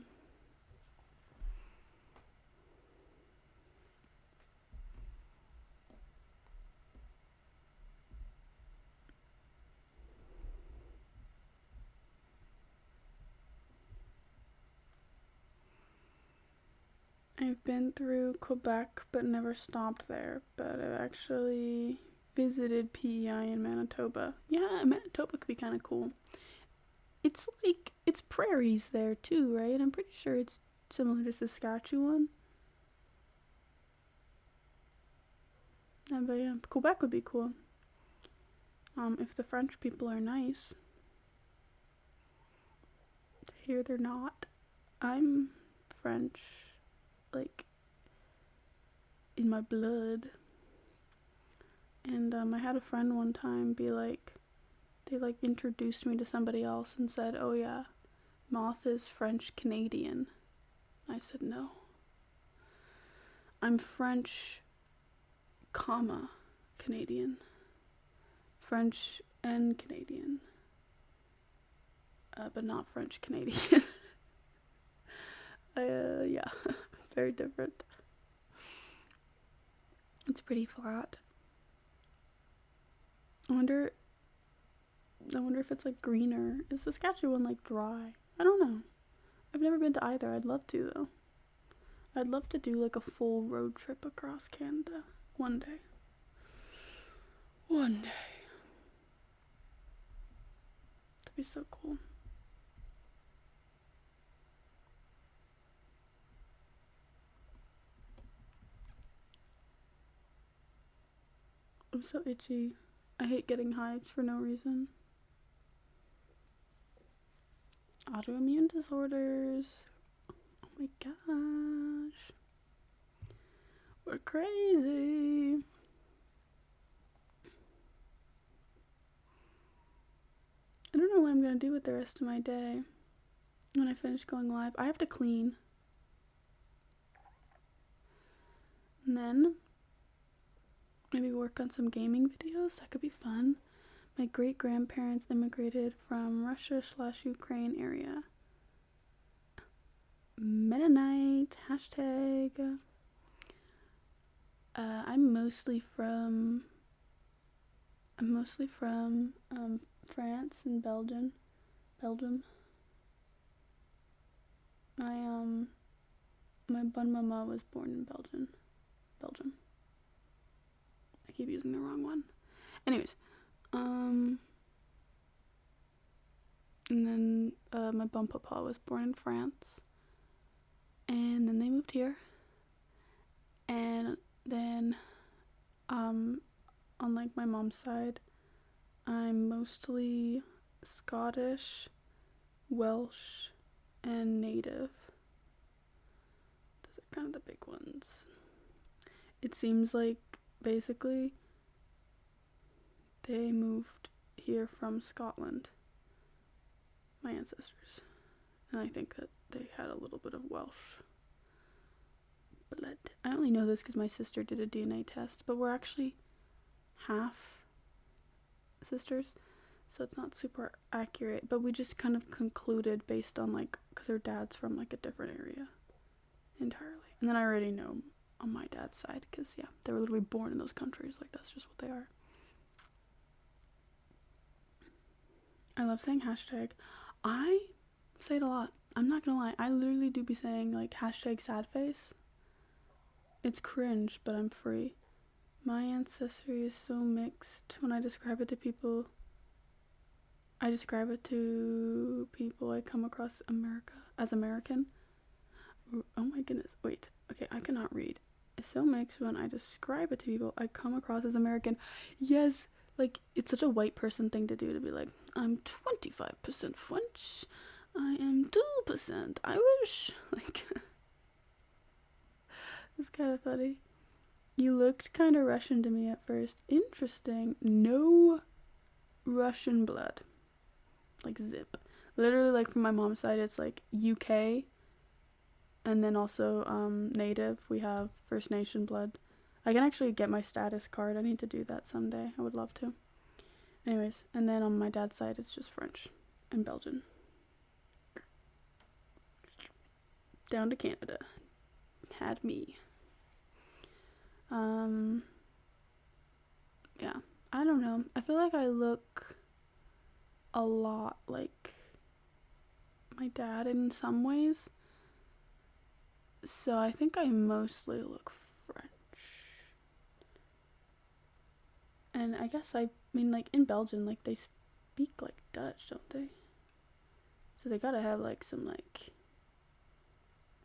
I've been through Quebec but never stopped there, but I've actually visited PEI in Manitoba. Yeah, Manitoba could be kind of cool. It's like, it's prairies there too, right? I'm pretty sure it's similar to Saskatchewan. But yeah, Quebec would be cool. If the French people are nice. Here they're not. I'm French, like, in my blood. And I had a friend one time be like, they like introduced me to somebody else and said, oh yeah, Moth is French Canadian. I said, no. I'm French, comma, Canadian. French and Canadian. But not French Canadian. Yeah, very different. It's pretty flat. I wonder if it's like greener. Is Saskatchewan like dry? I don't know. I've never been to either. I'd love to though. I'd love to do like a full road trip across Canada one day. One day. That'd be so cool. I'm so itchy. I hate getting hives for no reason. Autoimmune disorders. Oh my gosh. We're crazy. I don't know what I'm gonna do with the rest of my day when I finish going live. I have to clean. And then maybe work on some gaming videos. That could be fun. My great-grandparents immigrated from Russia/Ukraine area. Mennonite, hashtag. I'm mostly from France and Belgium. My bonne-maman was born in Belgium. I keep using the wrong one. Anyways, and then my bon-papa was born in France, and then they moved here, and then on like my mom's side, I'm mostly Scottish, Welsh, and Native. Those are kind of the big ones. It seems like basically they moved here from Scotland, my ancestors, and I think that they had a little bit of Welsh blood. I only know this because my sister did a DNA test, but we're actually half sisters, so it's not super accurate, but we just kind of concluded based on like, because her dad's from like a different area entirely. And then I already know on my dad's side because yeah, they were literally born in those countries. Like, that's just what they are. I love saying hashtag. I say it a lot. I'm not gonna lie. I literally do be saying like hashtag sad face. It's cringe, but I'm free. My ancestry is so mixed. When I describe it to people, I come across as American. Oh my goodness. Wait. Okay, I cannot read. It's so mixed. When I describe it to people, I come across as American. Yes, Like, it's such a white person thing to do, to be like, I'm 25% French, I am 2% Irish. Like, it's kind of funny. You looked kind of Russian to me at first. Interesting. No Russian blood. Like, zip. Literally, like, from my mom's side, it's like UK, and then also native. We have First Nation blood. I can actually get my status card. I need to do that someday. I would love to. Anyways, and then on my dad's side, it's just French and Belgian. Down to Canada. Had me. Yeah. I don't know. I feel like I look a lot like my dad in some ways. So I think I mostly look French. And I guess I mean, like, in Belgium, like, they speak like Dutch, don't they? So they gotta have like some, like,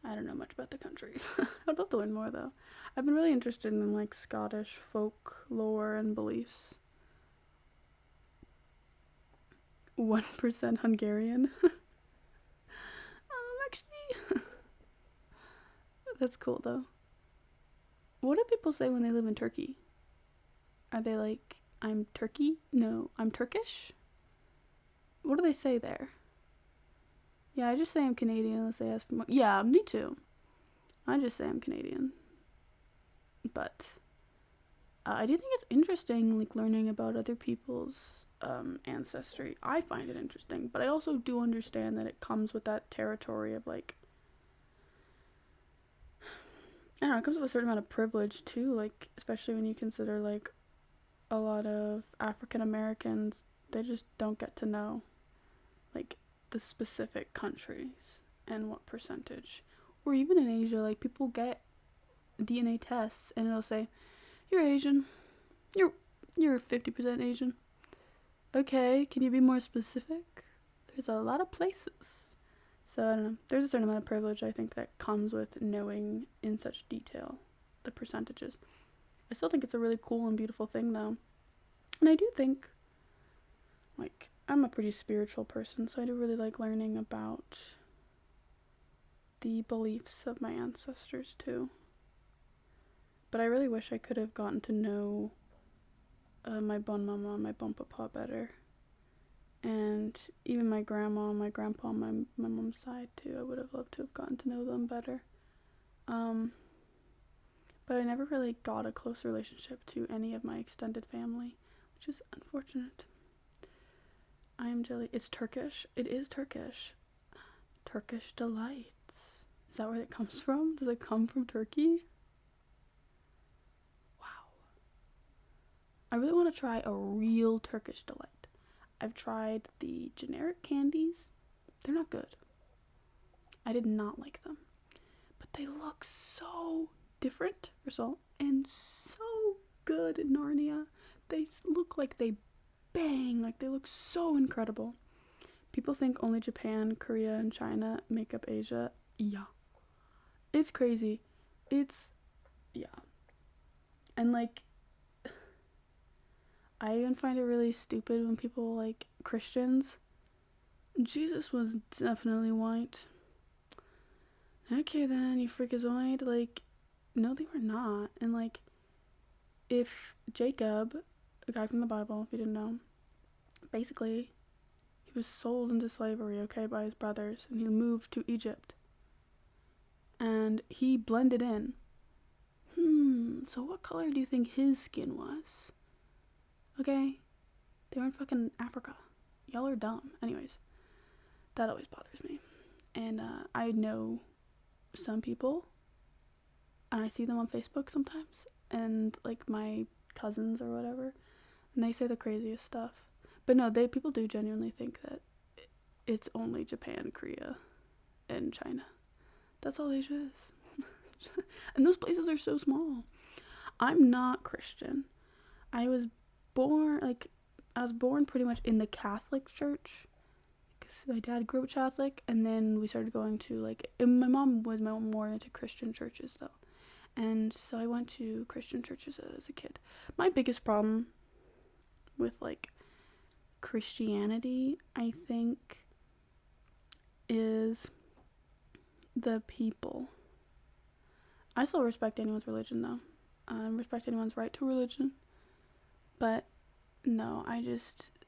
I don't know much about the country. I'd love to learn more though. I've been really interested in like Scottish folklore and beliefs. 1% Hungarian. Actually, that's cool though. What do people say when they live in Turkey? Are they like, I'm Turkey? No, I'm Turkish? What do they say there? Yeah, I just say I'm Canadian unless they ask for more. Yeah, me too. I just say I'm Canadian. But I do think it's interesting, like, learning about other people's ancestry. I find it interesting, but I also do understand that it comes with that territory of, like, I don't know, it comes with a certain amount of privilege too, like, especially when you consider, like, a lot of African Americans, they just don't get to know, like, the specific countries and what percentage. Or even in Asia, like, people get DNA tests and it'll say, you're Asian. You're 50% Asian. Okay, can you be more specific? There's a lot of places. So I don't know. There's a certain amount of privilege I think that comes with knowing in such detail the percentages. I still think it's a really cool and beautiful thing though. And I do think, like, I'm a pretty spiritual person, so I do really like learning about the beliefs of my ancestors too. But I really wish I could have gotten to know my bon mama and my bon papa better. And even my grandma and my grandpa on my mom's side too. I would have loved to have gotten to know them better. But I never really got a close relationship to any of my extended family, which is unfortunate. I am jelly. It's Turkish. It is Turkish. Turkish delights. Is that where it comes from? Does it come from Turkey? Wow. I really want to try a real Turkish delight. I've tried the generic candies. They're not good. I did not like them. But they look so different, first of all, and so good in Narnia. They look like they bang, like they look so incredible. People think only Japan, Korea, and China make up Asia. Yeah. It's crazy. Yeah. And, like, I even find it really stupid when people, like, Christians. Jesus was definitely white. Okay, then, you freakazoid. Like, no, they were not. And, like, if Jacob, a guy from the Bible, if you didn't know, basically, he was sold into slavery, okay, by his brothers, and he moved to Egypt. And he blended in. So what color do you think his skin was? Okay? They were in fucking Africa. Y'all are dumb. Anyways, that always bothers me. And I know some people, and I see them on Facebook sometimes, and, like, my cousins or whatever, and they say the craziest stuff. But no, people do genuinely think that it's only Japan, Korea, and China. That's all Asia is. And those places are so small. I'm not Christian. I was born pretty much in the Catholic Church, because my dad grew up Catholic, and then we started going to, like, my mom was more into Christian churches though, and so I went to Christian churches as a kid. My biggest problem with like Christianity, I think, is the people. I still respect anyone's religion though. I respect anyone's right to religion. But no,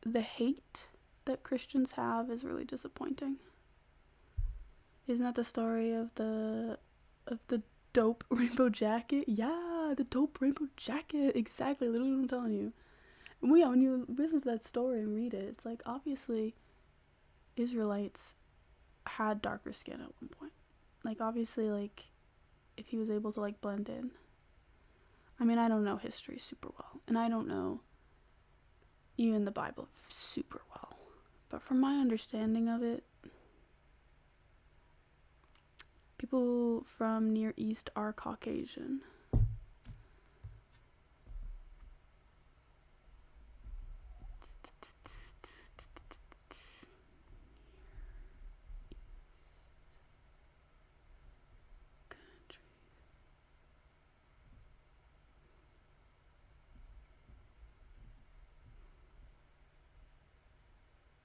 the hate that Christians have is really disappointing. Isn't that the story of the dope rainbow jacket? Yeah, the dope rainbow jacket. Exactly, literally what I'm telling you. And when you listen to that story and read it, it's like obviously Israelites had darker skin at one point. Like obviously, like if he was able to like blend in. I mean, I don't know history super well, and I don't know even the Bible super well. But from my understanding of it, people from Near East are Caucasian.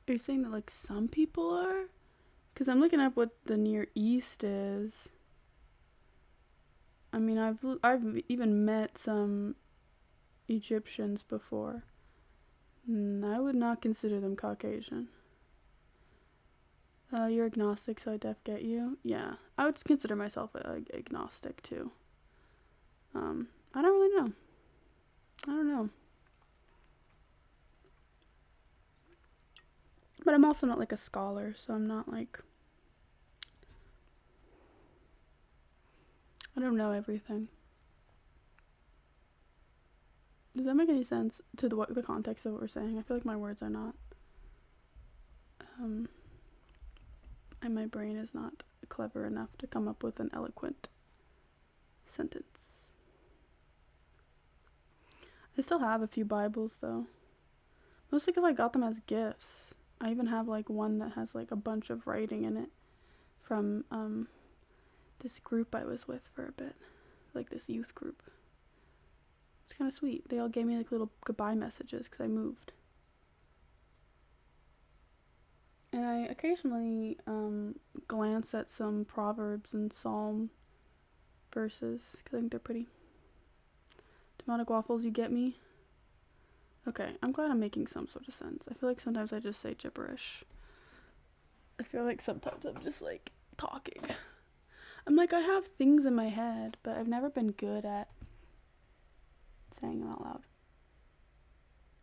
Are you saying that like some people are? Because I'm looking up what the Near East is. I mean, I've even met some Egyptians before. I would not consider them Caucasian. You're agnostic, so I def get you. Yeah, I would consider myself agnostic too. I don't really know. I don't know. But I'm also not like a scholar, so I'm not like, I don't know everything. Does that make any sense to the context of what we're saying? I feel like my words are not. And my brain is not clever enough to come up with an eloquent sentence. I still have a few Bibles though. Mostly because I got them as gifts. I even have like one that has like a bunch of writing in it from this group I was with for a bit. Like this youth group. It's kind of sweet. They all gave me like little goodbye messages because I moved. And I occasionally glance at some Proverbs and Psalm verses because I think they're pretty. Tomato waffles, you get me? Okay, I'm glad I'm making some sort of sense. I feel like sometimes I just say gibberish. I feel like sometimes I'm just like talking. I'm like, I have things in my head, but I've never been good at saying them out loud.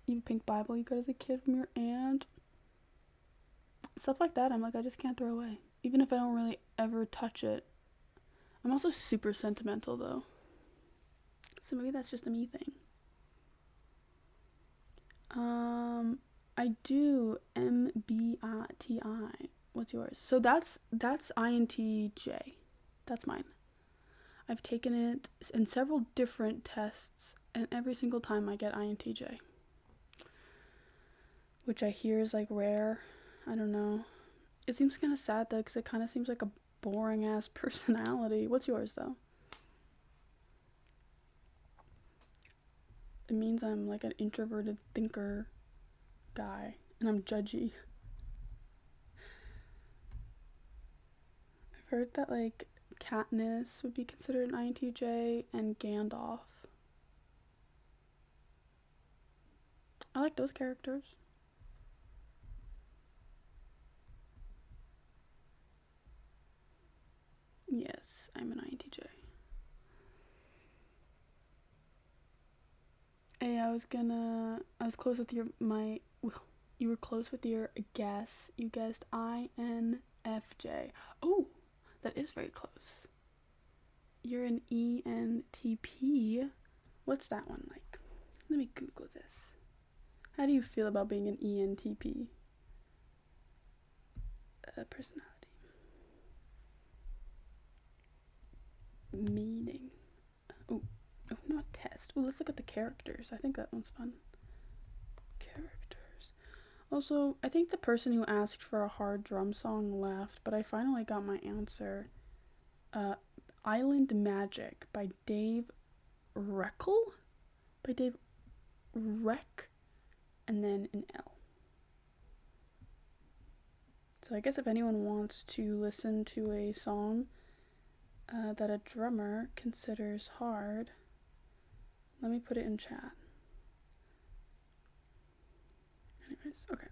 You have a pink Bible you got as a kid from your aunt. Stuff like that, I'm like, I just can't throw away. Even if I don't really ever touch it. I'm also super sentimental though. So maybe that's just a me thing. I do MBTI. What's yours? So that's INTJ. That's mine. I've taken it in several different tests, and every single time I get INTJ. Which I hear is like rare. I don't know. It seems kind of sad though, because it kind of seems like a boring ass personality. What's yours though? It means I'm like an introverted thinker guy, and I'm judgy. I've heard that like Katniss would be considered an INTJ, and Gandalf. I like those characters. Yes, I'm an INTJ. Hey, I was close with you were close with your guess. You guessed INFJ. Oh, that is very close. You're an ENTP. What's that one like? Let me Google this. How do you feel about being an ENTP? Personality. Meaning. Oh, not test. Oh, let's look at the characters. I think that one's fun. Characters. Also, I think the person who asked for a hard drum song left, but I finally got my answer. Island Magic by Dave Reckel? By Dave Reck? and then an L. So I guess if anyone wants to listen to a song that a drummer considers hard, let me put it in chat. Anyways, okay.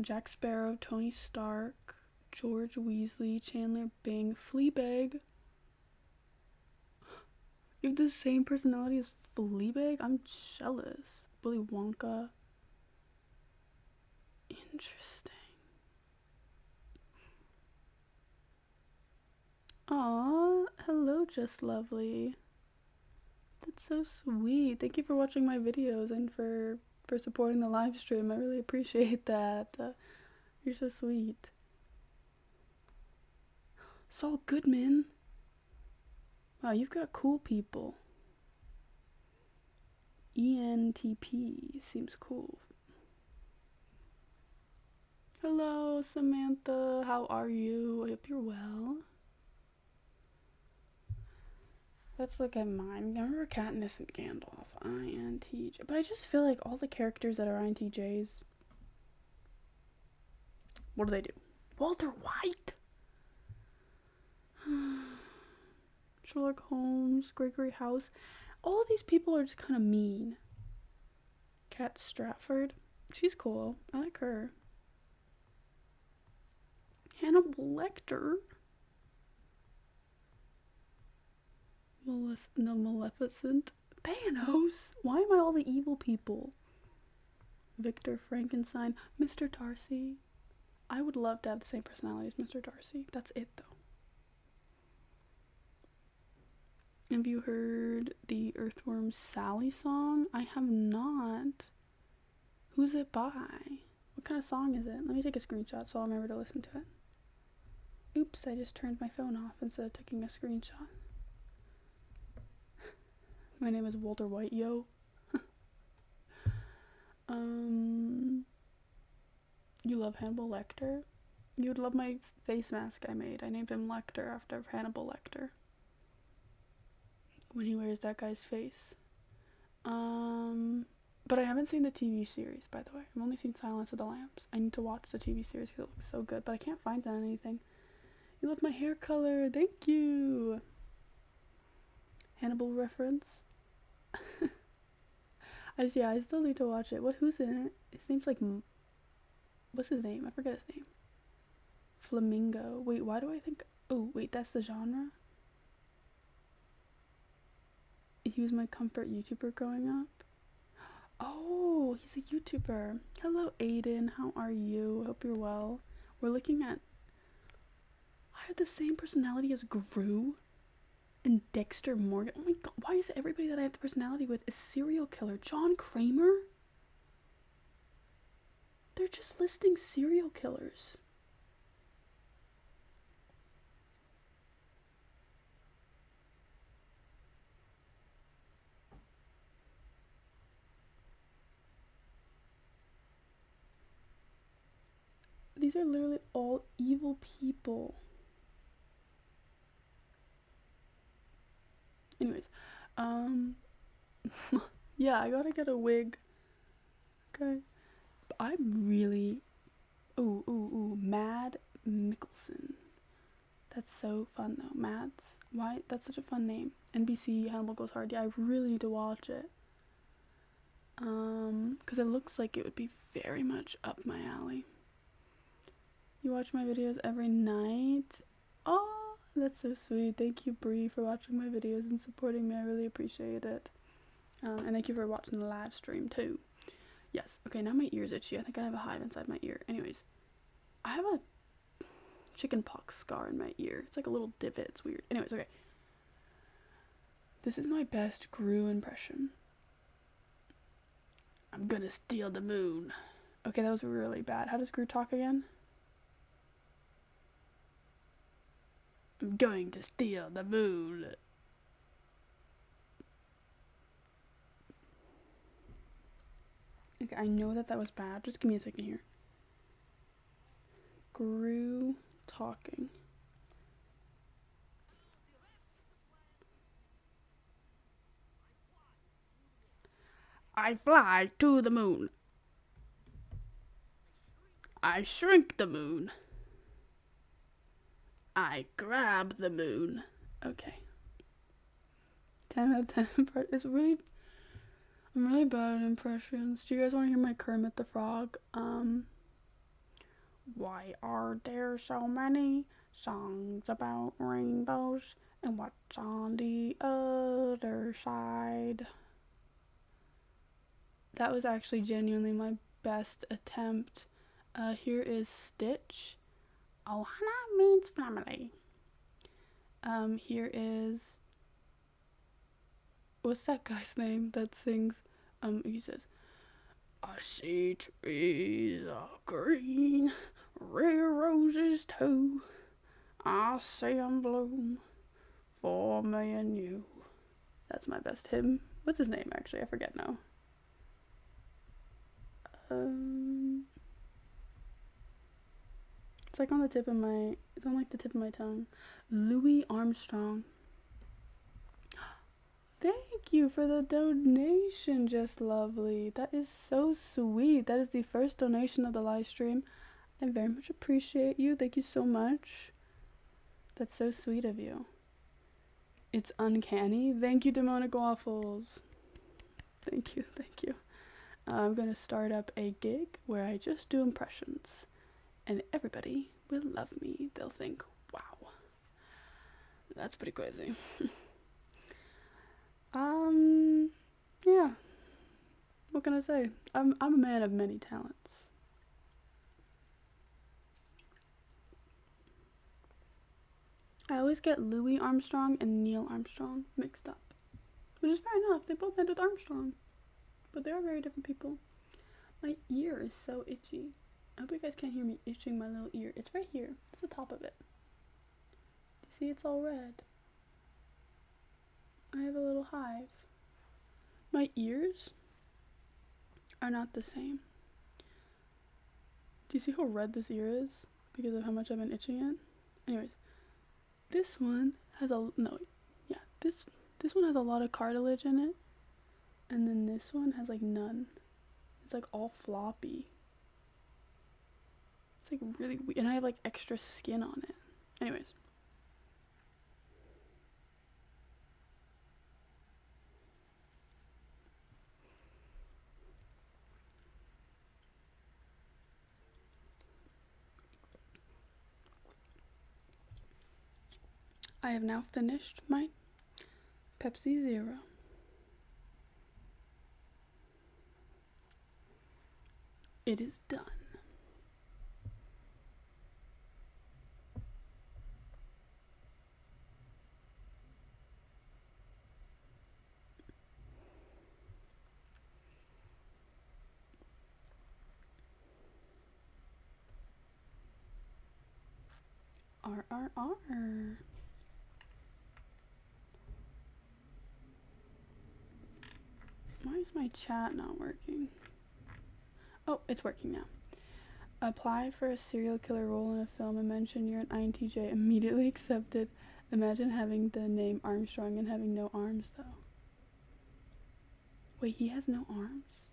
Jack Sparrow, Tony Stark, George Weasley, Chandler Bing, Fleabag. You have the same personality as Fleabag? I'm jealous. Willy Wonka. Interesting. Aw, hello, Just Lovely. That's so sweet. Thank you for watching my videos and for supporting the live stream. I really appreciate that. You're so sweet. Saul Goodman. Wow, you've got cool people. ENTP seems cool. Hello, Samantha. How are you? I hope you're well. Let's look at mine. I remember Katniss and Gandalf. INTJ. But I just feel like all the characters that are INTJs. What do they do? Walter White! Sherlock Holmes, Gregory House. All of these people are just kind of mean. Kat Stratford. She's cool. I like her. Hannibal Lecter. Maleficent. Thanos. Why am I all the evil people? Victor Frankenstein. Mr. Darcy. I would love to have the same personality as Mr. Darcy. That's it, though. Have you heard the Earthworm Sally song? I have not. Who's it by? What kind of song is it? Let me take a screenshot so I'll remember to listen to it. Oops, I just turned my phone off instead of taking a screenshot. My name is Walter White, yo. You love Hannibal Lecter? You would love my face mask I made. I named him Lecter after Hannibal Lecter. When he wears that guy's face. But I haven't seen the TV series, by the way. I've only seen Silence of the Lambs. I need to watch the TV series because it looks so good, but I can't find that on anything. You love my hair color. Thank you. Hannibal reference. I still need to watch it. Who's in it? It seems like, what's his name? I forget his name. Flamingo. Wait, why do I think, oh, wait, that's the genre? He was my comfort YouTuber growing up. Oh, he's a YouTuber. Hello, Aiden. How are you? I hope you're well. We're looking at, I have the same personality as Gru and Dexter Morgan. Oh my god, why is everybody that I have the personality with a serial killer? John Kramer? They're just listing serial killers. These are literally all evil people. Anyways, yeah, I gotta get a wig. Okay. I'm really, ooh, Mad Mickelson. That's so fun though. Mads. Why? That's such a fun name. NBC Hannibal Goes Hard. Yeah, I really need to watch it. Because it looks like it would be very much up my alley. You watch my videos every night? Oh, that's so sweet. Thank you, Bree, for watching my videos and supporting me. I really appreciate it. And thank you for watching the live stream too. Yes. Okay, now my ear's itchy. I think I have a hive inside my ear. Anyways, I have a chickenpox scar in my ear. It's like a little divot. It's weird. Anyways, okay. This is my best Gru impression. I'm gonna steal the moon. Okay, that was really bad. How does Gru talk again? I'm going to steal the moon. Okay, I know that was bad. Just give me a second here. Gru talking. I fly to the moon. I shrink the moon. I grab the moon. Okay. 10 out of 10. It's really... I'm really bad at impressions. Do you guys want to hear my Kermit the Frog? Why are there so many songs about rainbows? And what's on the other side? That was actually genuinely my best attempt. Here is Stitch. Ohana means family. Here is... What's that guy's name that sings? He says, I see trees are green, red roses too. I see 'em bloom for me and you. That's my best hymn. What's his name, actually? I forget now. It's like on the tip of my... It's on like the tip of my tongue. Louis Armstrong. Thank you for the donation, Just Lovely. That is so sweet. That is the first donation of the live stream. I very much appreciate you. Thank you so much. That's so sweet of you. It's uncanny. Thank you, Demonic Waffles. Thank you, thank you. I'm gonna start up a gig where I just do impressions. And everybody will love me. They'll think, wow. That's pretty crazy. Yeah. What can I say? I'm a man of many talents. I always get Louis Armstrong and Neil Armstrong mixed up. Which is fair enough, they both end with Armstrong. But they are very different people. My ear is so itchy. I hope you guys can't hear me itching my little ear. It's right here. It's the top of it. Do you see it's all red? I have a little hive. My ears are not the same. Do you see how red this ear is? Because of how much I've been itching it? Anyways, this one has this one has a lot of cartilage in it. And then this one has like none. It's like all floppy. It's like really weird. And I have like extra skin on it. Anyways. I have now finished my Pepsi Zero. It is done. R. Why is my chat not working? Oh, it's working now. Apply for a serial killer role in a film and mention you're an INTJ. Immediately accepted. Imagine having the name Armstrong and having no arms, though. Wait, he has no arms?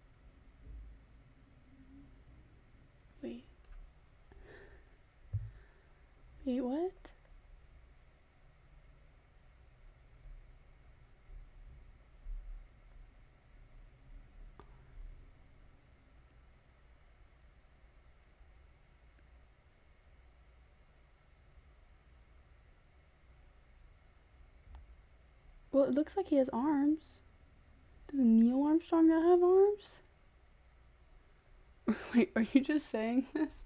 Wait. Wait, what? Well, it looks like he has arms. Does Neil Armstrong not have arms? Wait, are you just saying this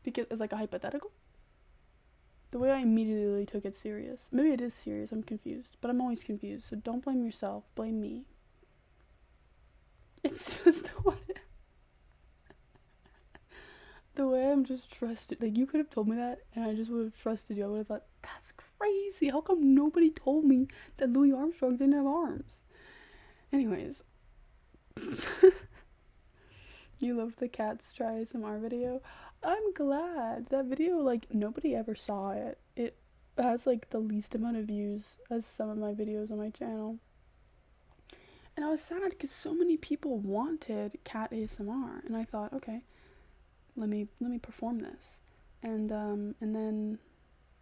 because it's like a hypothetical? The way I immediately took it serious. Maybe it is serious, I'm confused. But I'm always confused, so don't blame yourself, blame me. It's just what... The way I'm just trusted. Like, you could have told me that, and I just would have trusted you. I would have thought, that's crazy. How come nobody told me that Louis Armstrong didn't have arms? Anyways. You loved the Cats Try ASMR video? I'm glad. That video, like, nobody ever saw it. It has, like, the least amount of views as some of my videos on my channel. And I was sad because so many people wanted cat ASMR, and I thought, okay, let me perform this. And then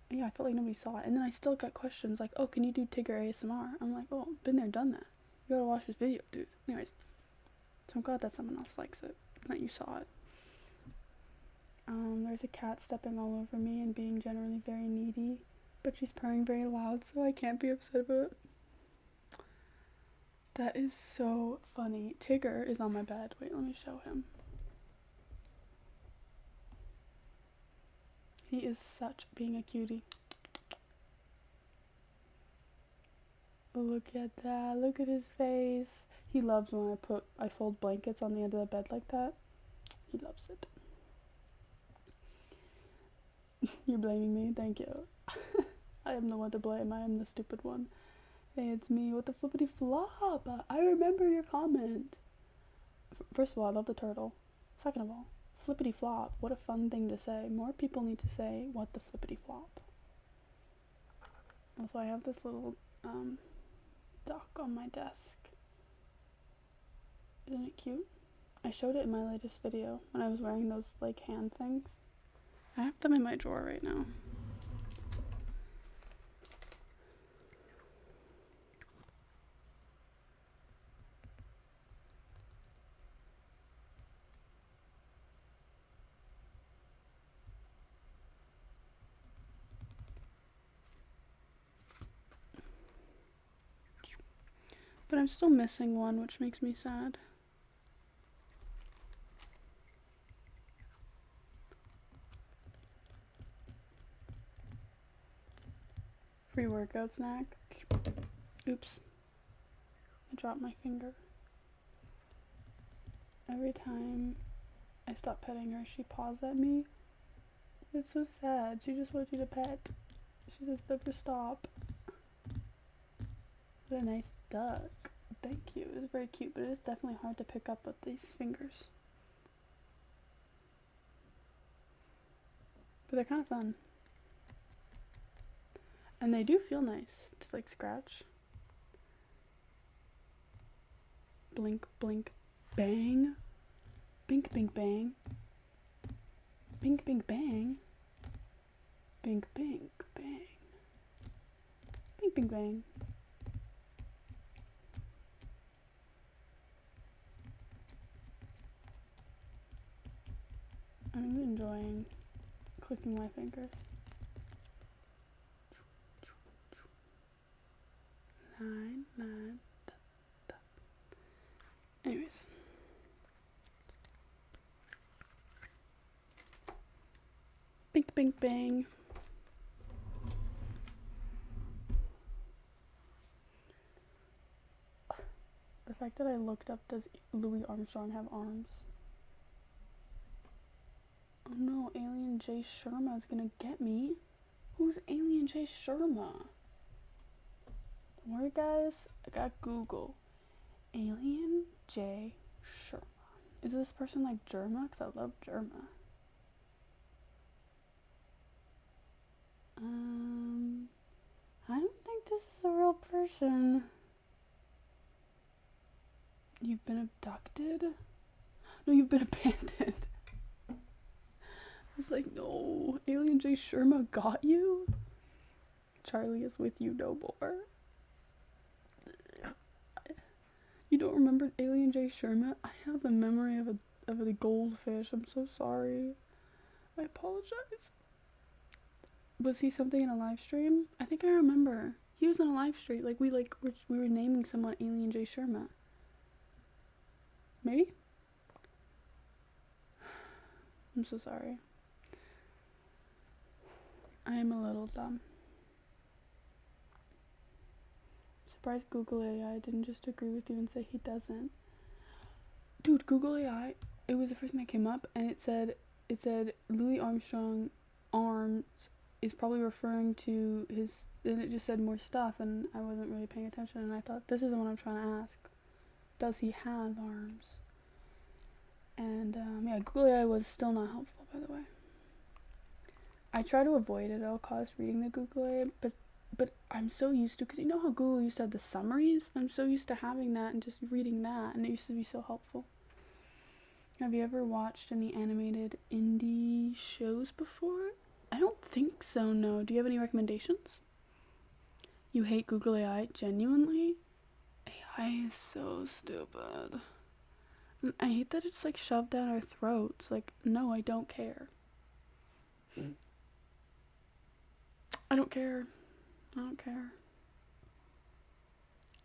yeah, I felt like nobody saw it. And then I still got questions like, oh, can you do Tigger ASMR? I'm like, oh, been there, done that. You gotta watch this video, dude. Anyways, so I'm glad that someone else likes it, that you saw it. There's a cat stepping all over me and being generally very needy, but she's purring very loud, so I can't be upset about it. That is so funny. Tigger is on my bed. Wait, let me show him. He is such being a cutie. Look at that. Look at his face. He loves when I fold blankets on the end of the bed like that. He loves it. You're blaming me? Thank you. I am the one to blame. I am the stupid one. Hey, it's me. What the flippity flop? I remember your comment. First of all, I love the turtle. Second of all, flippity flop. What a fun thing to say. More people need to say, what the flippity flop. Also, I have this little duck on my desk. Isn't it cute? I showed it in my latest video when I was wearing those like hand things. I have them in my drawer right now. But I'm still missing one, which makes me sad. Free workout snack. Oops. I dropped my finger. Every time I stop petting her, she paws at me. It's so sad. She just wants you to pet. She says, Pepper, stop. What a nice duck. Thank you. It is very cute, but it is definitely hard to pick up with these fingers. But they're kind of fun. And they do feel nice to like scratch. Blink, blink, bang. Bink, bink, bang. Bink, bink, bang. Bink, bink, bang. Bink, bink, bang. I'm enjoying clicking my fingers. Nine, da, da. Anyways. Bink, bink, bang. The fact that I looked up, does Louis Armstrong have arms? Oh no, Alien J. Sharma is gonna get me. Who's Alien J. Sharma? Don't worry, guys. I got Google. Alien J. Sharma. Is this person like Germa? Because I love Germa. I don't think this is a real person. You've been abducted? No, you've been abandoned. I was like, no, Alien J. Sharma got you? Charlie is with you no more. You don't remember Alien J. Sharma? I have the memory of a goldfish. I'm so sorry. I apologize. Was he something in a live stream? I think I remember. He was in a live stream. Like we were naming someone Alien J. Sharma. Maybe? I'm so sorry. I am a little dumb. Surprised Google AI didn't just agree with you and say he doesn't. Dude, Google AI, it was the first thing that came up, and it said Louis Armstrong arms is probably referring to his, and it just said more stuff, and I wasn't really paying attention, and I thought, this isn't what I'm trying to ask. Does he have arms? And yeah, Google AI was still not helpful, by the way. I try to avoid it at all costs reading the Google AI, but but I'm so used to, because you know how Google used to have the summaries? I'm so used to having that and just reading that, and it used to be so helpful. Have you ever watched any animated indie shows before? I don't think so, no. Do you have any recommendations? You hate Google AI? Genuinely? AI is so stupid. I hate that it's like shoved down our throats. Like, no, I don't care. I don't care. I don't care.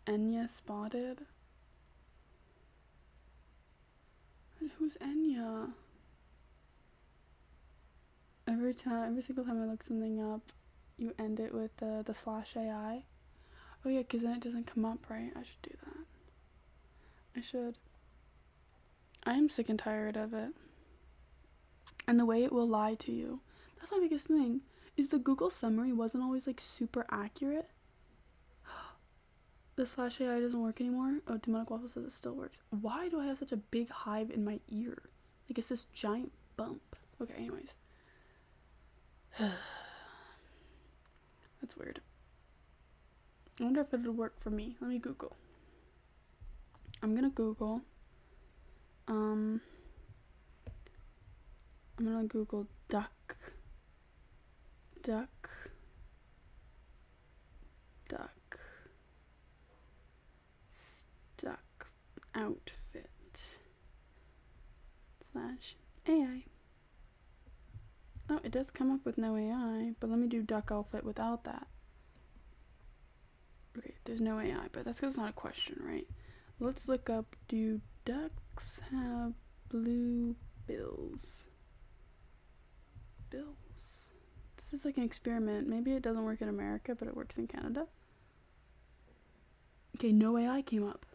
Enya spotted? Who's Enya? Every single time I look something up, you end it with the /AI. Oh yeah, because then it doesn't come up, right? I should do that. I should. I am sick and tired of it. And the way it will lie to you. That's my biggest thing. Is the Google summary wasn't always like super accurate. The /AI doesn't work anymore. Oh, Demonic Waffle says it still works. Why do I have such a big hive in my ear? Like it's this giant bump. Okay, anyways. That's weird. I wonder if it'll work for me. Let me Google. I'm gonna Google. I'm gonna Google duck stuck outfit /AI. Oh, it does come up with no AI, but let me do duck outfit without that. Okay, there's no AI, but that's because it's not a question, right? Let's look up, do ducks have blue bills? This is like an experiment. Maybe it doesn't work in America, but it works in Canada. Okay, no AI came up.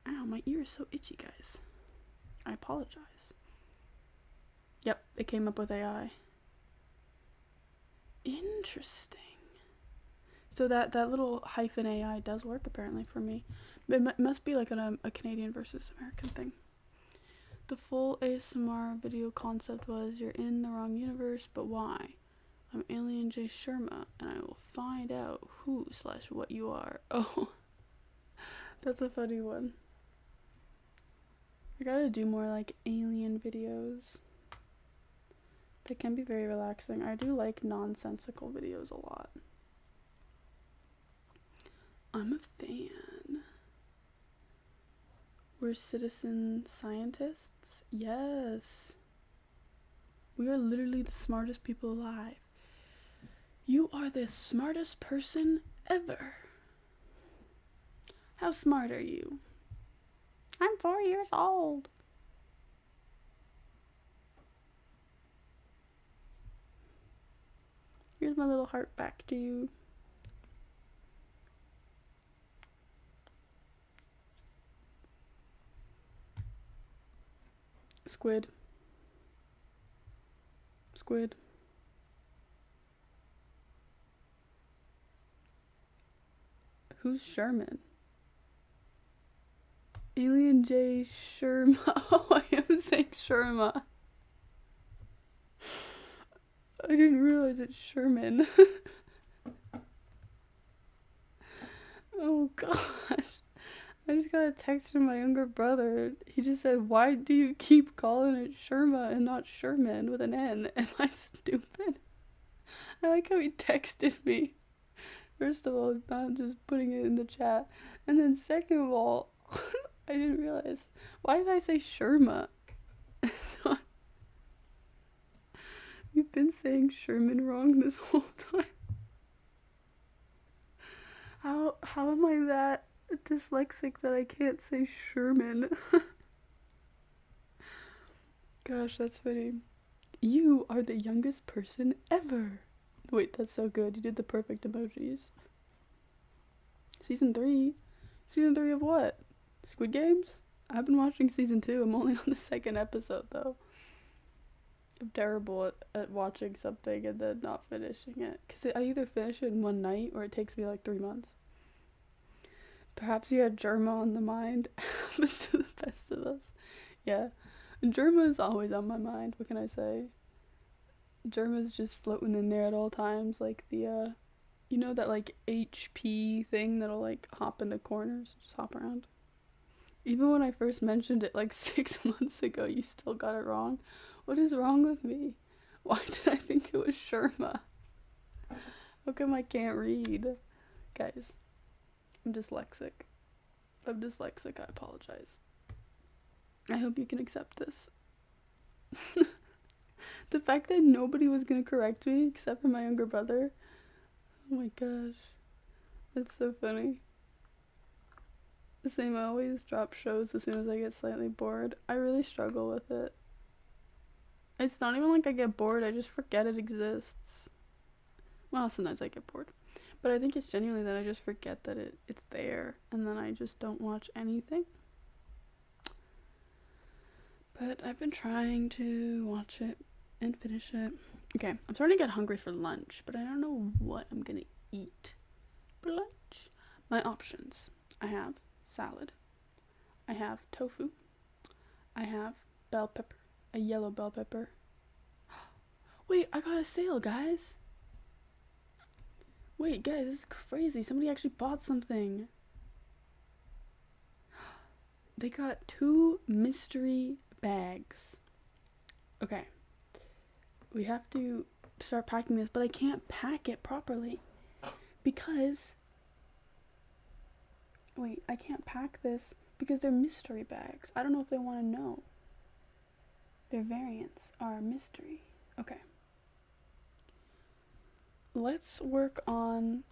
Ow, my ear is so itchy, guys. I apologize. Yep, it came up with AI. Interesting. So that little hyphen AI does work apparently for me. But it must be like a Canadian versus American thing. The full ASMR video concept was, you're in the wrong universe, but why? I'm Alien J. Sharma, and I will find out who/what you are. Oh, that's a funny one. I gotta do more like alien videos. They can be very relaxing. I do like nonsensical videos a lot. I'm a fan. We're citizen scientists? Yes. We are literally the smartest people alive. You are the smartest person ever. How smart are you? I'm 4 years old. Here's my little heart back to you. Squid. Who's Sherman? Alien J. Sherma. Oh, I am saying Sherma. I didn't realize it's Sherman. Oh gosh. I just got a text from my younger brother. He just said, why do you keep calling it Sherma and not Sherman with an N? Am I stupid? I like how he texted me. First of all, he's not just putting it in the chat. And then second of all, I didn't realize. Why did I say Sherma? You've been saying Sherman wrong this whole time. How am I that dyslexic that I can't say Sherman? Gosh, that's funny. You are the youngest person ever. Wait, that's so good. You did the perfect emojis. Season 3? Season 3 of what? Squid Games? I've been watching season 2. I'm only on the second episode, though. I'm terrible at watching something and then not finishing it. Because I either finish it in one night or it takes me like 3 months. Perhaps you had Germa on the mind. Happens to the best of us. Yeah. Germa is always on my mind. What can I say? Germa's just floating in there at all times, like the You know that like HP thing that'll like hop in the corners, just hop around. Even when I first mentioned it like 6 months ago, you still got it wrong. What is wrong with me? Why did I think it was Sherma? How come I can't read? Guys, I'm dyslexic. I apologize. I hope you can accept this. The fact that nobody was gonna correct me except for my younger brother. Oh my gosh. That's so funny. The same, I always drop shows as soon as I get slightly bored. I really struggle with it. It's not even like I get bored, I just forget it exists. Well, sometimes I get bored. But I think it's genuinely that I just forget that it's there, and then I just don't watch anything. But I've been trying to watch it and finish it. Okay, I'm starting to get hungry for lunch, but I don't know what I'm gonna eat for lunch. My options. I have salad. I have tofu. I have bell pepper. A yellow bell pepper. Wait, I got a sale, guys. Wait, guys, this is crazy. Somebody actually bought something. They got 2 mystery bags. Okay. We have to start packing this, but I can't pack it properly because... Wait, I can't pack this because they're mystery bags. I don't know if they want to know. Their variants are mystery. Okay. Let's work on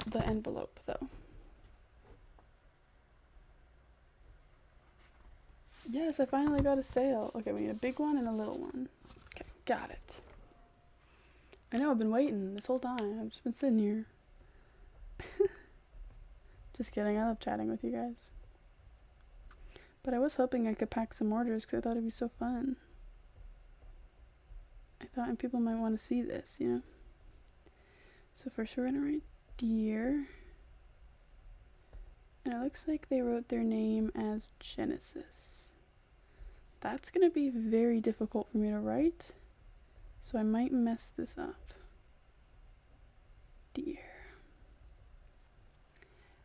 the envelope, though. Yes, I finally got a sale. Okay, we need a big one and a little one. Okay, got it. I know, I've been waiting this whole time. I've just been sitting here. Just kidding, I love chatting with you guys. But I was hoping I could pack some orders because I thought it'd be so fun. I thought people might want to see this, you know? So first we're gonna write dear. And it looks like they wrote their name as Genesis. That's gonna be very difficult for me to write, so I might mess this up. Dear.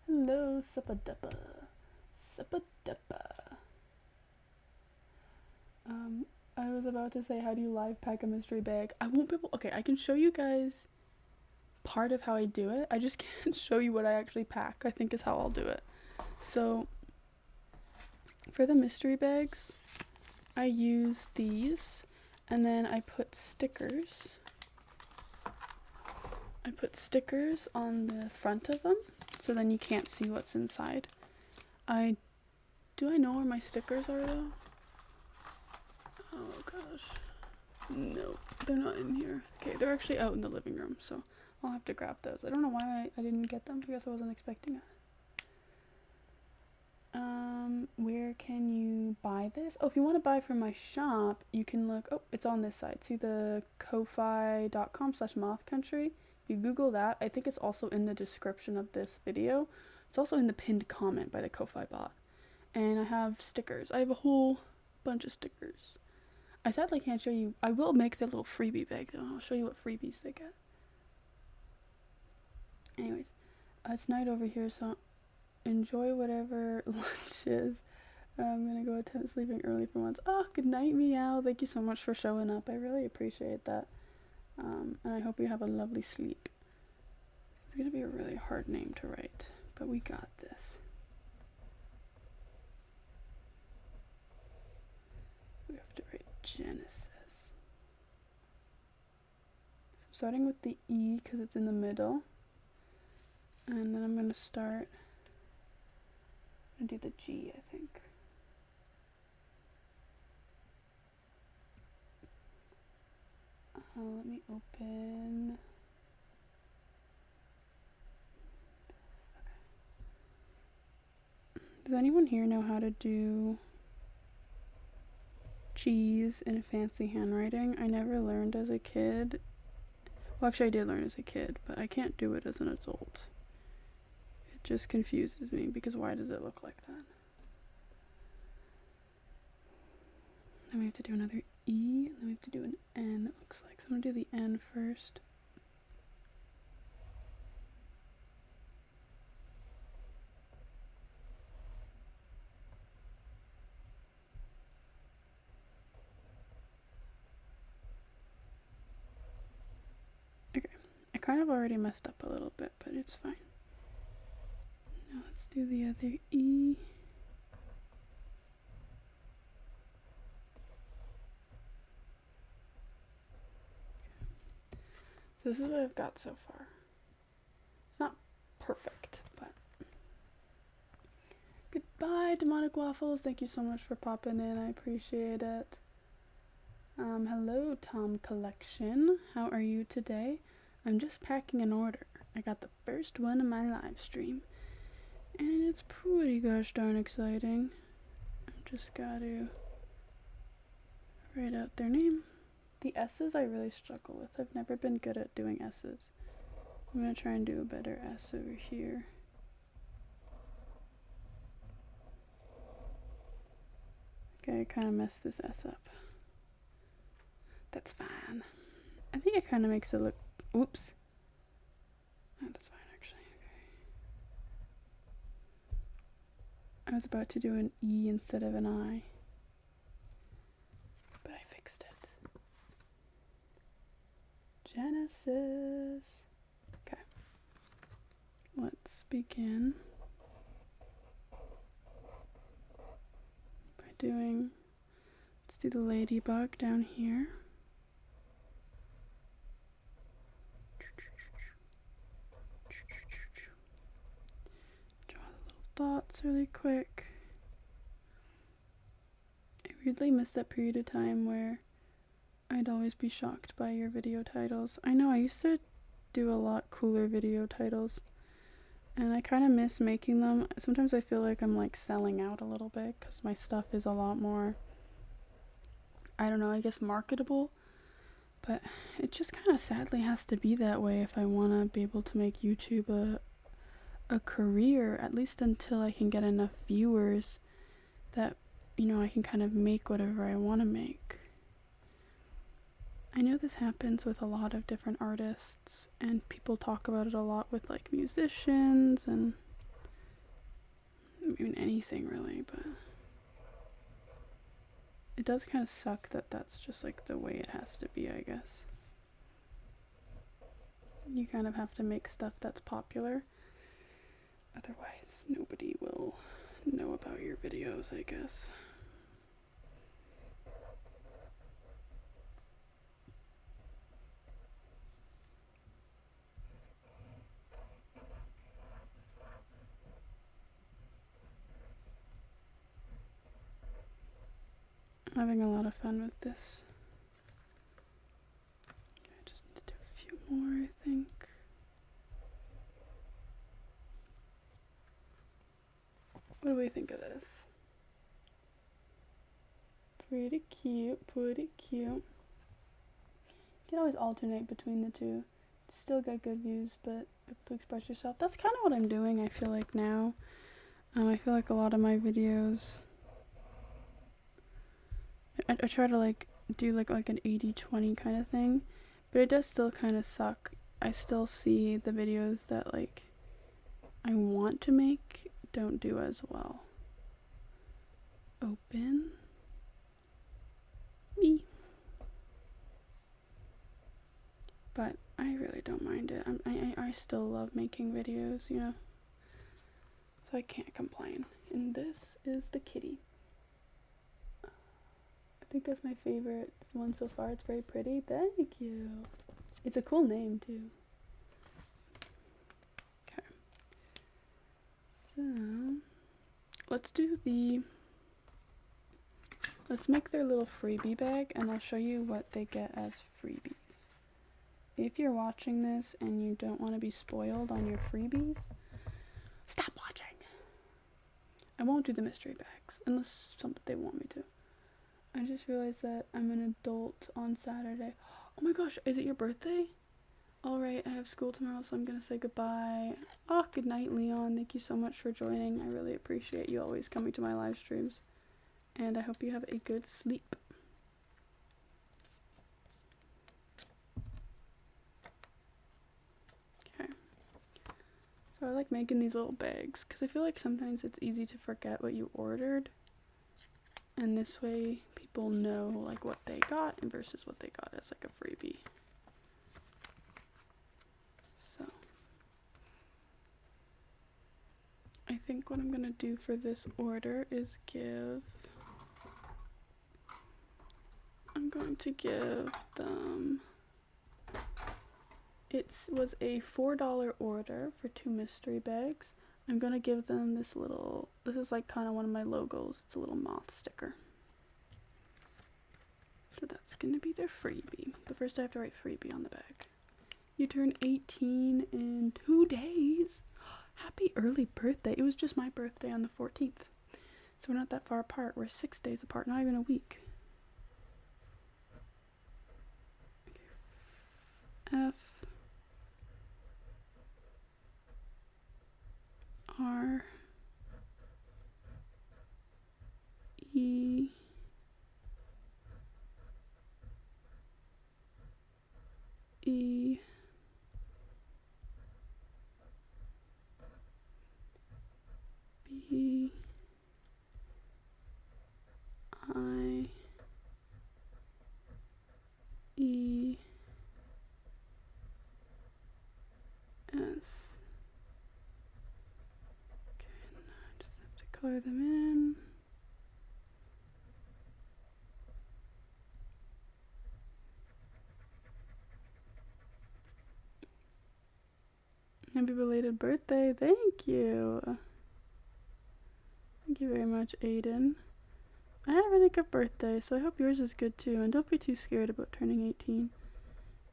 Hello, Suppaduppa. Suppaduppa. I was about to say, how do you live pack a mystery bag? I won't be able... Okay, I can show you guys part of how I do it. I just can't show you what I actually pack, I think is how I'll do it. So, for the mystery bags, I use these, and then I put stickers. I put stickers on the front of them, so then you can't see what's inside. Do I know where my stickers are, though? Oh, gosh. No, they're not in here. Okay, they're actually out in the living room, so I'll have to grab those. I don't know why I didn't get them. I guess I wasn't expecting it. Where can you buy this? Oh, if you want to buy from my shop, you can look. Oh, it's on this side. See the ko-fi.com/mothcountry? If you Google that, I think it's also in the description of this video. It's also in the pinned comment by the Ko-fi bot. And I have stickers. I have a whole bunch of stickers. I sadly can't show you. I will make the little freebie bag though. I'll show you what freebies they get. Anyways, it's night over here, so enjoy whatever lunch is. I'm gonna go attempt sleeping early for once. Oh, good night, Meow. Thank you so much for showing up. I really appreciate that. And I hope you have a lovely sleep. It's gonna be a really hard name to write, but we got this. We have to write Genesis. So I'm starting with the E because it's in the middle. And then I'm gonna start and do the G, I think. Let me open. Okay. Does anyone here know how to do G's in fancy handwriting? I never learned as a kid. Well, actually I did learn as a kid, but I can't do it as an adult. It just confuses me because why does it look like that? Then we have to do another E, and then we have to do an N, it looks like. So I'm gonna do the N first. kind of already messed up a little bit, but it's fine. Now let's do the other E. So this is what I've got so far. It's not perfect, but goodbye, Demonic Waffles. Thank you so much for popping in. I appreciate it. Hello, Tom Collection. How are you today? I'm just packing an order. I got the first one in my live stream, and it's pretty gosh darn exciting. I've just got to write out their name. The S's I really struggle with. I've never been good at doing S's. I'm going to try and do a better S over here. Okay, I kind of messed this S up. That's fine. I think it kind of makes it look... Oops. Oh, that's fine, actually. Okay. I was about to do an E instead of an I, but I fixed it. Genesis. Okay. Let's begin by doing... Let's do the ladybug down here. Dots really quick. I weirdly missed that period of time where I'd always be shocked by your video titles. I know I used to do a lot cooler video titles, and I kind of miss making them. Sometimes I feel like I'm like selling out a little bit because my stuff is a lot more, I don't know, I guess marketable, but it just kind of sadly has to be that way if I want to be able to make YouTube a career, at least until I can get enough viewers that, you know, I can kind of make whatever I want to make. I know this happens with a lot of different artists, and people talk about it a lot with like musicians and I mean anything really, but it does kind of suck that that's just like the way it has to be, I guess. You kind of have to make stuff that's popular. Otherwise, nobody will know about your videos, I guess. I'm having a lot of fun with this. I just need to do a few more, I think. What do we think of this? Pretty cute, pretty cute. You can always alternate between the two. Still get good views, but be able to express yourself. That's kind of what I'm doing, I feel like, now. I feel like a lot of my videos... I try to, like, do, like an 80-20 kind of thing, but it does still kind of suck. I still see the videos that, like, I want to make don't do as well. Open. Me. But I really don't mind it. I still love making videos, you know? So I can't complain. And this is the kitty. I think that's my favorite one so far. It's very pretty. Thank you. It's a cool name, too. Okay. So, let's make their little freebie bag, and I'll show you what they get as freebies. If you're watching this and you don't want to be spoiled on your freebies, stop watching. I won't do the mystery bags unless they want me to. I just realized that I'm an adult on Saturday. Oh my gosh, is it your birthday? Alright, I have school tomorrow, so I'm gonna say goodbye. Oh, good night, Leon. Thank you so much for joining. I really appreciate you always coming to my live streams. And I hope you have a good sleep. Okay. So I like making these little bags because I feel like sometimes it's easy to forget what you ordered. And this way people know like what they got versus what they got as like a freebie. think what I'm gonna do for this order is I'm going to give them, it was a $4 order for 2 mystery bags. I'm gonna give them this is like kind of one of my logos. It's a little moth sticker. So that's gonna be their freebie. But first I have to write freebie on the bag. You turn 18 in 2 days. Happy early birthday. It was just my birthday on the 14th. So we're not that far apart. We're 6 days apart, not even a week. F R E E B I E S. Okay, now I just have to color them in. Happy belated birthday. Thank you. Thank you very much, Aiden. I had a really good birthday, so I hope yours is good too. And don't be too scared about turning 18.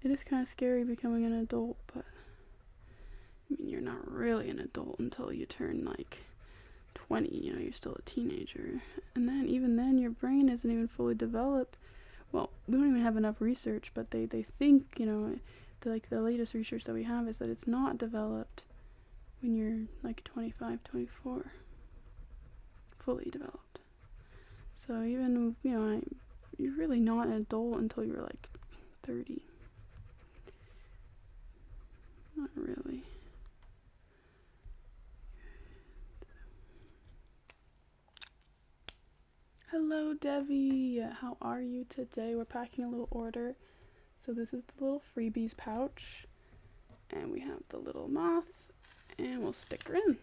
It is kind of scary becoming an adult, but I mean, you're not really an adult until you turn like 20, you know, you're still a teenager. And then, even then, your brain isn't even fully developed. Well, we don't even have enough research, but they think, you know, the latest research that we have is that it's not developed when you're like 25, 24. Fully developed. So even, you know, you're really not an adult until you're like 30. Not really. Hello, Devi. How are you today? We're packing a little order. So this is the little freebies pouch. And we have the little moth. And we'll stick her in.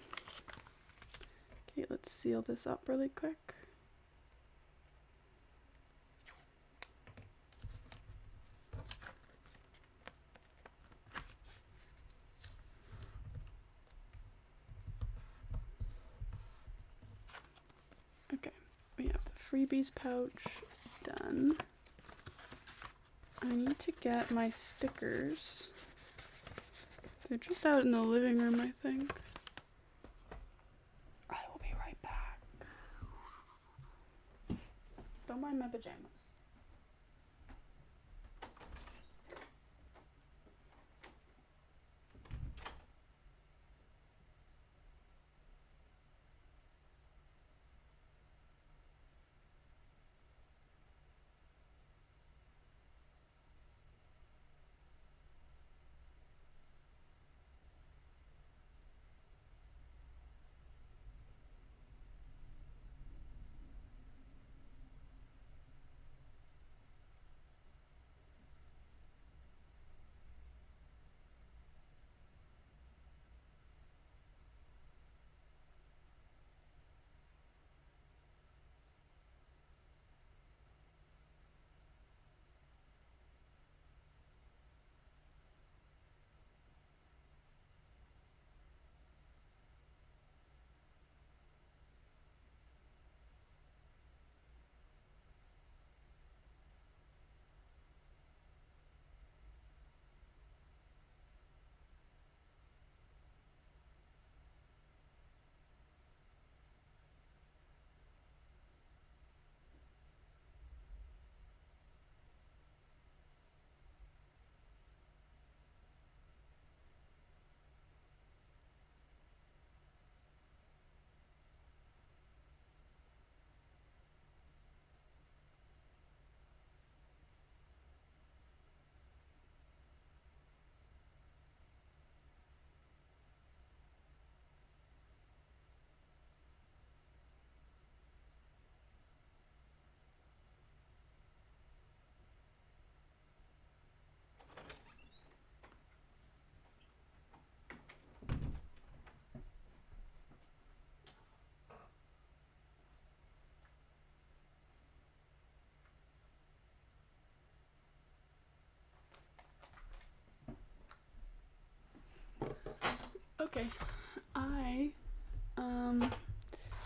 Okay, let's seal this up really quick. Okay, we have the freebies pouch done. I need to get my stickers. They're just out in the living room, I think. I will be right back. Don't mind my pajamas.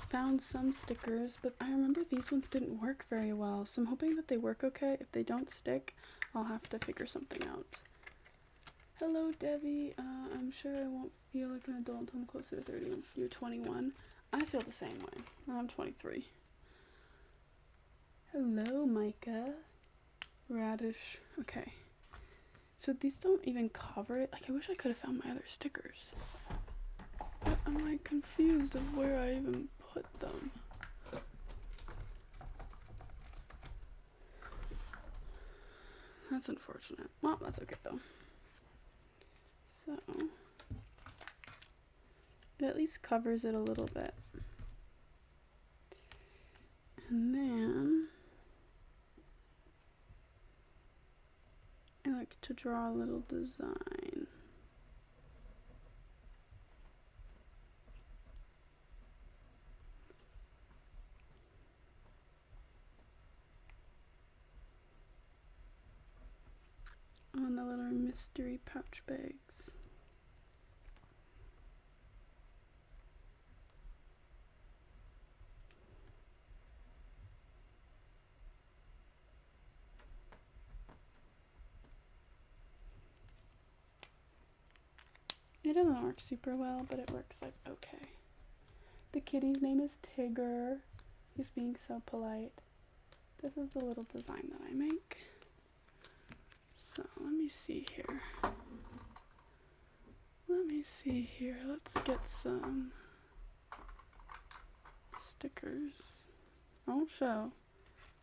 found some stickers, but I remember these ones didn't work very well, so I'm hoping that they work okay. If they don't stick, I'll have to figure something out. Hello, Debbie. I'm sure I won't feel like an adult until I'm closer to 30. You're 21. I feel the same way. I'm 23. Hello, Micah. Radish. Okay. So these don't even cover it. Like, I wish I could have found my other stickers. But I'm like confused of where I even put them. That's unfortunate. Well, that's okay though. So it at least covers it a little bit. And then I like to draw a little design. On the little mystery pouch bags. It doesn't work super well, but it works like okay. The kitty's name is Tigger. He's being so polite. This is the little design that I make. So let me see here. Let's get some stickers. I won't show,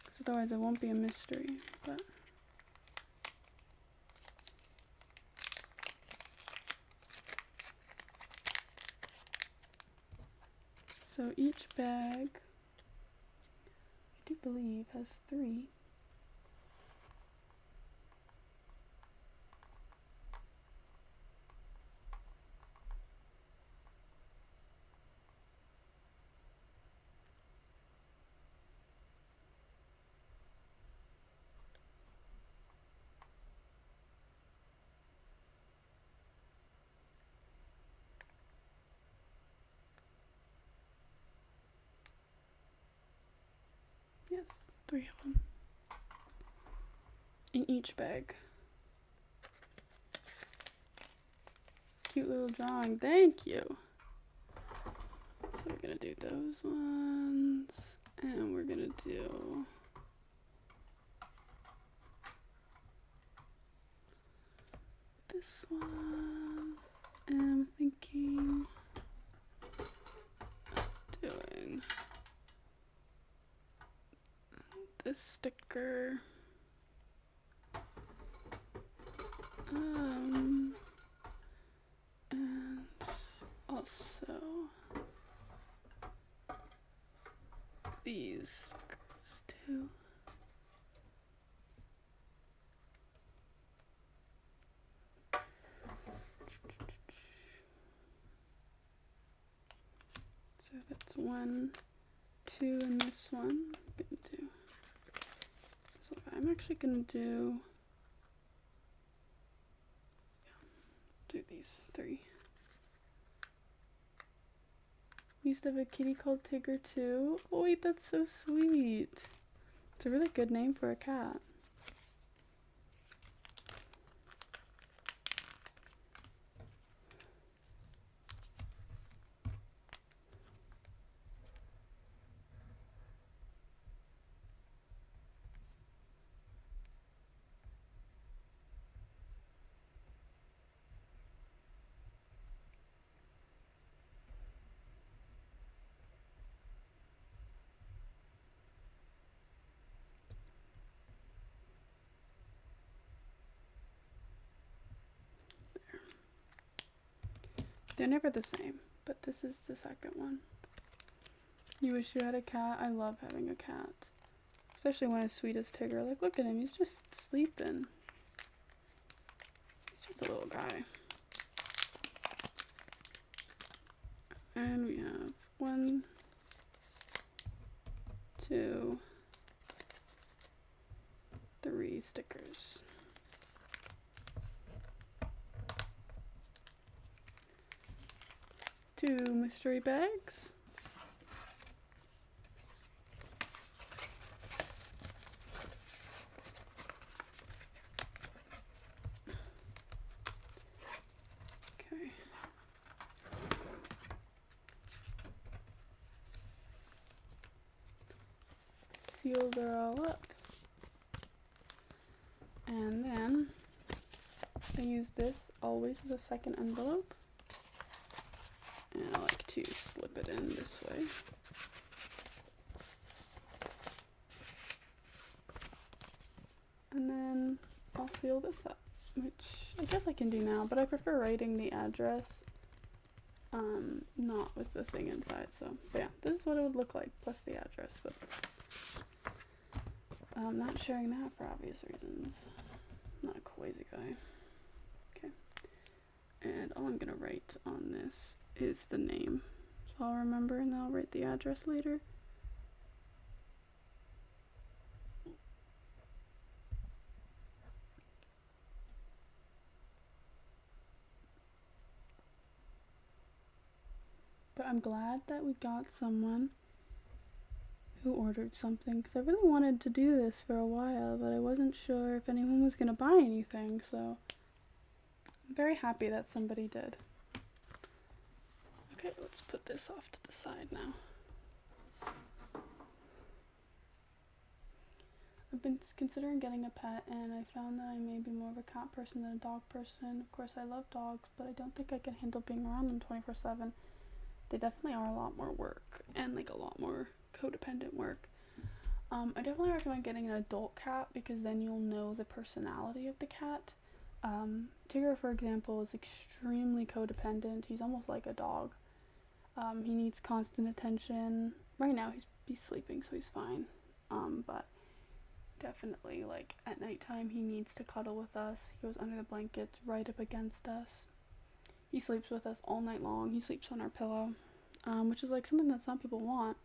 because otherwise it won't be a mystery. But so each bag, I do believe, has 3. Yes, 3 of them in each bag. Cute little drawing, thank you. So we're gonna do those ones, and we're gonna do this one, and I'm thinking of doing this sticker. And also these stickers too. So that's 1, 2, and this one. I'm gonna do. So I'm actually gonna do these 3. We used to have a kitty called Tigger too. Oh wait, that's so sweet. It's a really good name for a cat. They're never the same, but this is the second one. You wish you had a cat? I love having a cat. Especially one as sweet as Tigger. Like, look at him, he's just sleeping. He's just a little guy. And we have 1, 2, 3 stickers. 2 mystery bags. sealed her all up. And then I use this always as a second envelope. And I like to slip it in this way. And then I'll seal this up, which I guess I can do now, but I prefer writing the address, not with the thing inside. So, but yeah, this is what it would look like, plus the address, but I'm not sharing that for obvious reasons. I'm not a crazy guy. Okay. And all I'm gonna write on this is the name. So I'll remember and then I'll write the address later. But I'm glad that we got someone who ordered something, because I really wanted to do this for a while, but I wasn't sure if anyone was going to buy anything, so I'm very happy that somebody did. Okay, let's put this off to the side now. I've been considering getting a pet, and I found that I may be more of a cat person than a dog person. Of course, I love dogs, but I don't think I can handle being around them 24/7. They definitely are a lot more work, and like a lot more codependent work. I definitely recommend getting an adult cat, because then you'll know the personality of the cat. Tigger, for example, is extremely codependent. He's almost like a dog. He needs constant attention. Right now he's sleeping, so he's fine. But definitely, like, at nighttime he needs to cuddle with us. He goes under the blankets, right up against us. He sleeps with us all night long. He sleeps on our pillow, which is like something that some people want.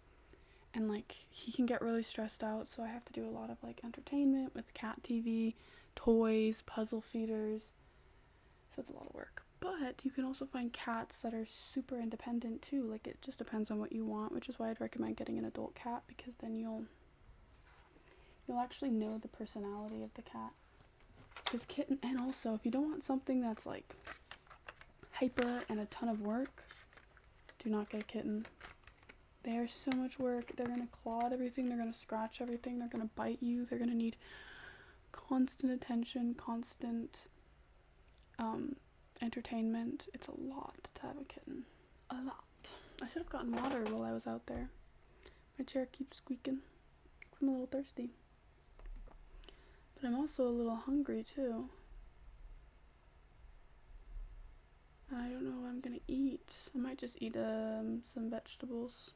And like, he can get really stressed out, so I have to do a lot of like entertainment with cat TV, toys, puzzle feeders. So it's a lot of work. But you can also find cats that are super independent too. Like, it just depends on what you want, which is why I'd recommend getting an adult cat, because then you'll actually know the personality of the cat. Because kitten, and also if you don't want something that's like hyper and a ton of work, do not get a kitten. They are so much work. They're gonna claw at everything, they're gonna scratch everything, they're gonna bite you, they're gonna need constant attention, constant entertainment. It's a lot to have a kitten. A lot. I should have gotten water while I was out there. My chair keeps squeaking. I'm a little thirsty. But I'm also a little hungry too. I don't know what I'm gonna eat. I might just eat some vegetables.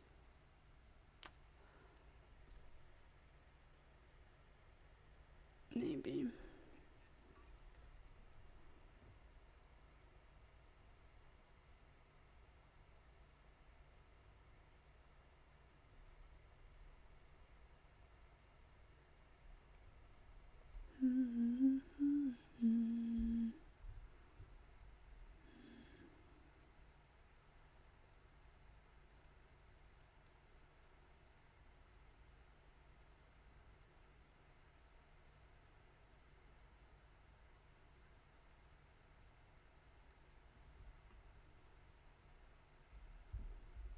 Maybe.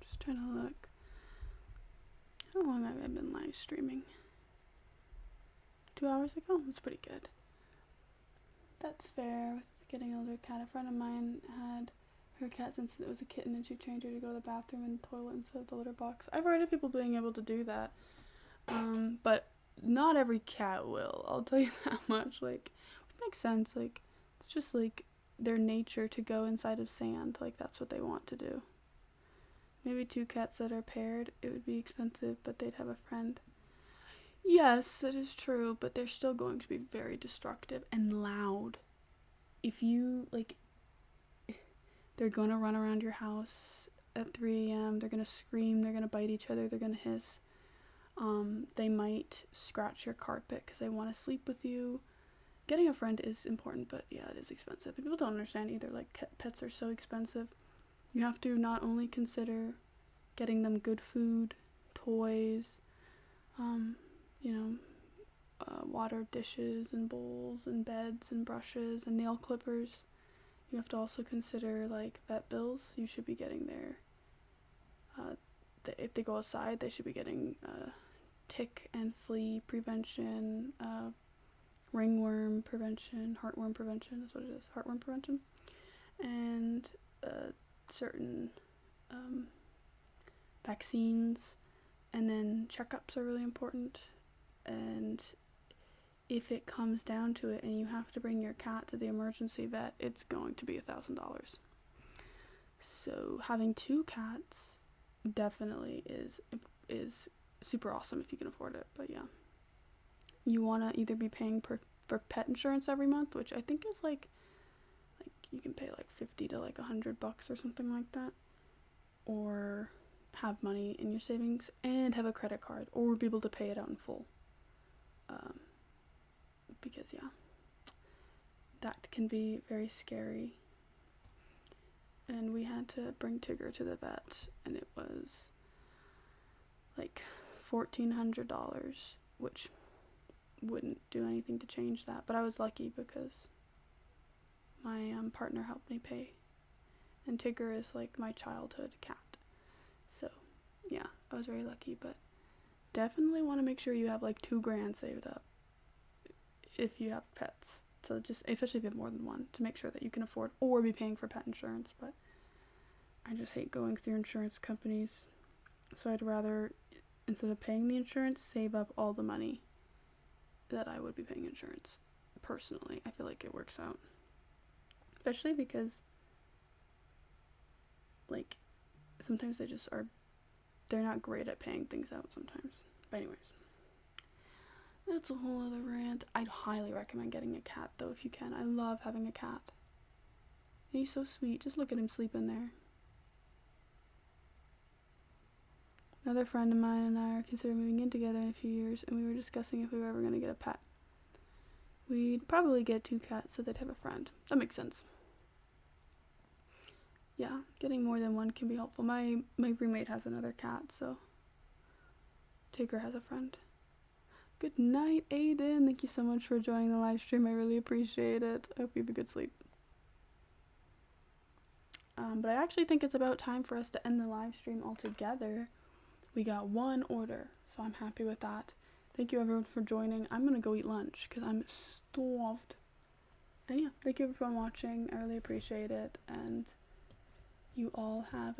Just trying to look. How long have I been live streaming? 2 hours ago? That's pretty good. That's fair with getting an older cat. A friend of mine had her cat since it was a kitten, and she trained her to go to the bathroom and the toilet instead of the litter box. I've heard of people being able to do that, but not every cat will. I'll tell you that much. Like, which makes sense. Like, it's just like their nature to go inside of sand. Like, that's what they want to do. Maybe 2 cats that are paired, it would be expensive, but they'd have a friend. Yes, that is true, but they're still going to be very destructive and loud. If you, like, they're going to run around your house at 3 a.m., they're going to scream, they're going to bite each other, they're going to hiss. They might scratch your carpet because they want to sleep with you. Getting a friend is important, but yeah, it is expensive. People don't understand either, like, pets are so expensive. You have to not only consider getting them good food, toys, water dishes and bowls and beds and brushes and nail clippers. You have to also consider, like, vet bills. You should be getting their, if they go outside, they should be getting tick and flea prevention, ringworm prevention, heartworm prevention is what it is, heartworm prevention, and certain vaccines, and then checkups are really important. And if it comes down to it and you have to bring your cat to the emergency vet, it's going to be $1,000. So having 2 cats definitely is super awesome if you can afford it. But yeah, you want to either be paying for pet insurance every month, which I think is like you can pay like 50 to like $100 or something like that, or have money in your savings and have a credit card, or be able to pay it out in full. Because yeah, that can be very scary. And we had to bring Tigger to the vet, and it was like $1,400, which wouldn't do anything to change that. But I was lucky because my partner helped me pay, and Tigger is like my childhood cat. So yeah, I was very lucky. But definitely want to make sure you have like $2,000 saved up if you have pets. So just, especially if you have more than one, to make sure that you can afford or be paying for pet insurance. But I just hate going through insurance companies, so I'd rather, instead of paying the insurance, save up all the money that I would be paying insurance. Personally, I feel like it works out, especially because like sometimes they're not great at paying things out sometimes. But anyways, that's a whole other rant. I'd highly recommend getting a cat though if you can. I love having a cat. He's so sweet. Just look at him sleeping there. Another friend of mine and I are considering moving in together in a few years, and we were discussing if we were ever going to get a pet. We'd probably get 2 cats so they'd have a friend. That makes sense. Yeah, getting more than one can be helpful. My roommate has another cat, so Tigger has a friend. Good night, Aiden. Thank you so much for joining the live stream. I really appreciate it. I hope you have a good sleep. But I actually think it's about time for us to end the live stream altogether. We got 1 order, so I'm happy with that. Thank you everyone for joining. I'm gonna go eat lunch because I'm starved. And yeah, thank you everyone for watching. I really appreciate it, and you all have a